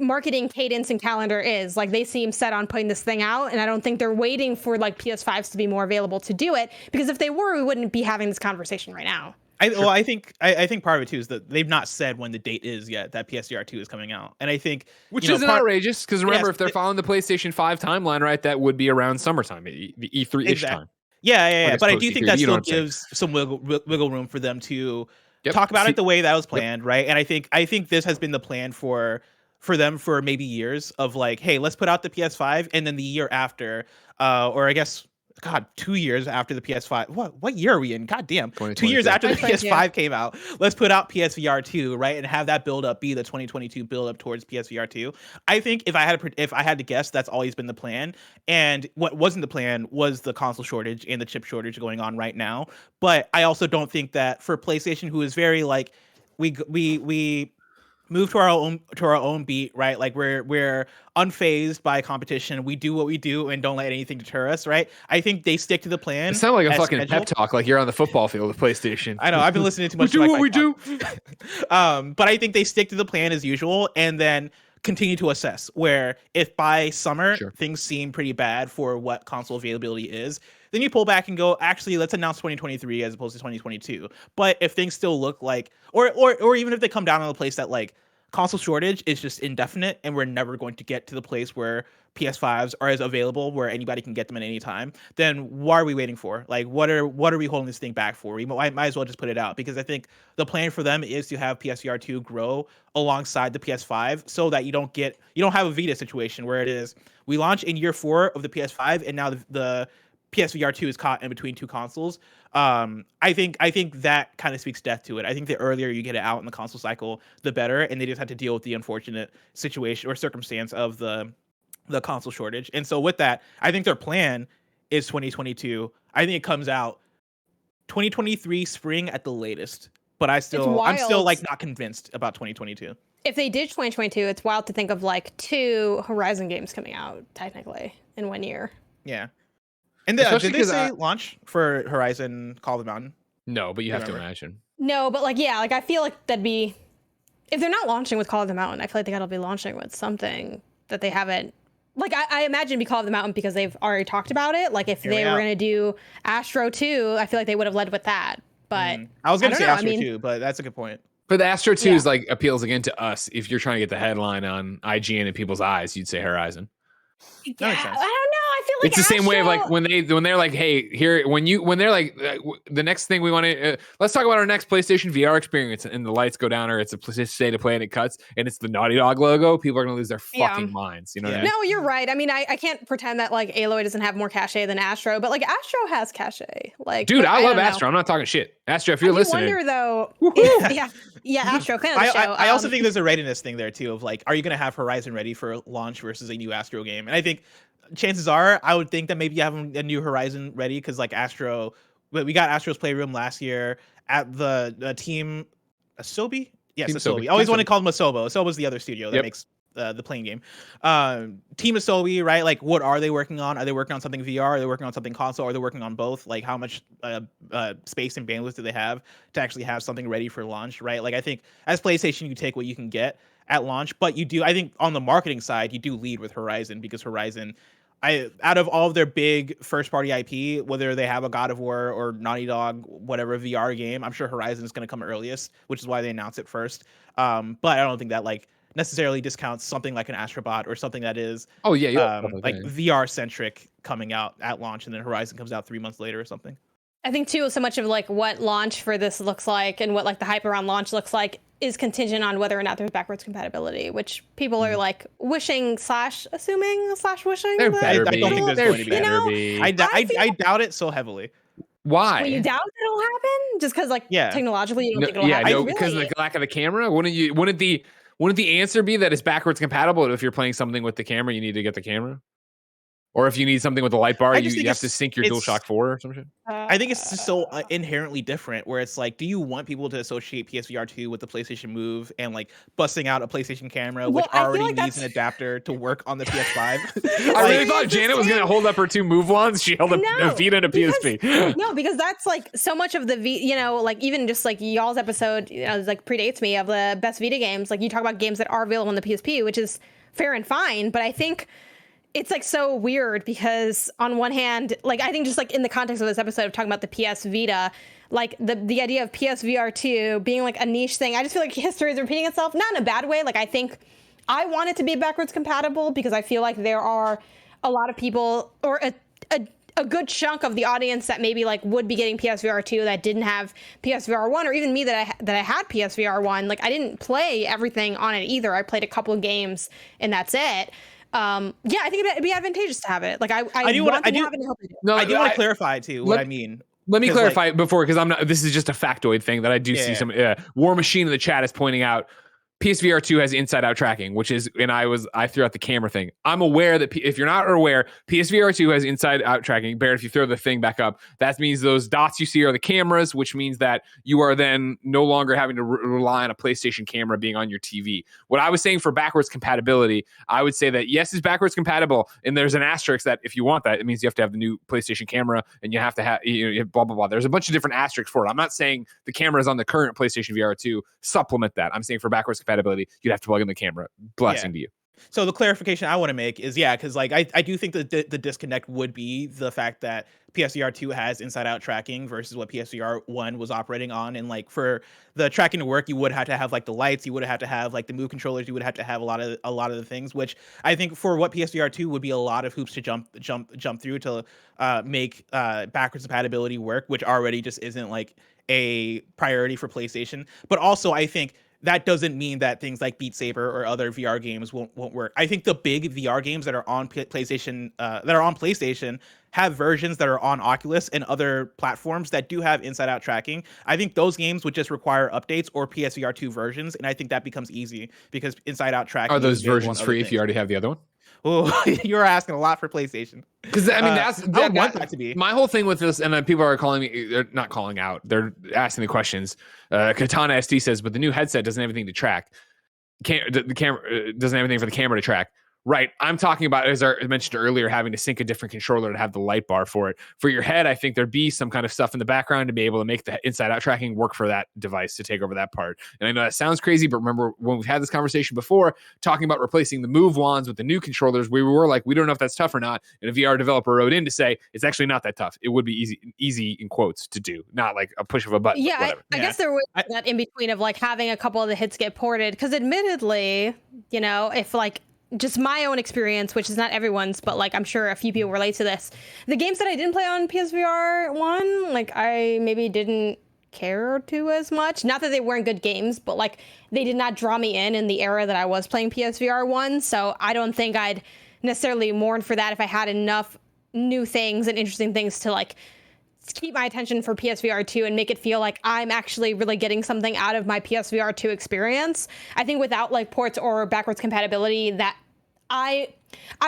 marketing cadence and calendar is. Like they seem set on putting this thing out, and I don't think they're waiting for like PS5s to be more available to do it, because if they were, we wouldn't be having this conversation right now. I think part of it too is that they've not said when the date is yet that PSVR 2 is coming out, and I think which isn't outrageous, because remember, if they're following the PlayStation 5 timeline, right, that would be around summertime, the E3-ish time. Yeah. But I do think that still gives some wiggle room for them to talk about it the way that was planned, right? And I think this has been the plan for them for maybe years of like, hey, let's put out the PS5, and then the year after, or I guess, God, 2 years after the PS5. What year are we in? God damn. 2 years after the PS5 came out, let's put out PSVR 2, right? And have that build up be the 2022 build up towards PSVR 2. I think if I had to guess, that's always been the plan. And what wasn't the plan was the console shortage and the chip shortage going on right now. But I also don't think that for PlayStation, who is very like, we move to our own beat, right? Like we're unfazed by competition. We do what we do and don't let anything deter us, right? I think they stick to the plan. It sounds like a fucking pep talk, like you're on the football field with PlayStation. I know, I've been listening too much. We do what we do. But I think they stick to the plan as usual, and then continue to assess. Where if by summer things seem pretty bad for what console availability is, then you pull back and go, actually, let's announce 2023 as opposed to 2022. But if things still look like, or even if they come down on the place that like console shortage is just indefinite and we're never going to get to the place where PS5s are as available where anybody can get them at any time, then what are we waiting for? Like, what are we holding this thing back for? We might as well just put it out, because I think the plan for them is to have PSVR 2 grow alongside the PS5, so that you don't have a Vita situation where it is we launch in year 4 of the PS5 and now the PSVR 2 is caught in between two consoles. I think that kind of speaks death to it. I think the earlier you get it out in the console cycle, the better, and they just had to deal with the unfortunate situation or circumstance of the console shortage. And so with that, I think their plan is 2022. I think it comes out 2023 spring at the latest. But I'm still like not convinced about 2022. If they did 2022, it's wild to think of like 2 Horizon games coming out technically in 1 year. Yeah. And did they say launch for Horizon Call of the Mountain? No, but you have to imagine. No, but like, yeah, like I feel like that'd be, if they're not launching with Call of the Mountain, I feel like they gotta be launching with something that they haven't. Like I imagine it'd be Call of the Mountain because they've already talked about it. Like if they were gonna do Astro 2, I feel like they would have led with that. But I was gonna say Astro 2, but that's a good point. But the Astro 2 is like appeals again to us. If you're trying to get the headline on IGN in people's eyes, you'd say Horizon. Yeah, I don't know. I feel like it's the same way of like when they're like, hey, here when they're like the next thing we want to let's talk about our next PlayStation VR experience, and the lights go down or it's a State of Play and it cuts and it's the Naughty Dog logo, people are gonna lose their fucking minds. You know what I mean? No, you're right. I mean, I can't pretend that like Aloy doesn't have more cachet than Astro, but like Astro has cachet. Like, dude, I love Astro. I'm not talking shit. Astro, if you're listening. I wonder though. Yeah, Astro, fan of the show. I also think there's a readiness thing there too of like, are you gonna have Horizon ready for launch versus a new Astro game? And I think chances are, I would think that maybe you have a new Horizon ready, because like Astro, we got Astro's Playroom last year at the team Asobi. Yes, Asobi. I always want to call them Asobo. Asobo's the other studio that makes the playing game. Team Asobi, right? Like, what are they working on? Are they working on something VR? Are they working on something console? Are they working on both? Like, how much space and bandwidth do they have to actually have something ready for launch, right? Like, I think as PlayStation, you take what you can get at launch, but you do, I think on the marketing side, you do lead with Horizon, because Horizon, out of all of their big first-party IP, whether they have a God of War or Naughty Dog, whatever VR game, I'm sure Horizon is going to come earliest, which is why they announce it first. But I don't think that like necessarily discounts something like an Astrobot or something that is like VR-centric coming out at launch, and then Horizon comes out 3 months later or something. I think too, so much of like what launch for this looks like and what like the hype around launch looks like is contingent on whether or not there's backwards compatibility, which people are like wishing slash assuming slash wishing. There that better I be. don't think there's There going to be. better be. I doubt it so heavily. Why? Well, you doubt it'll happen just because like Yeah. technologically you don't No, think it'll yeah, happen. no, because of the lack of the camera. Wouldn't the answer be that it's backwards compatible? If you're playing something with the camera, you need to get the camera. Or if you need something with a light bar, I you just think have to it's- sync your it's- DualShock 4 or some shit. I think it's just so inherently different where it's like, do you want people to associate PSVR 2 with the PlayStation Move and like busting out a PlayStation camera, which Well, I feel already like needs an that's- adapter to work on the PS5? I really Like- thought It's the Janet was going to same- hold up her 2 move wands. She held up a No, Vita and a PSP. No, because that's like so much of the like even just like y'all's episode, like predates me of the best Vita games. Like you talk about games that are available on the PSP, which is fair and fine, but I think it's like so weird because on one hand, like I think just like in the context of this episode of talking about the PS Vita, like the idea of PSVR 2 being like a niche thing, I just feel like history is repeating itself, not in a bad way. Like I think I want it to be backwards compatible because I feel like there are a lot of people or a good chunk of the audience that maybe like would be getting PSVR 2 that didn't have PSVR 1, or even me that I had PSVR 1. Like I didn't play everything on it either. I played a couple of games and that's it. Yeah, I think it'd be advantageous to have it. Like I do want wanna- to I do- have it and hope they do. No, I do want to clarify too what I mean. Let me 'Cause, clarify before, because I'm not. This is just a factoid thing that I do see Yeah. some. War Machine in the chat is pointing out. PSVR 2 has inside-out tracking, which is, and I threw out the camera thing. I'm aware that if you're not aware, PSVR 2 has inside-out tracking. Barrett, if you throw the thing back up, that means those dots you see are the cameras, which means that you are then no longer having to rely on a PlayStation camera being on your TV. What I was saying for backwards compatibility, I would say that yes, it's backwards compatible, and there's an asterisk that if you want that, it means you have to have the new PlayStation camera, and you have to have blah blah blah. There's a bunch of different asterisks for it. I'm not saying the cameras on the current PlayStation VR 2 supplement that. I'm saying for backwards compatibility, you'd have to plug in the camera. Blessing to you. So the clarification I want to make is, because like I do think that the disconnect would be the fact that PSVR 2 has inside out tracking versus what PSVR 1 was operating on. And like for the tracking to work, you would have to have like the lights, you would have to have like the move controllers, you would have to have a lot of the things, which I think for what PSVR 2 would be a lot of hoops to jump through to make backwards compatibility work, which already just isn't like a priority for PlayStation. But also I think that doesn't mean that things like Beat Saber or other VR games won't work. I think the big VR games that are on PlayStation have versions that are on Oculus and other platforms that do have inside-out tracking. I think those games would just require updates or PSVR 2 versions, and I think that becomes easy because inside-out tracking. Are those versions free if you already have the other one? Oh, you're asking a lot for PlayStation. Because I mean, I would want that to be. My whole thing with this, and then people are calling me, they're not calling out, they're asking the questions. Katana SD says, but the new headset doesn't have anything to track. The camera doesn't have anything for the camera to track. Right. I'm talking about, as I mentioned earlier, having to sync a different controller to have the light bar for it. For your head, I think there'd be some kind of stuff in the background to be able to make the inside out tracking work for that device to take over that part. And I know that sounds crazy, but remember when we've had this conversation before, talking about replacing the move wands with the new controllers, we were like, we don't know if that's tough or not. And a VR developer wrote in to say, it's actually not that tough. It would be easy in quotes to do, not like a push of a button. Yeah, I guess there was that in between of like having a couple of the hits get ported. Because admittedly, if like, just my own experience, which is not everyone's, but like I'm sure a few people relate to this. The games that I didn't play on PSVR 1, like I maybe didn't care to as much. Not that they weren't good games, but like they did not draw me in the era that I was playing PSVR 1. So I don't think I'd necessarily mourn for that if I had enough new things and interesting things to like keep my attention for PSVR 2 and make it feel like I'm actually really getting something out of my PSVR 2 experience. I think without like ports or backwards compatibility, that I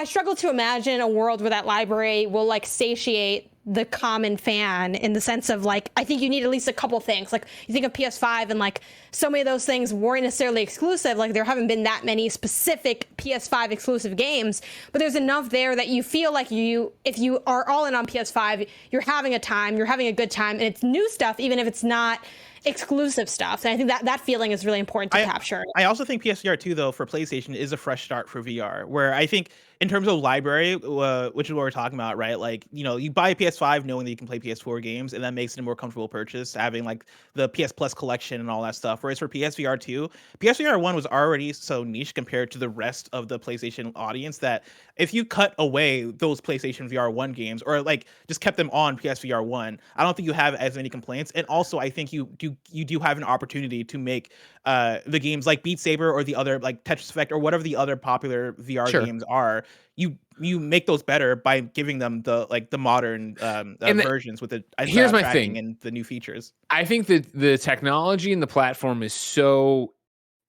struggle to imagine a world where that library will like satiate the common fan in the sense of like, I think you need at least a couple things. Like you think of PS5 and like so many of those things weren't necessarily exclusive. Like there haven't been that many specific PS5 exclusive games, but there's enough there that you feel like if you are all in on PS5, you're having a good time, and it's new stuff, even if it's not exclusive stuff. And I think that feeling is really important to capture. I also think PSVR 2 though for PlayStation is a fresh start for VR, where I think in terms of library, which is what we're talking about, right? Like, you buy a PS5 knowing that you can play PS4 games, and that makes it a more comfortable purchase, having like the PS Plus collection and all that stuff. Whereas for PSVR 2, PSVR 1 was already so niche compared to the rest of the PlayStation audience that if you cut away those PlayStation VR 1 games, or like just kept them on PSVR 1, I don't think you have as many complaints. And also, I think you do have an opportunity to make the games like Beat Saber or the other like Tetris Effect or whatever the other popular VR Sure. games are. You make those better by giving them the modern versions with the here's my tracking thing. and the new features. I think that the technology and the platform is so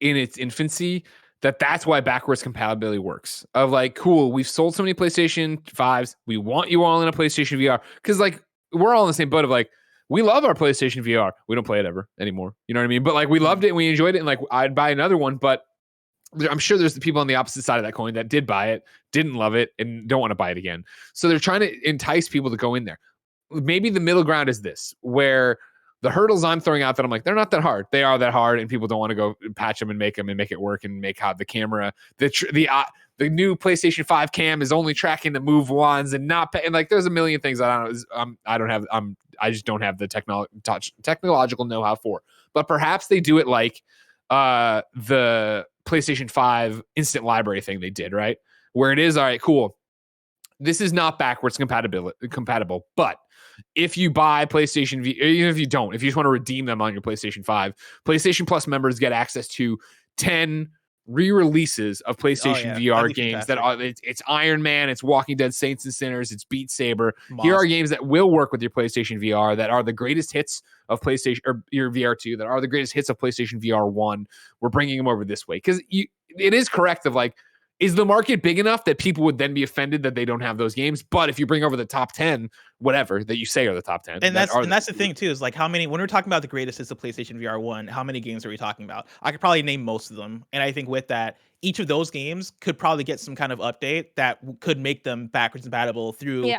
in its infancy that's why backwards compatibility works. Of like, cool, we've sold so many PlayStation 5s. We want you all in a PlayStation VR. Because like we're all in the same boat of like, we love our PlayStation VR. We don't play it ever anymore. You know what I mean? But like we loved it and we enjoyed it. And like I'd buy another one, but I'm sure there's the people on the opposite side of that coin that did buy it, didn't love it, and don't want to buy it again. So they're trying to entice people to go in there. Maybe the middle ground is this, where the hurdles I'm throwing out that I'm like, they're not that hard. They are that hard, and people don't want to go patch them and make it work and make how the camera, the new PlayStation 5 cam is only tracking the move ones and not, and like there's a million things that I just don't have the technological know-how for. But perhaps they do it like the PlayStation 5 instant library thing they did, right? Where it is, all right, cool. This is not backwards compatible, but if you buy PlayStation V, even if you don't, if you just want to redeem them on your PlayStation 5, PlayStation Plus members get access to 10 re-releases of PlayStation VR games that are, it's Iron Man, it's Walking Dead, Saints and Sinners, it's Beat Saber. Here are games that will work with your PlayStation VR that are the greatest hits of PlayStation or your VR 2 that are the greatest hits of PlayStation VR 1. We're bringing them over this way because it is correct of like, is the market big enough that people would then be offended that they don't have those games? But if you bring over the top 10, whatever that you say are the top 10, and that's the thing too, is like how many, when we're talking about the greatest hits of PlayStation VR 1, how many games are we talking about? I could probably name most of them, and I think with that, each of those games could probably get some kind of update that could make them backwards compatible through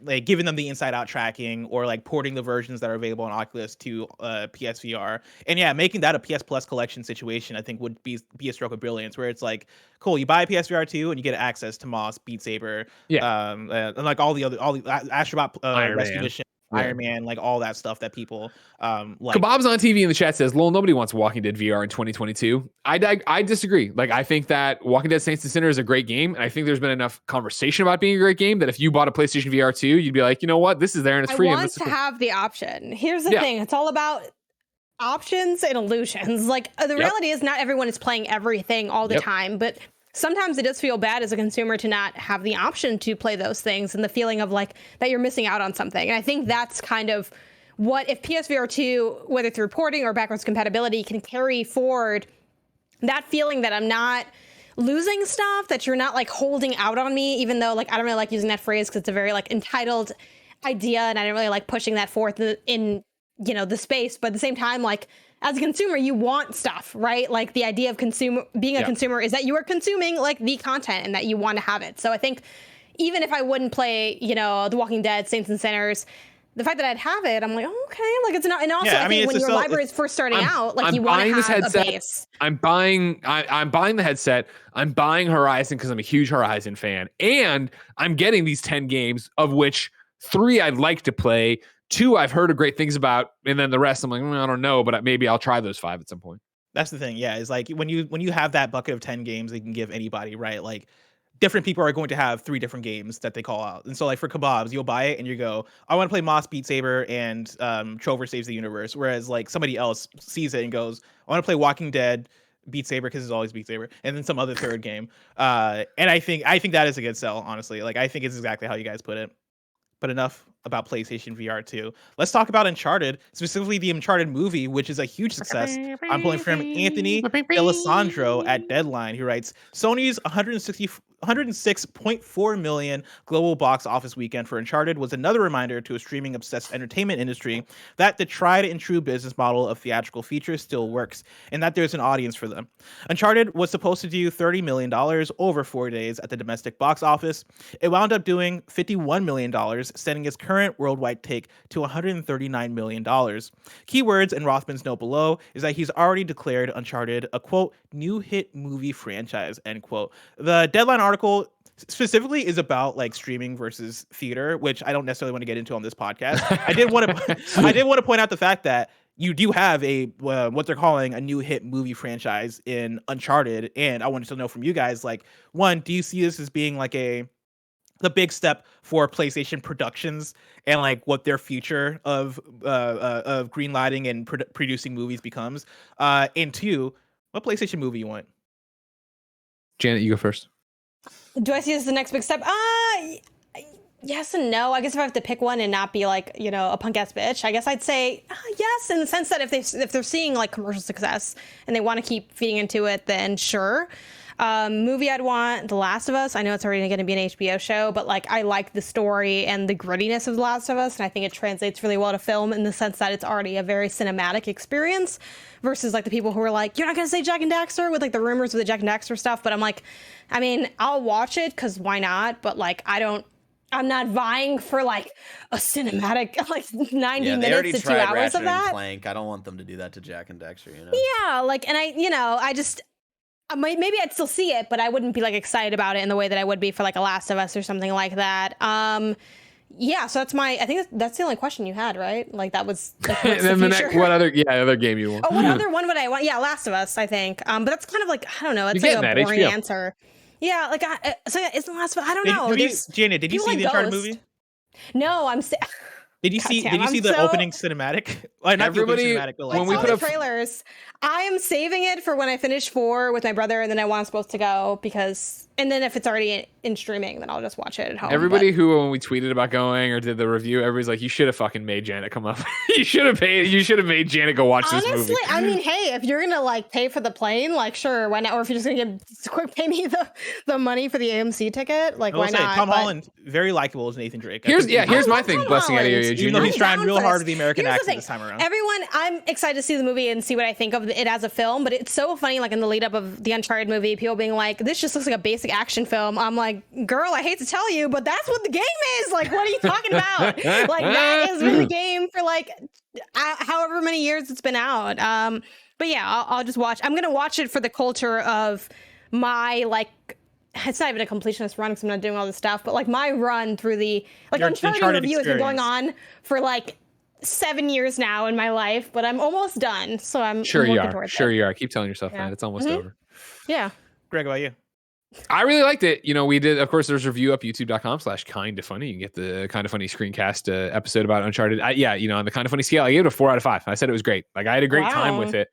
like giving them the inside out tracking or like porting the versions that are available on Oculus to PSVR. And making that a PS Plus collection situation, I think would be a stroke of brilliance, where it's like, cool, you buy a PSVR 2 and you get access to Moss, Beat Saber, and like all the Astrobot Rescue Mission, Iron Man, like all that stuff that people like. Kebab's on TV in the chat says, "Lol, nobody wants Walking Dead VR in 2022." I disagree. Like, I think that Walking Dead Saints and Sinners is a great game, and I think there's been enough conversation about being a great game that if you bought a PlayStation VR 2, you'd be like, you know what, this is there and it's free. I want to have the option. Here's the thing: it's all about options and illusions. Like the reality is, not everyone is playing everything all the time, but sometimes it does feel bad as a consumer to not have the option to play those things and the feeling of like that you're missing out on something. And I think that's kind of what, if PSVR 2, whether through porting or backwards compatibility, can carry forward that feeling that I'm not losing stuff, that you're not like holding out on me, even though like I don't really like using that phrase because it's a very like entitled idea and I didn't really like pushing that forth in the space. But at the same time, like, as a consumer, you want stuff, right? Like the idea of being a consumer is that you are consuming like the content and that you want to have it. So I think even if I wouldn't play, The Walking Dead, Saints and Sinners, the fact that I'd have it, I'm like, oh, okay, like it's not. And also, I think when your library is first starting out, like you want to have a base. I'm buying the headset. I'm buying Horizon because I'm a huge Horizon fan, and I'm getting these 10 games, of which 3 I'd like to play. 2 I've heard great things about, and then the rest I'm like, I don't know, but maybe I'll try those 5 at some point. That's the thing, is like when you have that bucket of 10 games, they can give anybody, right? Like different people are going to have 3 different games that they call out, and so like for Kebabs, you'll buy it and you go, I want to play Moss, Beat Saber, and Trover Saves the Universe, whereas like somebody else sees it and goes, I want to play Walking Dead, Beat Saber, because it's always Beat Saber, and then some other third game, and I think that is a good sell, honestly. Like I think it's exactly how you guys put it. But enough about PlayStation VR 2. Let's talk about Uncharted, specifically the Uncharted movie, which is a huge success. I'm pulling from Anthony D'Alessandro at Deadline, who writes, Sony's 106.4 million global box office weekend for Uncharted was another reminder to a streaming-obsessed entertainment industry that the tried and true business model of theatrical features still works, and that there's an audience for them. Uncharted was supposed to do $30 million over 4 days at the domestic box office. It wound up doing $51 million, setting its current current worldwide take to $139 million. Keywords in Rothman's note below is that he's already declared Uncharted a, quote, new hit movie franchise, end quote. The Deadline article specifically is about like streaming versus theater, which I don't necessarily want to get into on this podcast. I did want to point out the fact that you do have a what they're calling a new hit movie franchise in Uncharted, and I wanted to know from you guys, like, one, do you see this as being like the big step for PlayStation Productions and like what their future of greenlighting and producing movies becomes? And two, what PlayStation movie you want? Janet, you go first. Do I see this as the next big step? Yes and no. I guess if I have to pick one and not be like, you know, a punk ass bitch, I guess I'd say yes, in the sense that if they're seeing like commercial success and they want to keep feeding into it, then sure. Movie I'd want The Last of Us. I know it's already going to be an HBO show, but like I like the story and the grittiness of The Last of Us, and I think it translates really well to film in the sense that it's already a very cinematic experience versus like the people who are like, you're not going to say Jack and Daxter with like the rumors of the Jack and Daxter stuff. But I'm like, I mean, I'll watch it because why not? But like I'm not vying for like a cinematic like 90 minutes to 2 hours Ratchet of that. And Clank. I don't want them to do that to Jack and Daxter, you know? Yeah, like, and I just maybe I'd still see it, but I wouldn't be like excited about it in the way that I would be for like a Last of Us or something like that. Yeah, so I think that's the only question you had, right? Like that was like, and then the next, other game you want? Oh, what other one would I want? Yeah, Last of Us, I think. But that's kind of like, I don't know, it's You're like a boring HBO. answer. Yeah, like isn't Last of Us? I don't know. Janet, did you see the Uncharted movie? No, Did you see the opening cinematic? Well, not everybody, the opening cinematic, but like when we put the up trailers, I am saving it for when I finish 4 with my brother, and then I want supposed to go and then if it's already in streaming, then I'll just watch it at home. Everybody who, when we tweeted about going or did the review, everybody's like, you should have fucking made Janet come up. you should have made Janet go watch this movie. Honestly, I mean, hey, if you're gonna like pay for the plane, like sure, why not? Or if you're just gonna pay me the money for the AMC ticket, like why not? Tom Holland, very likable as Nathan Drake. Here's my thing, blessing out of you, even though he's trying real hard with the American accent this time around. Everyone, I'm excited to see the movie and see what I think of it as a film, but it's so funny, like in the lead up of the Uncharted movie, people being like, this just looks like a basic action film. I'm like, girl, I hate to tell you, but that's what the game is. Like, what are you talking about? Like, that has been the game for like however many years it's been out. But yeah, I'll just watch. I'm gonna watch it for the culture of my like. It's not even a completionist run because I'm not doing all this stuff, but like my run through the Uncharted review has been going on for like 7 years now in my life, but I'm almost done. So I'm sure you are. it. Keep telling yourself that it's almost over. Yeah. Greg, about you? I really liked it. You know, we did, of course, there's a review up youtube.com/KindaFunny. You can get the KindaFunny screencast episode about Uncharted. On the KindaFunny scale, I gave it a 4 out of 5. I said it was great. Like, I had a great time with it.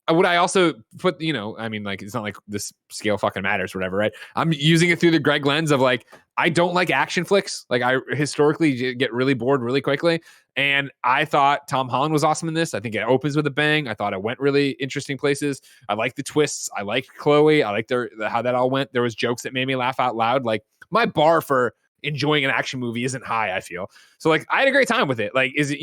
Would I also put, I mean, like, it's not like this scale fucking matters or whatever, right? I'm using it through the Greg lens of like, I don't like action flicks. Like, I historically get really bored really quickly. And I thought Tom Holland was awesome in this. I think it opens with a bang. I thought it went really interesting places. I like the twists. I like Chloe. I like how that all went. There was jokes that made me laugh out loud. Like, my bar for enjoying an action movie isn't high, I feel. So like, I had a great time with it. Like, is it,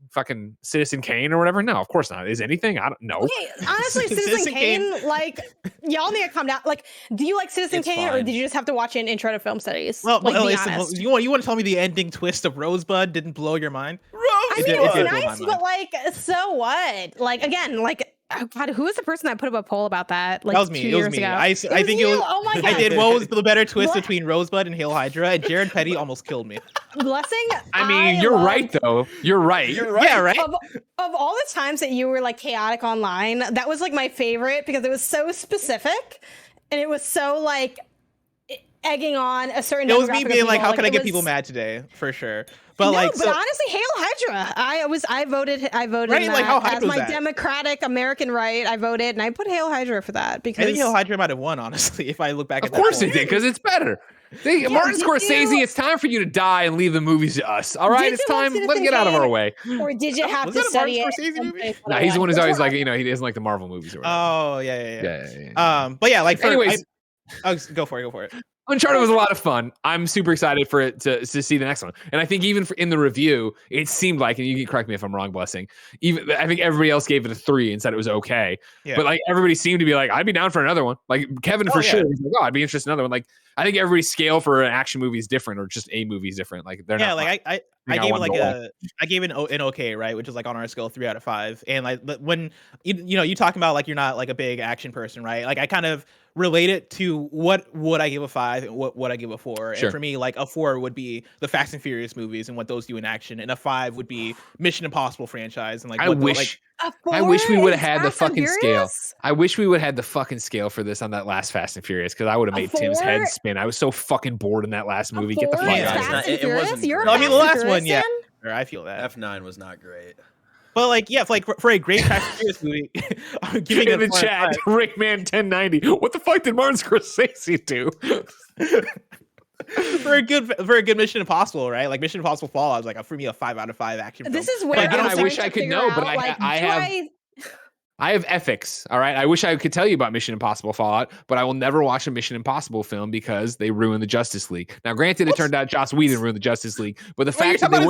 fucking Citizen Kane or whatever? No, of course not. Is anything? I don't know. Okay, honestly, Citizen Kane, like, y'all need to calm down. Like, do you like Citizen Kane, or did you just have to watch an intro to film studies? Well, like, listen, you want to tell me the ending twist of Rosebud didn't blow your mind? I mean, it's nice, but like, so what? Like, again, like, oh God, who was the person that put up a poll about that? Like, that was me. 2 years ago. I think it was. Oh my God. I did. What was the better twist between Rosebud and Hail Hydra? And Jared Petty almost killed me. Blessing. I mean, you're right though. You're right. Yeah, right. Of all the times that you were like chaotic online, that was like my favorite because it was so specific and it was so like egging on a certain. It was me being like, how can I get people mad today? For sure. But honestly, Hail Hydra. I voted right, like, how as my democratic American right. I voted and I put Hail Hydra for that because I think Hail Hydra might have won, honestly, if I look back at that. Of course it did, because it's better. Martin Scorsese, it's time for you to die and leave the movies to us. All right, it's time. Let's get out of our way. Or did you have to study it? No, he's the one who's always like, he doesn't like the Marvel movies or whatever. Oh, yeah. But yeah, like, anyways, go for it. Uncharted was a lot of fun. I'm super excited for it to see the next one. And I think even in the review, it seemed like, and you can correct me if I'm wrong, Blessing, even I think everybody else gave it a 3 and said it was okay. Yeah. But like everybody seemed to be like, I'd be down for another one. Like Kevin for sure was like, oh, I'd be interested in another one. Like I think everybody's scale for an action movie is different, or just a movie is different. Like they're not. Like I gave it like I gave it an okay, right, which is like on our scale 3 out of 5. And like when you talking about like you're not like a big action person, right? Like I kind of relate it to what would I give a 5 and what would I give a 4. Sure. And for me, like a 4 would be the Fast and Furious movies and what those do in action, and a 5 would be Mission Impossible franchise and like I wish we would have had the fucking scale. I wish we would have had the fucking scale for this on that last Fast and Furious, because I would have made Tim's head spin. I was so fucking bored in that last movie. Get the fuck out of here. It wasn't. I mean, the last one, yeah. I feel that F9 was not great. But like, yeah, for a great Fast and Furious movie, I'm giving in the chat, Rickman 1090. What the fuck did Martin Scorsese do? for a good Mission Impossible, right? Like Mission Impossible Fallout is like for me a 5 out of 5 action film. This is where I wish I could know, but I have ethics, all right? I wish I could tell you about Mission Impossible Fallout, but I will never watch a Mission Impossible film because they ruined the Justice League. Now, granted, it turned out Joss Whedon ruined the Justice League, but the fact that they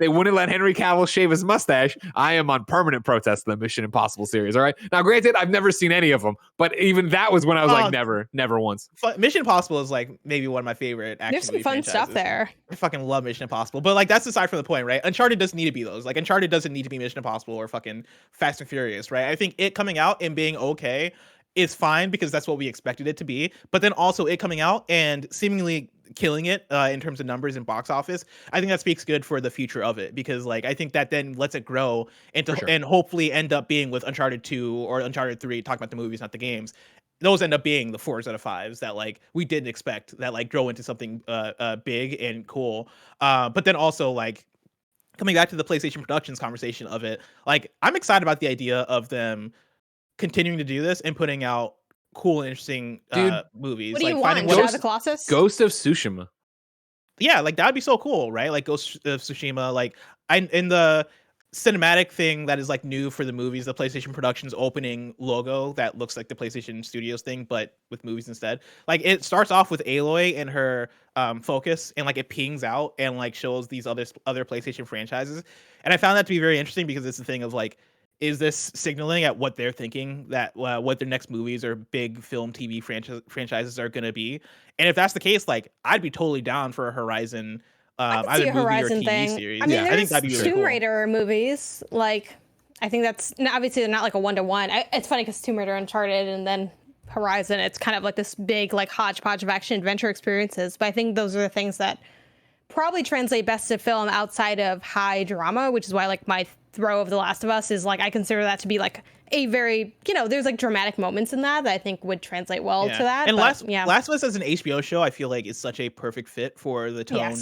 wouldn't let Henry Cavill shave his mustache, I am on permanent protest of the Mission Impossible series, all right? Now, granted, I've never seen any of them, but even that was when I was like, never once. Mission Impossible is like maybe one of my favorite action There's some fun franchises. stuff there. I fucking love Mission Impossible, but like that's aside from the point, right? Uncharted doesn't need to be those. Like Uncharted doesn't need to be Mission Impossible or fucking Fast and Furious, right? I think it coming out and being okay is fine because that's what we expected it to be. But then also it coming out and seemingly killing it in terms of numbers and box office, I think that speaks good for the future of it, because like I think that then lets it grow into and hopefully end up being with Uncharted 2 or Uncharted 3, talking about the movies, not the games. Those end up being the 4s out of 5s that like we didn't expect, that like grow into something big and cool. But then also like coming back to the PlayStation Productions conversation of it, like I'm excited about the idea of them continuing to do this and putting out cool and interesting movies. What do you like want? Shadow of the Colossus? Ghost of Tsushima. Yeah, like that'd be so cool, right? Like Ghost of Tsushima, like in the cinematic thing that is like new for the movies, the PlayStation Productions opening logo that looks like the PlayStation Studios thing, but with movies instead. Like it starts off with Aloy and her focus, and like it pings out and like shows these other PlayStation franchises. And I found that to be very interesting because it's the thing of like, is this signaling at what they're thinking that what their next movies or big film TV franchises are going to be? And if that's the case, like I'd be totally down for a Horizon either movie Horizon or TV thing. series. I mean, I think that'd be really Tomb Raider movies. Like, I think that's obviously they're not like a 1-to-1. It's funny because Tomb Raider, Uncharted, and then Horizon, it's kind of like this big like hodgepodge of action adventure experiences. But I think those are the things that probably translate best to film outside of high drama, which is why like my throw of The Last of Us is like I consider that to be like a very, there's like dramatic moments in that I think would translate well to that. And Last of Us as an HBO show, I feel like is such a perfect fit for the tone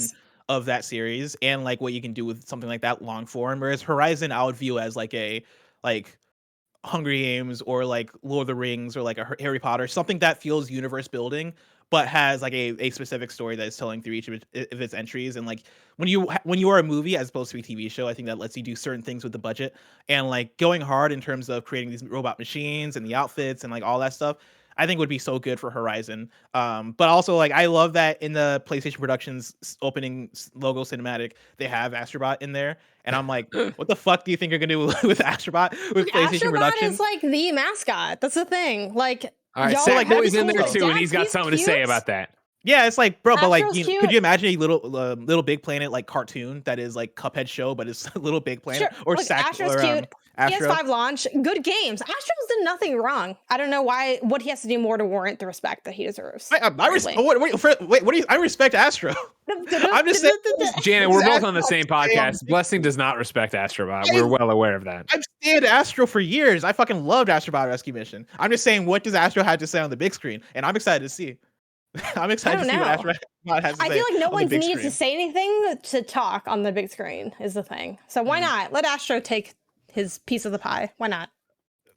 of that series and like what you can do with something like that long form. Whereas Horizon, I would view as like a Hunger Games or like Lord of the Rings or like a Harry Potter, something that feels universe building but has like a specific story that is telling through each of its entries. And like when you are a movie as opposed to a TV show, I think that lets you do certain things with the budget and like going hard in terms of creating these robot machines and the outfits and like all that stuff, I think would be so good for Horizon. But also like I love that in the PlayStation Productions opening logo cinematic, they have Astrobot in there. And I'm like, what the fuck do you think you're gonna do with Astrobot with PlayStation Productions? Is like the mascot. That's the thing. Like, all right, Sack Boy's in there too, and he's got something to say about that. Yeah, it's like, bro, but like, could you imagine a little Big Planet like cartoon that is like Cuphead show, but it's Little Big Planet or Astro's cute. Astro. PS5 launch, good games. Astro's did nothing wrong. I don't know what he has to do more to warrant the respect that he deserves. I respect Astro. I'm just saying, Janet, we're both on the same podcast. Blessing does not respect Astrobot. We're well aware of that. I've stayed Astro for years. I fucking loved Astrobot Rescue Mission. I'm just saying, what does Astro have to say on the big screen? And I'm excited to see. I'm excited to see what Astrobot has to say. I feel like no one's needed to say anything to talk on the big screen is the thing. So why not? Let Astro take his piece of the pie. Why not?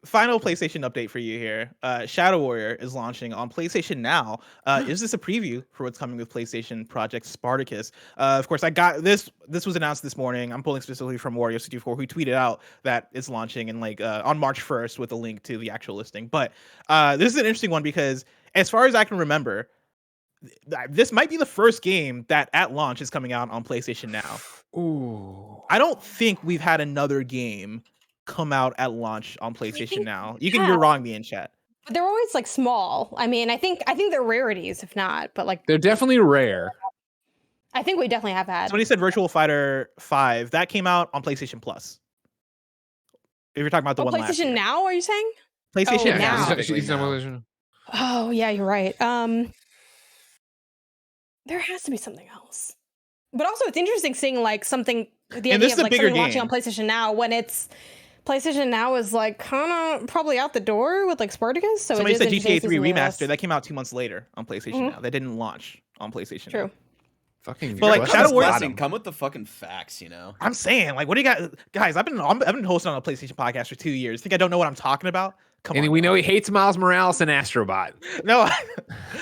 Final PlayStation update for you here. Shadow Warrior is launching on PlayStation Now. Is this a preview for what's coming with PlayStation Project Spartacus? Of course, I got this. This was announced this morning. I'm pulling specifically from Wario64, who tweeted out that it's launching and like on March 1st with a link to the actual listing. But this is an interesting one because as far as I can remember, this might be the first game that at launch is coming out on PlayStation Now. Ooh. I don't think we've had another game come out at launch on PlayStation think Now. we You're have. wrong, me in chat. But they're always like small. I mean, I think they're rarities, if not. But like, They're definitely rare. I think we definitely have had. Somebody said Virtual Fighter 5 that came out on PlayStation Plus. If you're talking about the one last PlayStation year. Now, are you saying? PlayStation Oh, Now. now. specifically Now. Oh yeah, you're right. There has to be something else. But also, it's interesting seeing like something. The And idea this of is a like bigger something launching game. on PlayStation Now when it's PlayStation Now is like kind of probably out the door with like Spartacus. So Somebody it is said interesting GTA to 3 see something Remastered. else. That came out 2 months later on PlayStation Mhm. Now. That didn't launch on PlayStation True. Now. Fucking. But, like, Shadow Warrior- Blessing, come with the fucking facts, you know. I'm saying, like, what do you got, guys? I've been hosting on a PlayStation podcast for 2 years. Think I don't know what I'm talking about? Come And on. we now. know he hates Miles Morales and Astrobot. No,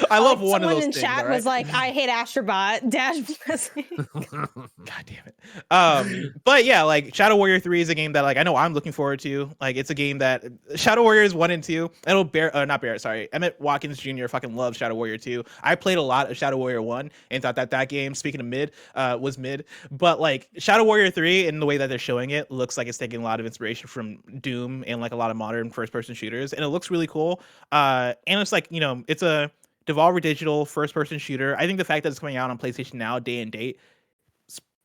I love Like, one of someone those in things. chat all right? was like, "I hate Astrobot." Dash blessing. God damn it. But yeah, like Shadow Warrior 3 is a game that like I know I'm looking forward to. Like it's a game that Shadow Warriors 1 and 2. I know not Barrett, sorry. Emmett Watkins Jr. fucking loves Shadow Warrior 2. I played a lot of Shadow Warrior 1 and thought that game, speaking of mid, was mid. But like Shadow Warrior 3 and the way that they're showing it looks like it's taking a lot of inspiration from Doom and like a lot of modern first person shooters. And it looks really cool. And it's like, you know, it's a Devolver Digital first person shooter. I think the fact that it's coming out on PlayStation Now day and date,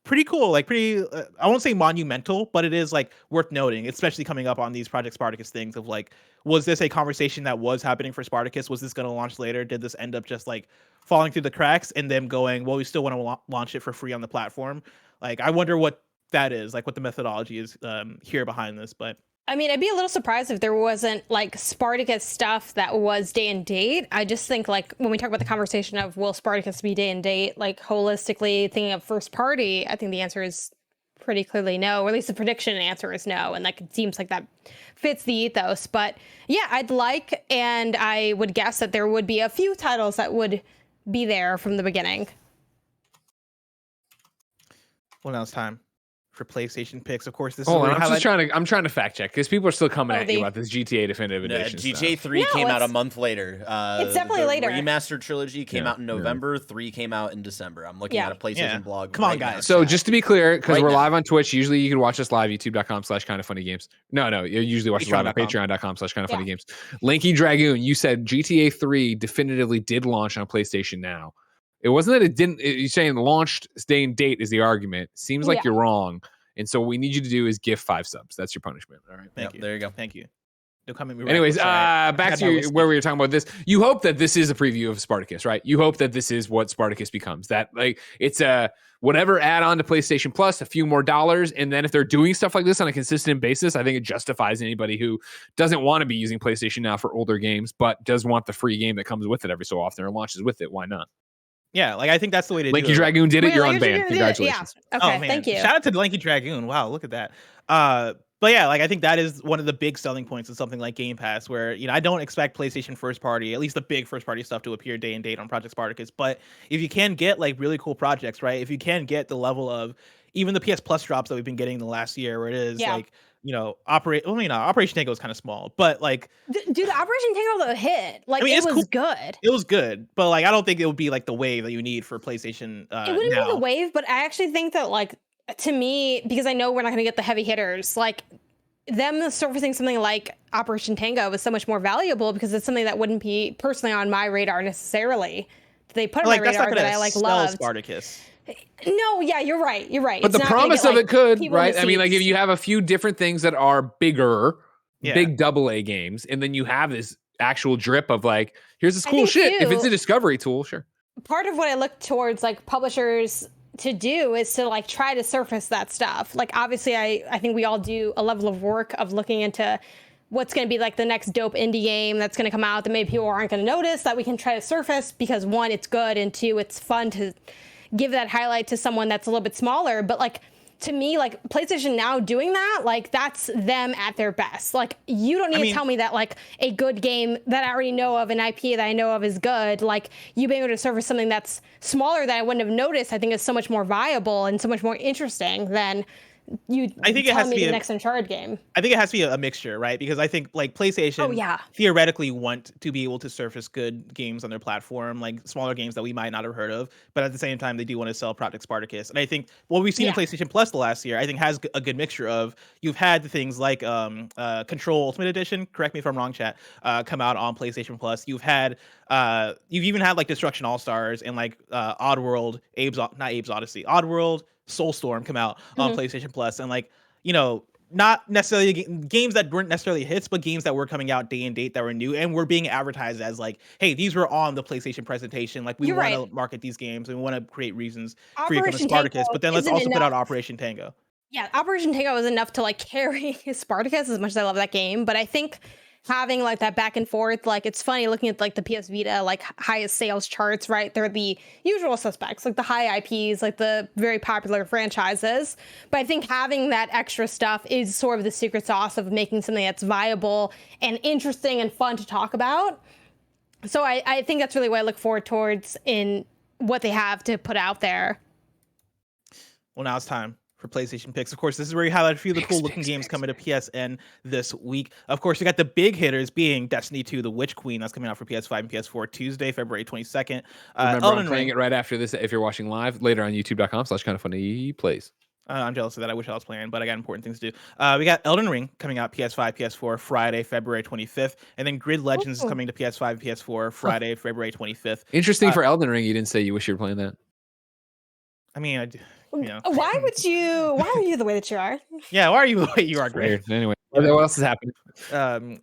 pretty cool, like pretty I won't say monumental, but it is like worth noting, especially coming up on these Project Spartacus things of like, was this a conversation that was happening for Spartacus? Was this going to launch later? Did this end up just like falling through the cracks and them going, well, we still want to launch it for free on the platform? Like I wonder what that is, like what the methodology is here behind this. But I mean, I'd be a little surprised if there wasn't like Spartacus stuff that was day and date. I just think like when we talk about the conversation of will Spartacus be day and date, like holistically thinking of first party, I think the answer is pretty clearly no, or at least the prediction answer is no. And like it seems like that fits the ethos. But yeah, I'd like, and I would guess that there would be a few titles that would be there from the beginning. well, now it's time for PlayStation picks. Of course, this Hold is on, I'm trying to fact check because people are still coming Oh, at you about this GTA Definitive Edition. GTA stuff. 3 No, came out a it's- month later. it's definitely the later. Remastered trilogy came Yeah, out in November. 3 came out in December. I'm looking Yeah. at a PlayStation Yeah. blog. Come on, right now. guys. So just to be clear, because Right we're now. live on Twitch, usually you can watch us live, youtube.com/kindafunnygames. No, you usually watch us live on patreon.com/kindafunnygames. Lanky Dragoon, you said GTA 3 definitively did launch on PlayStation Now. It wasn't that it didn't, you're saying launched day and date is the argument. Seems like Yeah. you're wrong. And so what we need you to do is give 5 subs. That's your punishment. All right. Thank Yep, you. there you go. Thank you. Don't come at me. Anyways, reckless, all right? back Had to my your, whiskey. where we were talking about this. You hope that this is a preview of Spartacus, right? You hope that this is what Spartacus becomes. That like it's a whatever add-on to PlayStation Plus, a few more dollars, and then if they're doing stuff like this on a consistent basis, I think it justifies anybody who doesn't want to be using PlayStation Now for older games, but does want the free game that comes with it every so often or launches with it. Why not? Yeah, like I think that's the way to Lanky do it. Dragoon did it. Wait, You're like, on band. did it. Congratulations. Yeah. Okay, Oh, man. thank you. Shout out to Lanky Dragoon. Wow, look at that. But yeah, like I think that is one of the big selling points of something like Game Pass, where I don't expect PlayStation first party, at least the big first party stuff, to appear day and date on Project Spartacus. But if you can get like really cool projects, right? If you can get the level of even the PS Plus drops that we've been getting the last year, where it is like Operation Tango is kind of small, but like Dude, the Operation Tango the hit, like I mean, it it's was cool. good. It was good, but like I don't think it would be like the wave that you need for PlayStation. It wouldn't now. be the wave, but I actually think that like to me, because I know we're not going to get the heavy hitters, like them surfacing something like Operation Tango was so much more valuable because it's something that wouldn't be personally on my radar necessarily. They put on Like my that's not radar gonna that I like sell loved. Spartacus. No, yeah, you're right. You're right. But It's the not gonna promise get, of like, it could, people in right? the I mean, like if seats. you have a few different things that are bigger, Yeah. big AA games, and then you have this actual drip of like, here's this I cool think, shit. If too, it's a discovery tool, sure. part of what I look towards like publishers to do is to like try to surface that stuff. Like obviously I think we all do a level of work of looking into what's going to be like the next dope indie game that's going to come out that maybe people aren't going to notice that we can try to surface because one, it's good, and two, it's fun to give that highlight to someone that's a little bit smaller. But like to me, like PlayStation Now doing that, like that's them at their best. Like you don't need to tell me that like a good game that I already know of, an IP that I know of is good. Like you being able to surface something that's smaller that I wouldn't have noticed, I think is so much more viable and so much more interesting than I think it has to be the next Uncharted game. I think it has to be a mixture, right? Because I think like PlayStation theoretically want to be able to surface good games on their platform, like smaller games that we might not have heard of, but at the same time they do want to sell Project Spartacus. And I think what we've seen in PlayStation Plus the last year, I think has a good mixture of, you've had the things like Control Ultimate Edition, correct me if I'm wrong, chat, come out on PlayStation Plus. You've even had like Destruction All Stars and like Oddworld, Oddworld, Soulstorm come out on PlayStation Plus, and like, not necessarily games that weren't necessarily hits, but games that were coming out day and date that were new and were being advertised as like, hey, these were on the PlayStation presentation. Like, we want to market these games and we want to create reasons for you to Spartacus, but then let's also put out Operation Tango. Yeah, Operation Tango was enough to like carry Spartacus, as much as I love that game, but I think having like that back and forth, like, it's funny looking at like the PS Vita like highest sales charts, right? They're the usual suspects, like the high IPs, like the very popular franchises. But I think having that extra stuff is sort of the secret sauce of making something that's viable and interesting and fun to talk about. So I think that's really what I look forward towards in what they have to put out there. Well, now it's time for PlayStation picks. Of course, this is where you highlight a few of the cool looking games coming to PSN this week. Of course, you got the big hitters being Destiny 2, The Witch Queen. That's coming out for PS5 and PS4 Tuesday, February 22nd. Remember, I'm playing it right after this. If you're watching live later on youtube.com/KindaFunny plays. I'm jealous of that. I wish I was playing, but I got important things to do. We got Elden Ring coming out PS5, PS4 Friday, February 25th. And then Grid Legends is coming to PS5, PS4 Friday, February 25th. Interesting for Elden Ring. You didn't say you wish you were playing that. I mean, why are you the way that you are? Yeah, why are you the way you are, Greg? Anyway, what else is happening?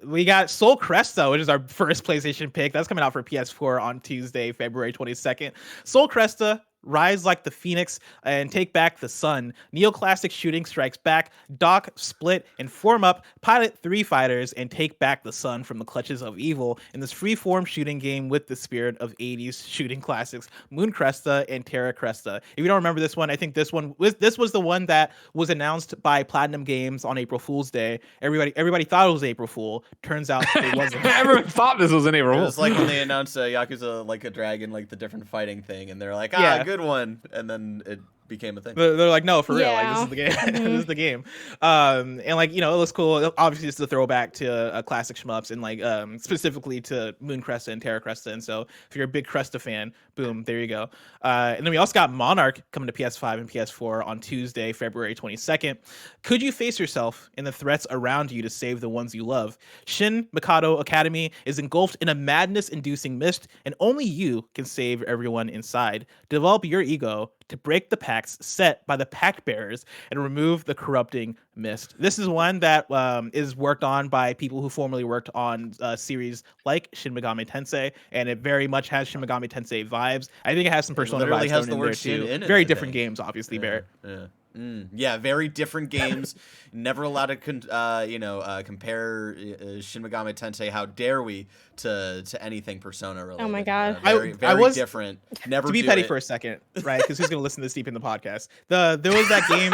We got Soul Cresta, which is our first PlayStation pick. That's coming out for PS4 on Tuesday, February 22nd. Soul Cresta, rise like the phoenix and take back the sun. Neoclassic shooting strikes back. Dock, split, and form up. Pilot 3 fighters and take back the sun from the clutches of evil in this free-form shooting game with the spirit of 80s shooting classics, Moon Cresta and Terra Cresta. If you don't remember this one, I think this was the one that was announced by Platinum Games on April Fool's Day. Everybody thought it was April Fool. Turns out it wasn't. Everyone thought this was an April Fool. It was like when they announced Yakuza Like a Dragon, like the different fighting thing, and they're like, good one, and then it became a thing. They're like, no, for real, like, this is the game. This is the game. And like, it looks cool. Obviously, it's a throwback to classic shmups, and like specifically to Moon Cresta and Terra Cresta. And so if you're a big Cresta fan, boom, there you go. And then we also got Monarch coming to PS5 and PS4 on Tuesday, February 22nd. Could you face yourself in the threats around you to save the ones you love? Shin Mikado Academy is engulfed in a madness-inducing mist, and only you can save everyone inside. Develop your ego to break the pacts set by the pact bearers and remove the corrupting mist. This is one that is worked on by people who formerly worked on series like Shin Megami Tensei, and it very much has Shin Megami Tensei vibes. I think it has some Persona vibes has the in word there Shin too. in it, Very different games, obviously, Barrett. Yeah, very different games. Never allowed to compare Shin Megami Tensei. How dare we to anything Persona related? Oh my god, very different. Never to be petty for a second, right? Because who's gonna listen this deep in the podcast? There was that game.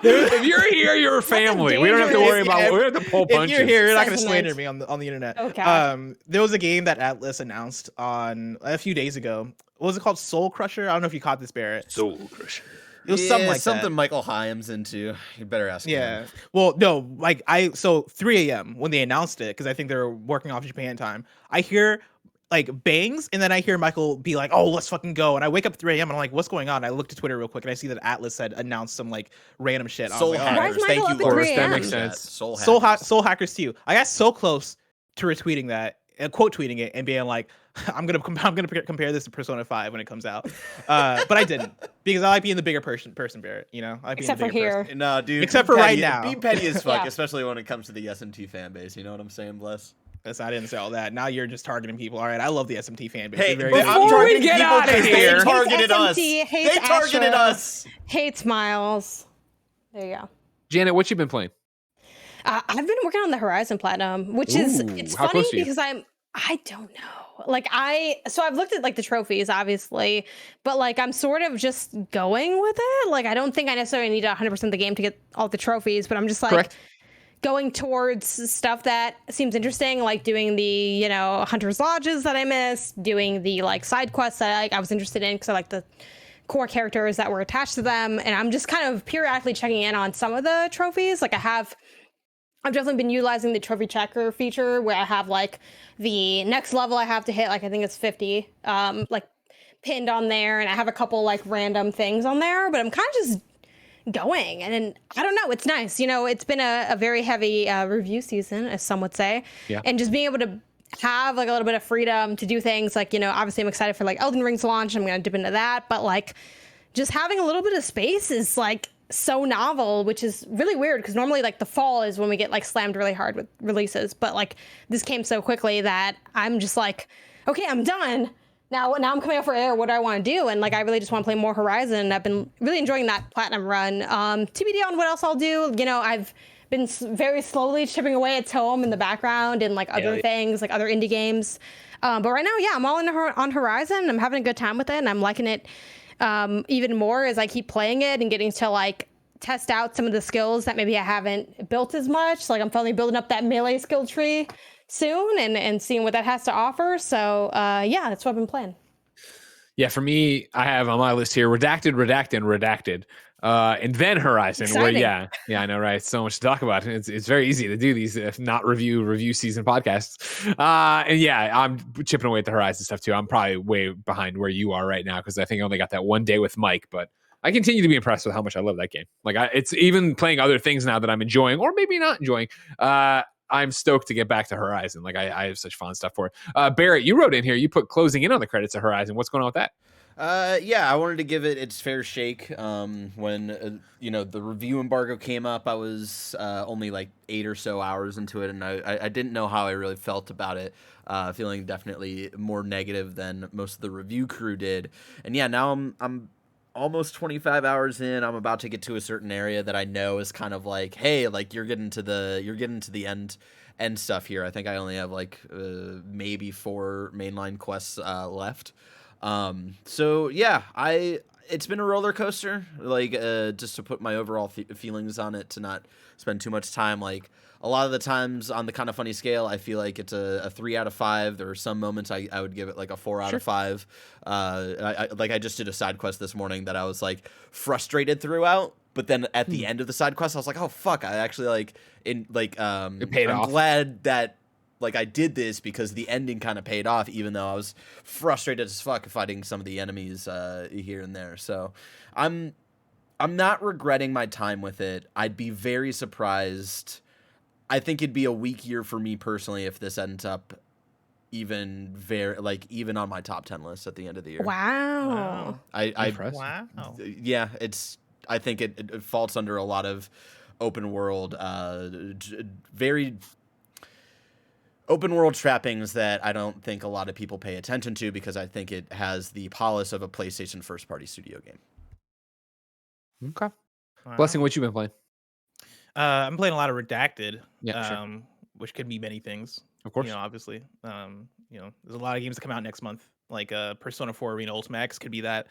If you're here, you're a family. We don't have to worry about. We don't have to pull punches. If you're here, you're not gonna slander me on the internet. Okay. There was a game that Atlas announced on a few days ago. What was it called? Soul Crusher. I don't know if you caught this, Barrett. Soul Crusher. It was something that. Michael Hyams into. You better ask him. Yeah. Well, no, like 3 a.m. when they announced it, because I think they were working off Japan time. I hear like bangs, and then I hear Michael be like, "Oh, let's fucking go!" And I wake up at 3 a.m. and I'm like, "What's going on?" I looked at Twitter real quick, and I see that Atlas had announced some like random shit. Soul Hackers. Thank you, Lord. That makes sense. Soul Hackers to you. I got so close to retweeting that and quote tweeting it and being like, I'm gonna compare this to Persona 5 when it comes out, but I didn't, because I like being the bigger person, Barrett. I like being Except the for bigger here. person. No, dude. Except for right now. Be petty as fuck, Yeah. especially when it comes to the SMT fan base. You know what I'm saying, Bless? Yes, I didn't say all that. Now you're just targeting people. All right, I love the SMT fan base. Hey, They're but very I'm good. targeting get people outta because here. they targeted us. SMT, They hates targeted Asher, us. Hates Miles. There you go. Janet, what you been playing? I've been working on the Horizon Platinum, which is it's how funny close are you? because I don't know. Like so I've looked at like the trophies, obviously, but like I'm sort of just going with it. Like I don't think I necessarily need 100% of the game to get all the trophies, but I'm just like Correct. going towards stuff that seems interesting, like doing the Hunter's Lodges that I missed, doing the like side quests that I was interested in because I like the core characters that were attached to them. And I'm just kind of periodically checking in on some of the trophies. Like I've definitely been utilizing the trophy checker feature where I have like the next level I have to hit, like I think it's 50, like pinned on there, and I have a couple like random things on there, but I'm kind of just going, and then I don't know, it's nice. It's been a very heavy review season, as some would say. Yeah. And just being able to have like a little bit of freedom to do things like, obviously I'm excited for like Elden Ring's launch. I'm going to dip into that, but like just having a little bit of space is like so novel, which is really weird because normally like the fall is when we get like slammed really hard with releases, but like this came so quickly that I'm just like, okay, I'm done. Now I'm coming out for air. What do I want to do? And like, I really just want to play more Horizon. I've been really enjoying that platinum run. TBD on what else I'll do. I've been very slowly chipping away at Tome in the background and like other things, like other indie games. But right now, I'm all in on Horizon. I'm having a good time with it, and I'm liking it even more as I keep playing it and getting to like test out some of the skills that maybe I haven't built as much. Like I'm finally building up that melee skill tree soon and seeing what that has to offer. So that's what I've been playing. Yeah, for me, I have on my list here Redacted, and then Horizon. Exciting. Where, I know, right? So much to talk about. It's very easy to do these, if not review season podcasts. I'm chipping away at the Horizon stuff too. I'm probably way behind where you are right now because I think I only got that one day with Mike, but I continue to be impressed with how much I love that game. Like it's even playing other things now that I'm enjoying, or maybe not enjoying. I'm stoked to get back to Horizon. Like I have such fun stuff for it. Barrett, you wrote in here, you put closing in on the credits of Horizon. What's going on with that? I wanted to give it its fair shake. When the review embargo came up, I was only like 8 or so hours into it, and I didn't know how I really felt about it. Feeling definitely more negative than most of the review crew did. And now I'm almost 25 hours in. I'm about to get to a certain area that I know is kind of like, hey, like you're getting to the end stuff here. I think I only have like maybe 4 mainline quests left. It's been a roller coaster, like just to put my overall feelings on it, to not spend too much time. Like a lot of the times on the KindaFunny scale, I feel like it's a 3 out of 5. There are some moments I would give it like a 4 out of 5. I just did a side quest this morning that I was like frustrated throughout, but then at the end of the side quest, I was like, oh fuck, I actually it paid off. I'm glad that like I did this because the ending kind of paid off, even though I was frustrated as fuck fighting some of the enemies here and there. So I'm not regretting my time with it. I'd be very surprised. I think it'd be a weak year for me personally if this ends up even on my top 10 list at the end of the year. Wow. I think it falls under a lot of open world, very open world trappings that I don't think a lot of people pay attention to, because I think it has the polish of a PlayStation first party studio game. Okay. Wow. Blessing, what you been playing? I'm playing a lot of Redacted, sure. Which could be many things. Of course. Obviously. There's a lot of games that come out next month, like Persona 4 Arena Ultimate X could be that.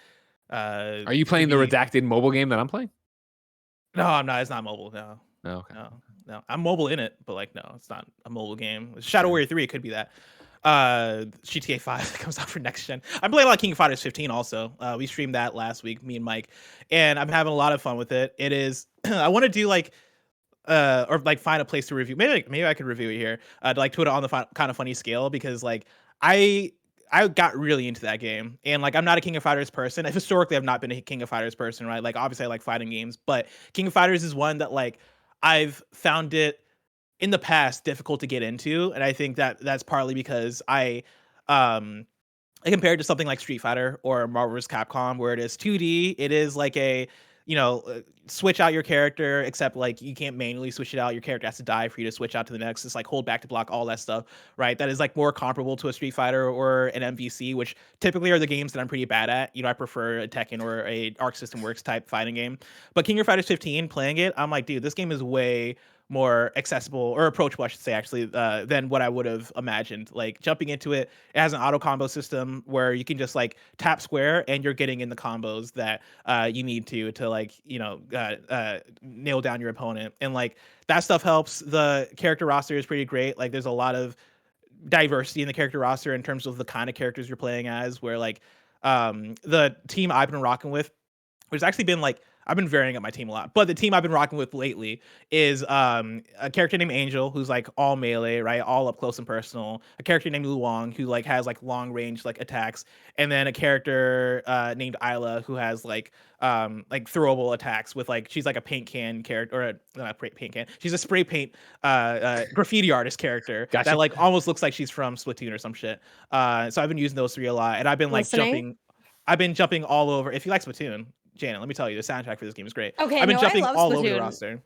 Are you playing the Redacted mobile game that I'm playing? No, it's not mobile. No. Oh, okay. No. I'm mobile in it, but like, no, it's not a mobile game. Shadow Warrior 3, it could be that. GTA 5 that comes out for next gen. I'm playing a lot of King of Fighters 15 also. We streamed that last week, me and Mike, and I'm having a lot of fun with it. It is I want to do like or like find a place to review. Maybe I could review it here. To like put it on the KindaFunny scale, because like I got really into that game, and like I'm not a King of Fighters person. Historically, I've not been a King of Fighters person, right? Like obviously I like fighting games, but King of Fighters is one that like I've found it in the past difficult to get into, and I think that that's partly because I compared to something like Street Fighter or Marvel vs. Capcom, where it is 2D, it is like a switch out your character, except like you can't manually switch it out. Your character has to die for you to switch out to the next. It's like hold back to block, all that stuff, right? That is like more comparable to a Street Fighter or an MVC, which typically are the games that I'm pretty bad at. I prefer a Tekken or a Arc System Works type fighting game. But King of Fighters 15, playing it, I'm like, dude, this game is way more accessible, or approachable, I should say, actually, than what I would have imagined. Like jumping into it, it has an auto combo system where you can just like tap square and you're getting in the combos that you need to like nail down your opponent, and like that stuff helps. The character roster is pretty great. Like there's a lot of diversity in the character roster in terms of the kind of characters you're playing as, where like The team I've been rocking with, which has actually been like I've been varying up my team a lot, but the team I've been rocking with lately is a character named Angel, who's like all melee, right, all up close and personal. A character named Luong, who like has like long range like attacks, and then a character named Isla, who has like throwable attacks with like she's like a paint can character, or not paint can. She's a spray paint graffiti artist character Gotcha. that like almost looks like she's from Splatoon or some shit. So I've been using those three a lot, and I've been like Listening? I've been jumping all over. If you like Splatoon, Janet, let me tell you, the soundtrack for this game is great. Okay, I've been no, jumping I love all over the Splatoon. roster.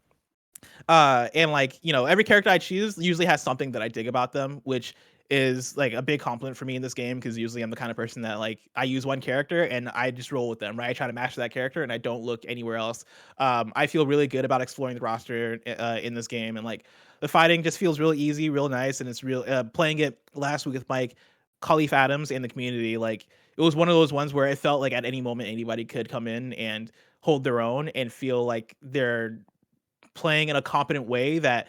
And like, you know, every character I choose usually has something that I dig about them, which is like a big compliment for me in this game, because usually I'm the kind of person that like I use one character and I just roll with them, right? I try to master that character and I don't look anywhere else. I feel really good about exploring the roster in this game, and like the fighting just feels real easy, real nice, and it's real. Playing it last week with Mike, Khalif Adams, and the community, like it was one of those ones where it felt like at any moment anybody could come in and hold their own and feel like they're playing in a competent way that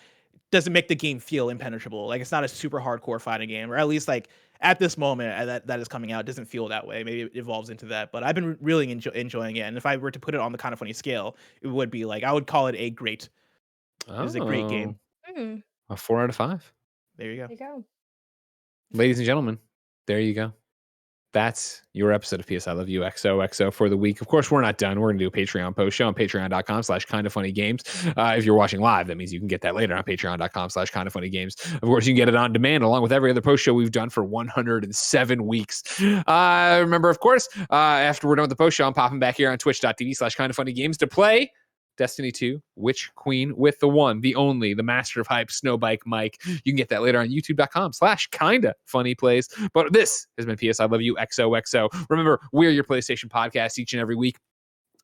doesn't make the game feel impenetrable. Like it's not a super hardcore fighting game, or at least like at this moment that is coming out, it doesn't feel that way. Maybe it evolves into that, but I've been really enjoying it. And if I were to put it on the KindaFunny scale, it would be like I would call it a great. It's a great game. Hmm, A 4 out of 5. There you go. there you go. Ladies and gentlemen, there you go. That's your episode of PS I Love You XOXO for the week. Of course, we're not done. We're going to do a Patreon post show on patreon.com/KindaFunnyGames. If you're watching live, that means you can get that later on patreon.com/KindaFunnyGames. Of course, you can get it on demand along with every other post show we've done for 107 weeks. Remember, of course, after we're done with the post show, I'm popping back here on twitch.tv/KindaFunnyGames to play Destiny 2, Witch Queen with the one, the only, the master of hype, Snowbike Mike. You can get that later on youtube.com/KindaFunnyPlays. But this has been PS I Love You XOXO. Remember, we're your PlayStation podcast each and every week.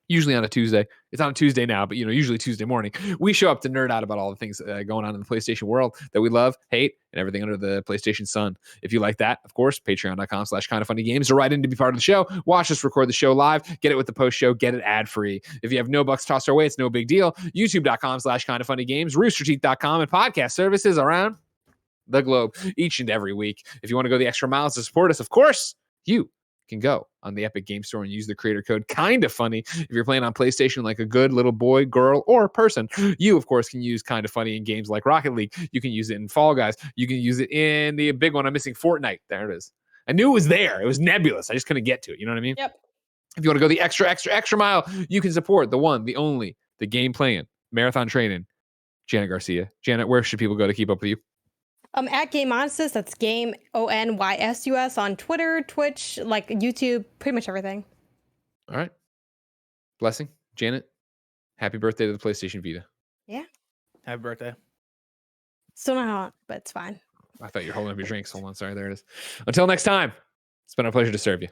Usually on a Tuesday. It's on a Tuesday now, but usually Tuesday morning. We show up to nerd out about all the things going on in the PlayStation world that we love, hate, and everything under the PlayStation sun. If you like that, of course, patreon.com/KindaFunnyGames, or write in to be part of the show. Watch us record the show live. Get it with the post show. Get it ad free. If you have no bucks tossed our way, it's no big deal. YouTube.com/KindaFunnyGames, RoosterTeeth.com, and podcast services around the globe each and every week. If you want to go the extra miles to support us, of course, you can go on the Epic Game Store and use the creator code KindaFunny. If you're playing on PlayStation like a good little boy, girl, or person, you, of course, can use KindaFunny in games like Rocket League. You can use it in Fall Guys. You can use it in the big one I'm missing, Fortnite. There it is. I knew it was there. It was nebulous. I just couldn't get to it. You know what I mean? Yep. If you want to go the extra mile, you can support the one, the only, the game playing, marathon training, Janet Garcia. Janet, where should people go to keep up with you? At Game Onsus, that's Game ONYSUS on Twitter, Twitch, like YouTube, pretty much everything. All right. Blessing, Janet, happy birthday to the PlayStation Vita. Yeah. Happy birthday. Still not hot, but it's fine. I thought you were holding up your drinks. Hold on. Sorry. There it is. Until next time, it's been a pleasure to serve you.